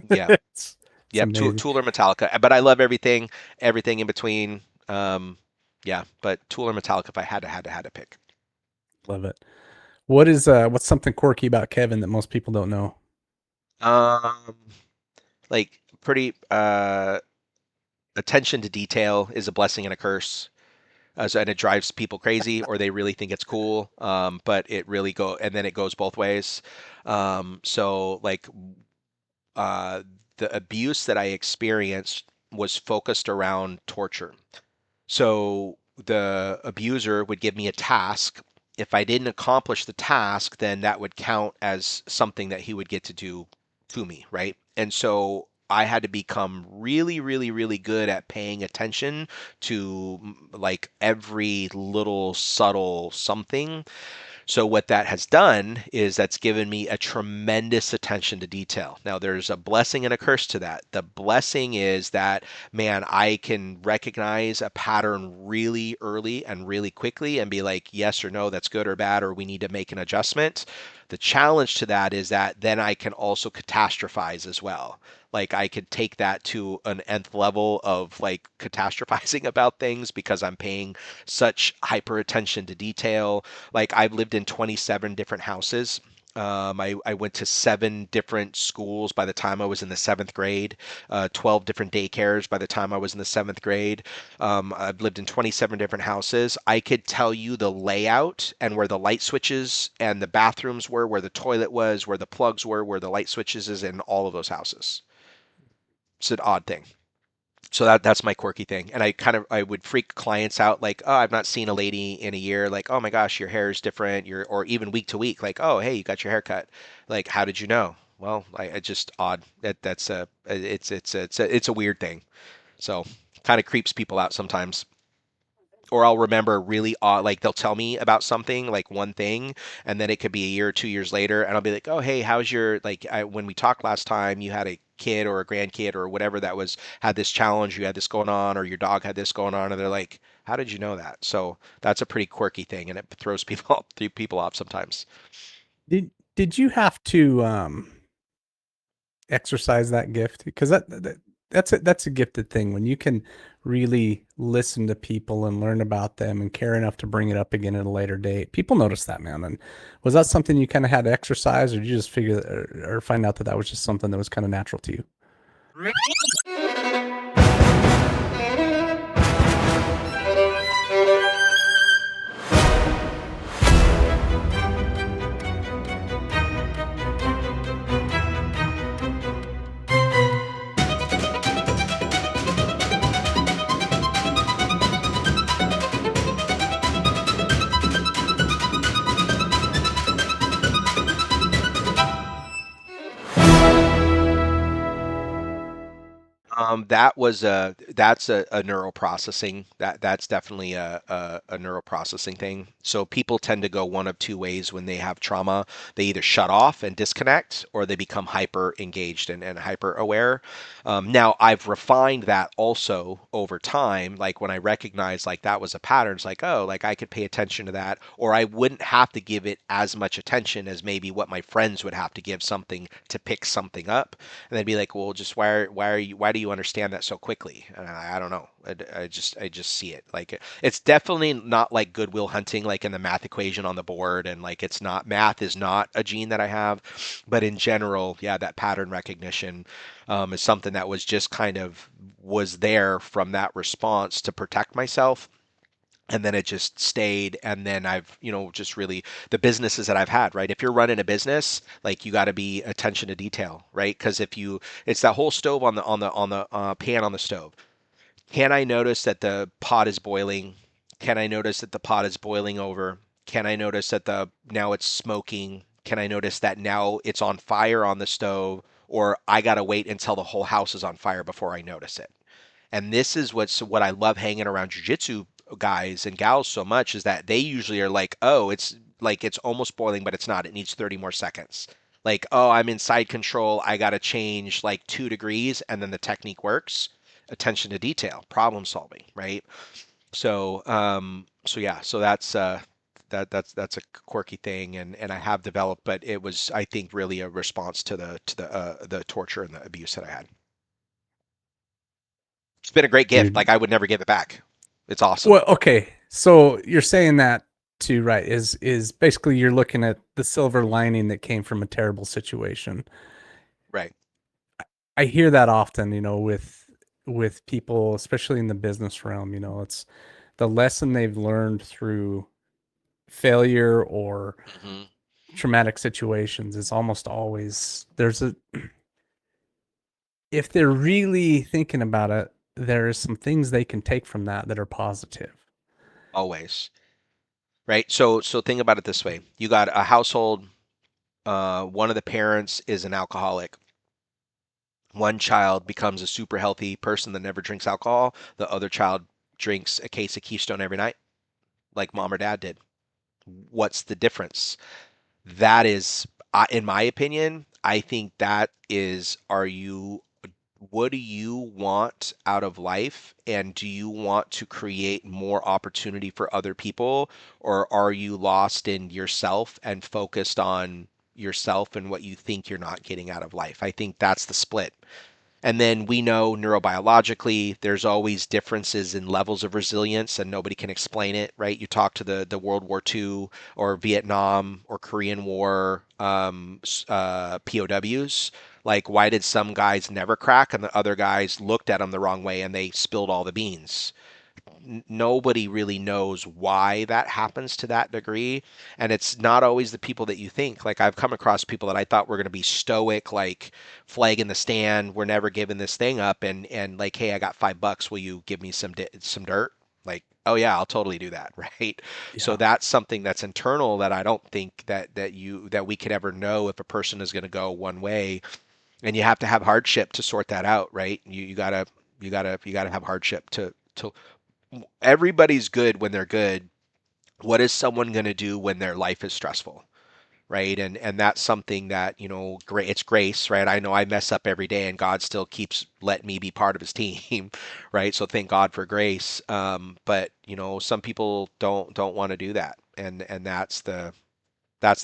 Yeah, It's yep, Tool, amazing. Tool or Metallica. But I love everything in between. Yeah, but Tool or Metallica if I had to pick. Love it. What's something quirky about Kevin that most people don't know? Um, like pretty attention to detail is a blessing and a curse. And it drives people crazy, or they really think it's cool. But it really and then it goes both ways. So like uh, the abuse that I experienced was focused around torture. So the abuser would give me a task. If I didn't accomplish the task, then that would count as something that he would get to do to me, right? And so I had to become really, really, really good at paying attention to like every little subtle something. So what that has done is that's given me a tremendous attention to detail. Now there's a blessing and a curse to that. The blessing is that, man, I can recognize a pattern really early and really quickly and be like, yes or no, that's good or bad, or we need to make an adjustment. The challenge to that is that then I can also catastrophize as well. Like I could take that to an nth level of like catastrophizing about things because I'm paying such hyper attention to detail. Like I've lived in 27 different houses. I went to 7 different schools by the time I was in the seventh grade, 12 different daycares by the time I was in the seventh grade. I've lived in 27 different houses. I could tell you the layout and where the light switches and the bathrooms were, where the toilet was, where the plugs were, where the light switches is in all of those houses. It's an odd thing. So that's my quirky thing. And I would freak clients out like, oh, I've not seen a lady in a year. Like, oh my gosh, your hair is different. Or even week to week. Like, oh, hey, you got your hair cut. Like, how did you know? Well, I just odd. That's a it's a weird thing. So kind of creeps people out sometimes. Or I'll remember really odd, like they'll tell me about something, like one thing, and then it could be a year or 2 years later, and I'll be like, oh, hey, how's your, like, when we talked last time, you had a kid or a grandkid or whatever that was, had this challenge, you had this going on, or your dog had this going on, and they're like, how did you know that? So that's a pretty quirky thing, and it throws people off, people off sometimes. Did you have to exercise that gift? Because that's a gifted thing when you can really listen to people and learn about them and care enough to bring it up again at a later date. People notice that, man. And was that something you kind of had to exercise, or did you just figure or find out that that was just something that was kind of natural to you? That was that's a neural processing. That's definitely a neural processing thing. So people tend to go one of two ways when they have trauma. They either shut off and disconnect, or they become hyper engaged and hyper aware. Now I've refined that also over time. Like when I recognize like that was a pattern, it's like, oh, like I could pay attention to that, or I wouldn't have to give it as much attention as maybe what my friends would have to give something to pick something up. And they'd be like, "Well, just why do you understand that so quickly?" And I don't know. I just see it. Like it's definitely not like Goodwill Hunting, like in the math equation on the board, and like it's not, math is not a gene that I have, but in general, yeah, that pattern recognition is something that was just kind of was there from that response to protect myself, and then it just stayed. And then I've, just really, the businesses that I've had, right? If you're running a business, like you got to be attention to detail, right? Because if you, it's that whole stove on the pan on the stove. Can I notice that the pot is boiling? Can I notice that the pot is boiling over? Can I notice that the now it's smoking? Can I notice that now it's on fire on the stove? Or I got to wait until the whole house is on fire before I notice it. And this is what I love hanging around jujitsu guys and gals so much, is that they usually are like, oh, it's like it's almost boiling, but it's not. It needs 30 more seconds. Like, oh, I'm in side control. I got to change like 2 degrees, and then the technique works. Attention to detail, problem solving, right? So yeah, so that's a quirky thing, and I have developed, but it was, I think, really a response to the torture and the abuse that I had. It's been a great gift. Like Dude. I would never give it back. It's awesome. Well, okay. So you're saying that too, right? Is basically you're looking at the silver lining that came from a terrible situation. Right. I hear that often, with people, especially in the business realm. It's the lesson they've learned through failure or Hmm. traumatic situations is almost always there's a if they're really thinking about it, there's some things they can take from that that are positive. Always. Right. So think about it this way. You got a household, one of the parents is an alcoholic. One child becomes a super healthy person that never drinks alcohol. The other child drinks a case of Keystone every night, like mom or dad did. What's the difference? That is, in my opinion, I think that is, what do you want out of life? And do you want to create more opportunity for other people? Or are you lost in yourself and focused on yourself and what you think you're not getting out of life? I think that's the split. And then we know neurobiologically, there's always differences in levels of resilience, and nobody can explain it, right? You talk to the World War II or Vietnam or Korean War POWs. Like, why did some guys never crack and the other guys looked at them the wrong way and they spilled all the beans? nobody really knows why that happens to that degree. And it's not always the people that you think. Like, I've come across people that I thought were going to be stoic, like flag in the stand, we're never giving this thing up, and like, hey, I got $5, will you give me some dirt? Like, oh yeah, I'll totally do that, right? So Yeah. that's something that's internal that I don't think that we could ever know if a person is going to go one way. And you have to have hardship to sort that out, right? You gotta have hardship to everybody's good when they're good. What is someone going to do when their life is stressful, right? And that's something that, great, it's grace, right? I know I mess up every day and God still keeps letting me be part of his team, right? So thank God for grace. But some people don't want to do that, and that's the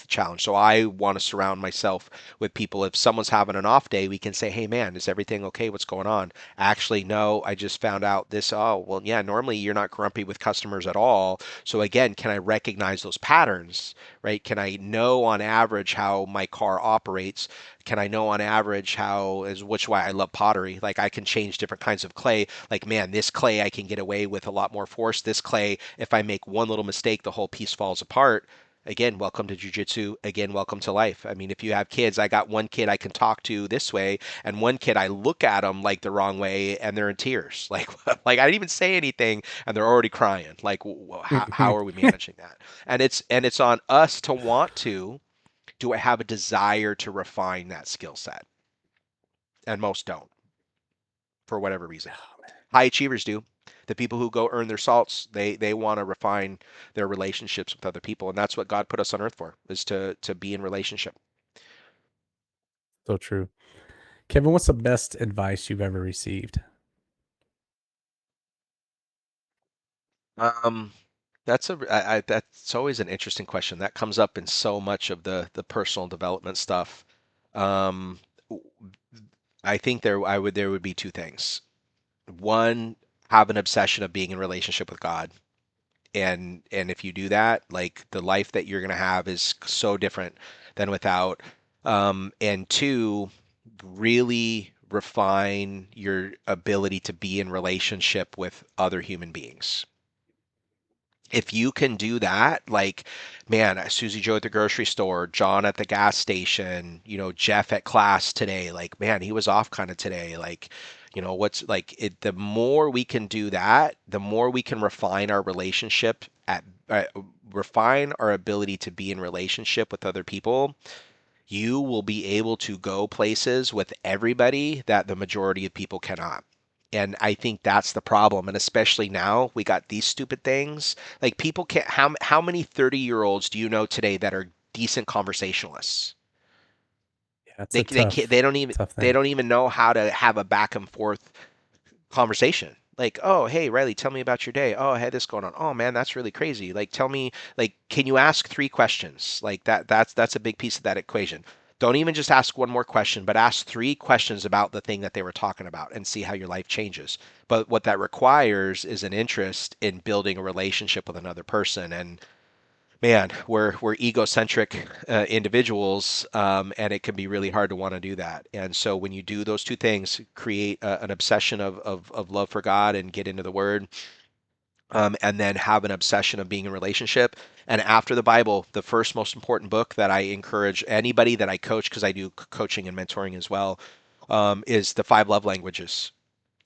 challenge. So I want to surround myself with people. If someone's having an off day, we can say, "Hey, man, is everything okay? What's going on?" Actually, no, I just found out this. Oh, well, yeah, normally you're not grumpy with customers at all. So again, can I recognize those patterns, right? Can I know on average how my car operates? Can I know on average how is which why I love pottery? Like, I can change different kinds of clay. Like, man, this clay I can get away with a lot more force. This clay, if I make one little mistake, the whole piece falls apart. Again, welcome to jujitsu. Again, welcome to life. I mean, if you have kids, I got one kid I can talk to this way, and one kid I look at them like the wrong way, and they're in tears. Like, like I didn't even say anything, and they're already crying. Like, how are we managing that? And it's on us to want to. Do I have a desire to refine that skill set? And most don't, for whatever reason. High achievers do. The people who go earn their salts, they want to refine their relationships with other people, and that's what God put us on earth for, is to be in relationship. So true. Kevin, what's the best advice you've ever received? Um, that's always an interesting question. That comes up in so much of the personal development stuff. Um, I think there would be two things. One, have an obsession of being in relationship with God. And if you do that, like, the life that you're going to have is so different than without. And two, really refine your ability to be in relationship with other human beings. If you can do that, like, man, Susie Joe at the grocery store, John at the gas station, Jeff at class today, like, man, he was off kind of today. Like, what's like it, the more we can do that, the more we can refine our relationship refine our ability to be in relationship with other people. You will be able to go places with everybody that the majority of people cannot. And I think that's the problem. And especially now, we got these stupid things. Like, people can't. How many 30-year-olds do you know today that are decent conversationalists? Yeah, it's They a they can't, they don't even tough they thing. don't even know how to have a back and forth conversation. Like, oh, hey, Riley, tell me about your day. Oh, I had this going on. Oh, man, that's really crazy. Like, tell me, like, can you ask three questions? Like, that's a big piece of that equation. Don't even just ask one more question, but ask three questions about the thing that they were talking about and see how your life changes. But what that requires is an interest in building a relationship with another person. And man, we're egocentric individuals, and it can be really hard to want to do that. And so when you do those two things, create an obsession of love for God and get into the Word, and then have an obsession of being in relationship. And after the Bible, the first most important book that I encourage anybody that I coach, because I do coaching and mentoring as well, is the five love languages.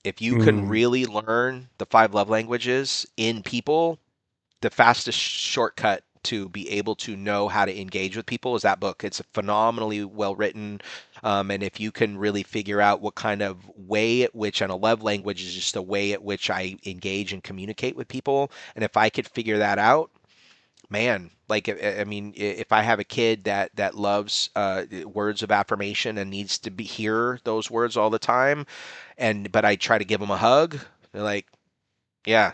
If you can Mm, really learn the five love languages in people, the fastest shortcut to be able to know how to engage with people is that book. It's phenomenally well written. And if you can really figure out what kind of way at which, and a love language is just a way at which I engage and communicate with people. And if I could figure that out, man, like, I mean, if I have a kid that loves words of affirmation and needs to hear those words all the time, but I try to give them a hug, they're like, yeah,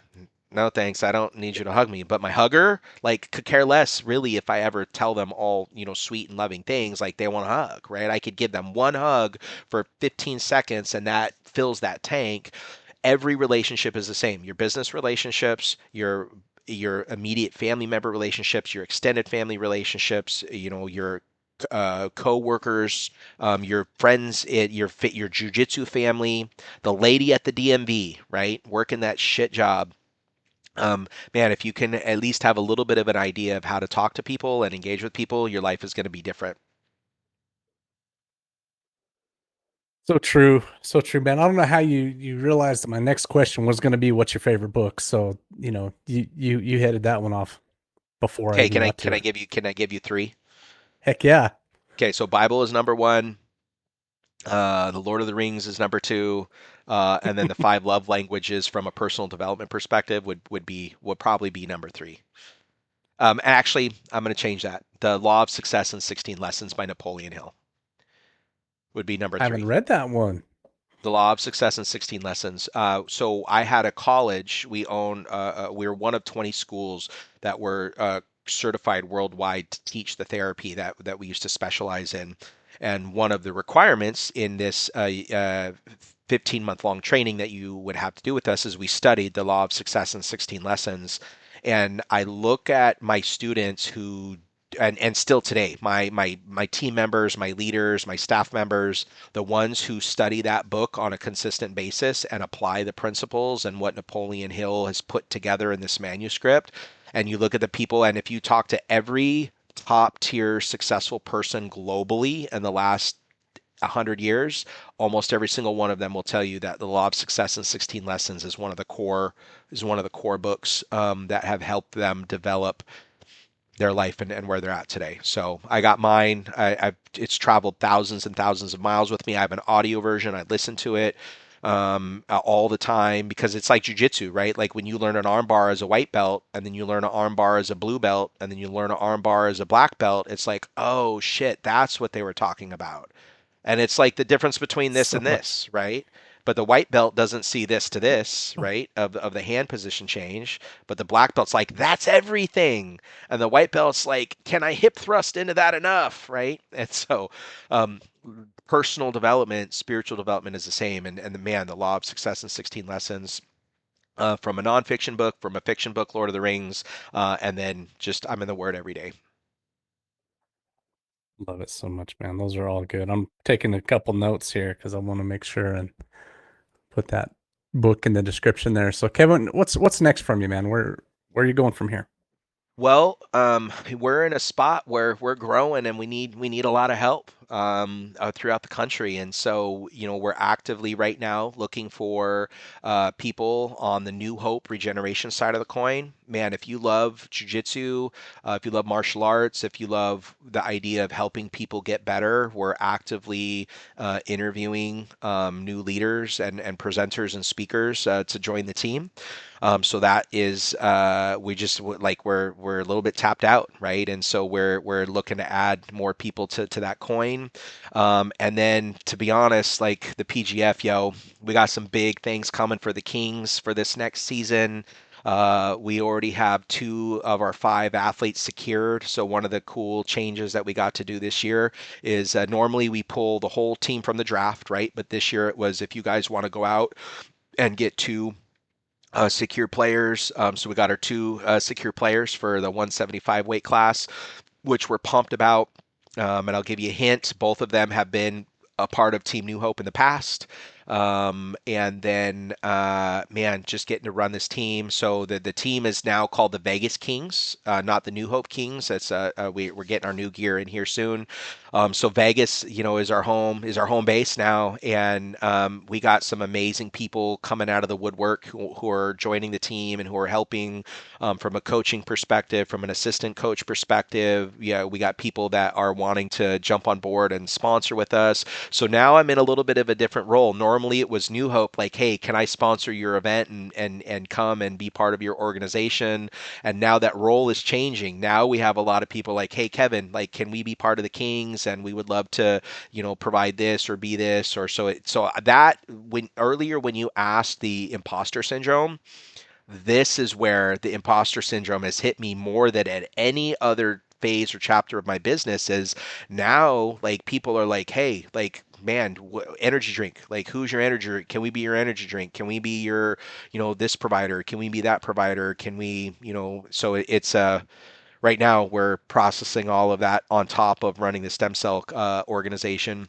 no thanks. I don't need you to hug me. But my hugger, like, could care less really if I ever tell them all, sweet and loving things. Like, they want a hug, right? I could give them one hug for 15 seconds and that fills that tank. Every relationship is the same. Your business relationships, your immediate family member relationships, your extended family relationships, your co-workers, your friends, your jujitsu family, the lady at the DMV, right, working that shit job. Man, if you can at least have a little bit of an idea of how to talk to people and engage with people, your life is going to be different. So true. So true, man. I don't know how you realized that my next question was going to be what's your favorite book. So, you headed that one off before I Okay, even got to can I it. give you three? Heck yeah. Okay, so Bible is number one. The Lord of the Rings is number two, and then the five love languages from a personal development perspective would probably be number three. Actually, I'm going to change that. The Law of Success in 16 Lessons by Napoleon Hill would be number I haven't three. read that one. The Law of Success in 16 Lessons. So I had a college. We were one of 20 schools that were certified worldwide to teach the therapy that we used to specialize in. And one of the requirements in this 15-month long training that you would have to do with us is we studied the Law of Success in 16 Lessons. And I look at my students who and still today, my team members, my leaders, my staff members, the ones who study that book on a consistent basis and apply the principles and what Napoleon Hill has put together in this manuscript, and you look at the people, and if you talk to every top tier successful person globally in the last 100 years, almost every single one of them will tell you that the Law of Success in 16 Lessons is one of the core books that have helped them develop their life and where they're at today. So I got mine. It's traveled thousands and thousands of miles with me. I have an audio version. I listen to it all the time because it's like jujitsu, right? Like when you learn an armbar as a white belt, and then you learn an armbar as a blue belt, and then you learn an armbar as a black belt. It's like, oh shit, that's what they were talking about. And it's like the difference between this So and much. this, right? But the white belt doesn't see this to this, right? Of the hand position change. But the black belt's like, that's everything. And the white belt's like, can I hip thrust into that enough, right? And so um, personal development, spiritual development is the same. And the man, the Law of Success in 16 Lessons. From a nonfiction book, from a fiction book, Lord of the Rings, and then just I'm in the Word every day. Love it so much, man. Those are all good. I'm taking a couple notes here because I want to make sure and put that book in the description there. So Kevin, what's next from you, man? Where are you going from here? Well, we're in a spot where we're growing and we need a lot of help throughout the country, and so we're actively right now looking for people on the New Hope Regeneration side of the coin. Man, if you love jujitsu, if you love martial arts, if you love the idea of helping people get better, we're actively interviewing new leaders and presenters and speakers to join the team. So that is we just like we're a little bit tapped out, right? And so we're looking to add more people to that coin. And then to be honest, like the PGF, we got some big things coming for the Kings for this next season. We already have two of our five athletes secured. So one of the cool changes that we got to do this year is normally we pull the whole team from the draft, right? But this year it was if you guys want to go out and get two secure players. So we got our two secure players for the 175 weight class, which we're pumped about. And I'll give you a hint: both of them have been a part of Team New Hope in the past. And then, man, just getting to run this team. So the team is now called the Vegas Kings, not the New Hope Kings. That's we're getting our new gear in here soon. So Vegas, is our home base now, and we got some amazing people coming out of the woodwork who are joining the team and who are helping from a coaching perspective, from an assistant coach perspective. Yeah, we got people that are wanting to jump on board and sponsor with us. So now I'm in a little bit of a different role. Normally it was New Hope, like, hey, can I sponsor your event and come and be part of your organization? And now that role is changing. Now we have a lot of people like, hey, Kevin, like, can we be part of the Kings? And we would love to, provide this or be this or so. So that when earlier when you asked the imposter syndrome, this is where the imposter syndrome has hit me more than at any other phase or chapter of my business. Is now like people are like, hey, like, man, energy drink, like, who's your energy drink? Can we be your energy drink? Can we be your, this provider? Can we be that provider? Can we, so it's right now we're processing all of that on top of running the stem cell organization.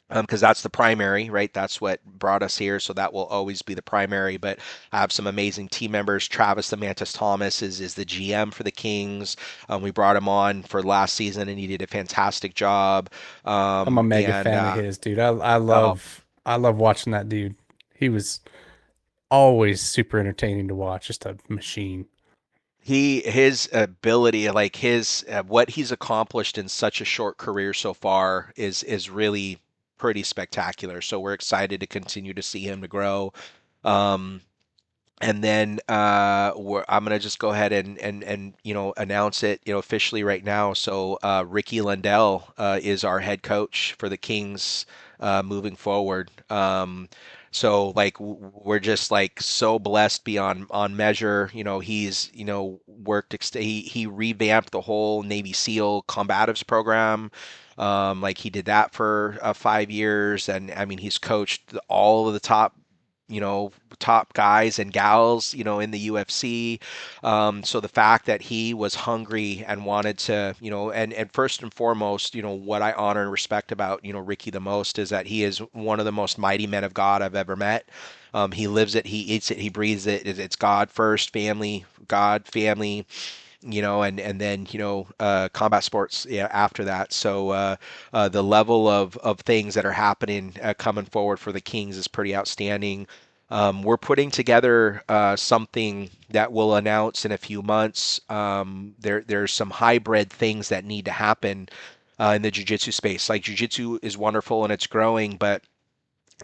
because that's the primary, right? That's what brought us here, so that will always be the primary. But I have some amazing team members. Travis the Mantis Thomas is the GM for the Kings. We brought him on for last season, and he did a fantastic job. I'm a mega And fan of his, dude. oh, I love watching that dude. He was always super entertaining to watch, just a machine. his ability, like his what he's accomplished in such a short career so far is really pretty spectacular. So we're excited to continue to see him to grow. Um, And then I'm gonna just go ahead and announce it officially right now. So Ricky Lundell is our head coach for the Kings moving forward. So like we're just like so blessed beyond on measure. He's worked he revamped the whole Navy SEAL combatives program. Like he did that for 5 years, and I mean he's coached all of the you know top guys and gals, in the UFC. So the fact that he was hungry and wanted to, and first and foremost, what I honor and respect about, Ricky the most is that he is one of the most mighty men of God I've ever met. He lives it, he eats it, he breathes it. It's God first, family, God, family, and then combat sports, yeah, after that. So the level of things that are happening coming forward for the Kings is pretty outstanding. We're putting together something that we'll announce in a few months. There's some hybrid things that need to happen in the jiu-jitsu space. Like jiu-jitsu is wonderful and it's growing, but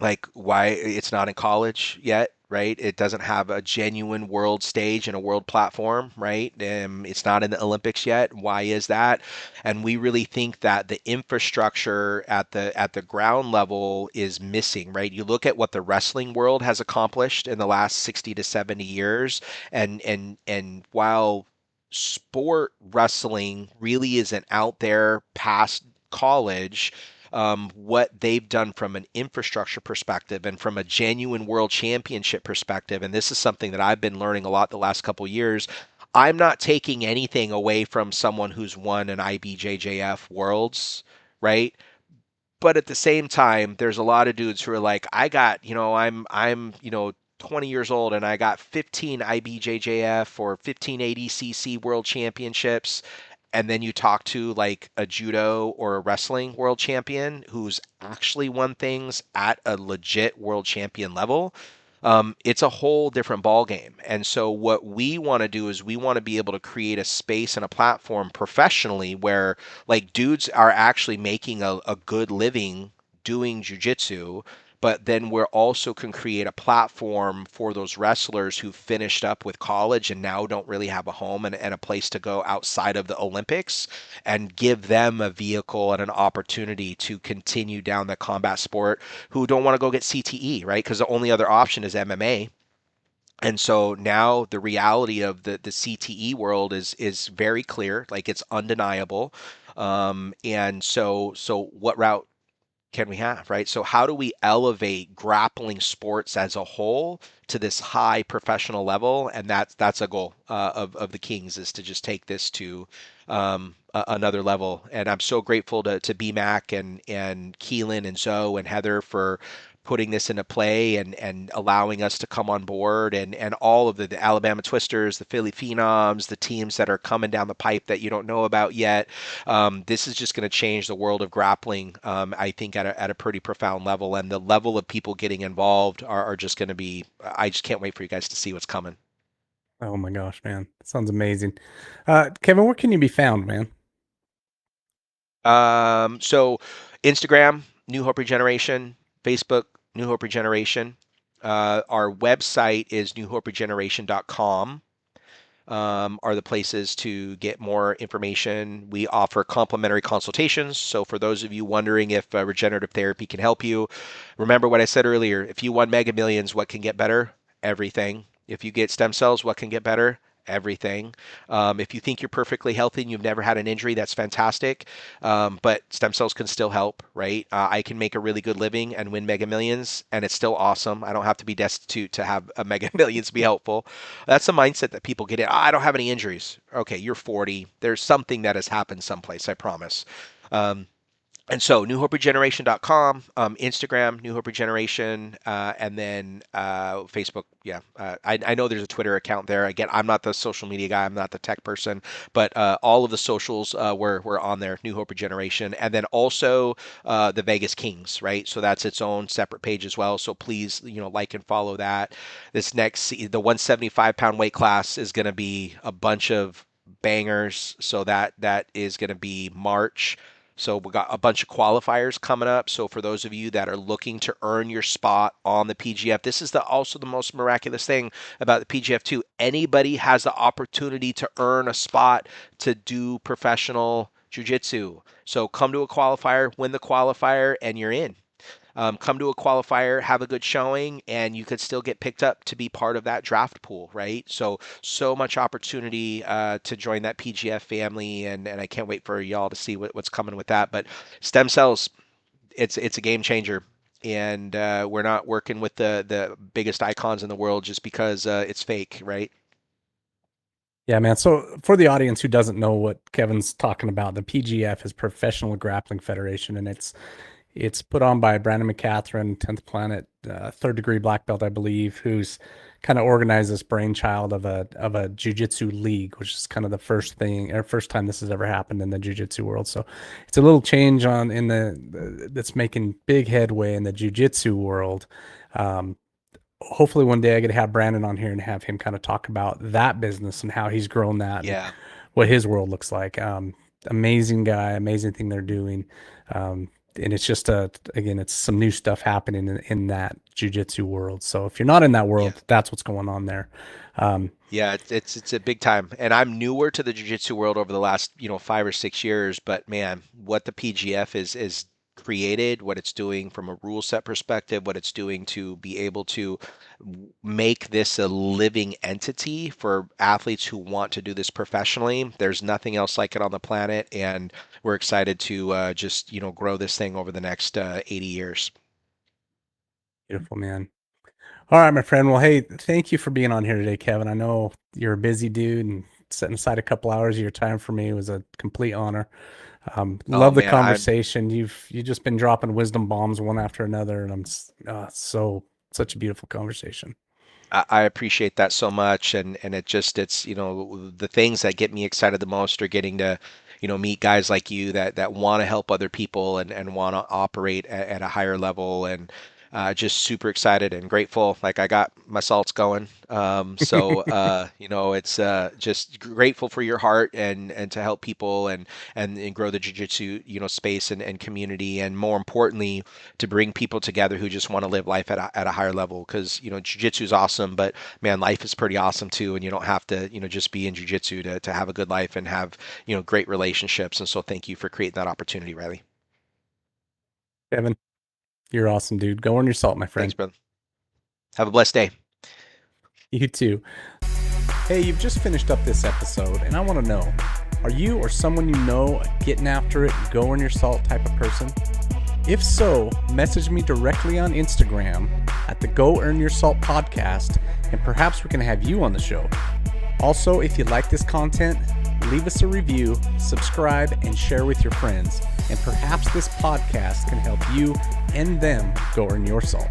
like why it's not in college yet, right? It doesn't have a genuine world stage and a world platform, right? It's not in the Olympics yet. Why is that? And we really think that the infrastructure at the ground level is missing, right? You look at what the wrestling world has accomplished in the last 60 to 70 years, and while sport wrestling really isn't out there past college, what they've done from an infrastructure perspective and from a genuine world championship perspective. And this is something that I've been learning a lot the last couple years. I'm not taking anything away from someone who's won an IBJJF Worlds, right? But at the same time, there's a lot of dudes who are like, I got, I'm 20 years old and I got 15 IBJJF or 15 ADCC World Championships, and then you talk to like a judo or a wrestling world champion who's actually won things at a legit world champion level, it's a whole different ball game. And so what we want to do is we want to be able to create a space and a platform professionally where like dudes are actually making a good living doing jujitsu, but then we're also can create a platform for those wrestlers who finished up with college and now don't really have a home and a place to go outside of the Olympics, and give them a vehicle and an opportunity to continue down the combat sport, who don't want to go get CTE, right? Because the only other option is MMA. And so now the reality of the CTE world is very clear, like it's undeniable. And so what route can we have, right? So how do we elevate grappling sports as a whole to this high professional level? And that's a goal of the Kings, is to just take this to another level. And I'm so grateful to BMAC and Keelan and Zoe and Heather for putting this into play and allowing us to come on board, and all of the Alabama Twisters, the Philly Phenoms, the teams that are coming down the pipe that you don't know about yet. This is just going to change the world of grappling, I think, at a pretty profound level. And the level of people getting involved are just going to be, I just can't wait for you guys to see what's coming. Oh my gosh, man. That sounds amazing. Kevin, where can you be found, man? So Instagram, New Hope Regeneration, Facebook, New Hope Regeneration. Our website is newhoperegeneration.com. Are the places to get more information. We offer complimentary consultations. So, for those of you wondering if regenerative therapy can help you, remember what I said earlier. If you won Mega Millions, what can get better? Everything. If you get stem cells, what can get better? Everything. If you think you're perfectly healthy and you've never had an injury, that's fantastic. But stem cells can still help, right? I can make a really good living and win Mega Millions, and it's still awesome. I don't have to be destitute to have a Mega Millions be helpful. That's the mindset that people get in. I don't have any injuries. Okay, you're 40. There's something that has happened someplace, I promise. Um, And so newhoperegeneration.com, Instagram, New Hope Regeneration, and then Facebook. Yeah, I know there's a Twitter account there. Again, I'm not the social media guy. I'm not the tech person, but all of the socials were on there. New Hope Regeneration, and then also the Vegas Kings, right? So that's its own separate page as well. So please, like and follow that. The 175-pound weight class is going to be a bunch of bangers. So that is going to be March. So we got a bunch of qualifiers coming up. So for those of you that are looking to earn your spot on the PGF, this is also the most miraculous thing about the PGF too. Anybody has the opportunity to earn a spot to do professional jiu-jitsu. So come to a qualifier, win the qualifier, and you're in. Come to a qualifier, have a good showing, and you could still get picked up to be part of that draft pool, right? So much opportunity to join that PGF family, and I can't wait for y'all to see what's coming with that. But stem cells, it's a game changer. And we're not working with the biggest icons in the world just because it's fake, right? Yeah, man. So for the audience who doesn't know what Kevin's talking about, the PGF is Professional Grappling Federation, and it's put on by Brandon McCatherine, 10th Planet, third degree black belt, I believe, who's kind of organized this brainchild of a jiu-jitsu league, which is kind of the first thing or first time this has ever happened in the jiu-jitsu world. So it's a little change that's making big headway in the jiu-jitsu world. Hopefully one day I get to have Brandon on here and have him kind of talk about that business and how he's grown that and Yeah. what his world looks like. Amazing guy, amazing thing they're doing. And it's just again, it's some new stuff happening in that jujitsu world. So if you're not in that Yeah. world, that's what's going on there. Um, Yeah, it's a big time, and I'm newer to the jiu-jitsu world over the last 5 or 6 years. But man, what the PGF is created, what it's doing from a rule set perspective, what it's doing to be able to make this a living entity for athletes who want to do this professionally. There's nothing else like it on the planet, and we're excited to just grow this thing over the next 80 years. Beautiful, man. All right, my friend. Well, hey, thank you for being on here today, Kevin. I know you're a busy dude, and setting aside a couple hours of your time for me was a complete honor. Oh Love the man, I'm conversation. You just been dropping wisdom bombs one after another, and such a beautiful conversation. I appreciate that so much, and it's the things that get me excited the most are getting to meet guys like you that want to help other people and want to operate at a higher level, and just super excited and grateful. Like I got my salts going. It's just grateful for your heart and to help people and grow the jiu-jitsu space and community, and more importantly to bring people together who just want to live life at a higher level, because jiu-jitsu is awesome, but man, life is pretty awesome too, and you don't have to just be in jiu-jitsu to have a good life and have great relationships. And so thank you for creating that opportunity, Riley. Kevin, you're awesome, dude. Go earn your salt, my Thanks, friend. brother. Have a blessed day. You too. Hey, you've just finished up this episode, and I want to know, are you or someone you know a getting after it, go earn your salt type of person? If so, message me directly on Instagram at the Go Earn Your Salt podcast, and perhaps we can have you on the show. Also, if you like this content, leave us a review, subscribe, and share with your friends. And perhaps this podcast can help you and them go earn your salt.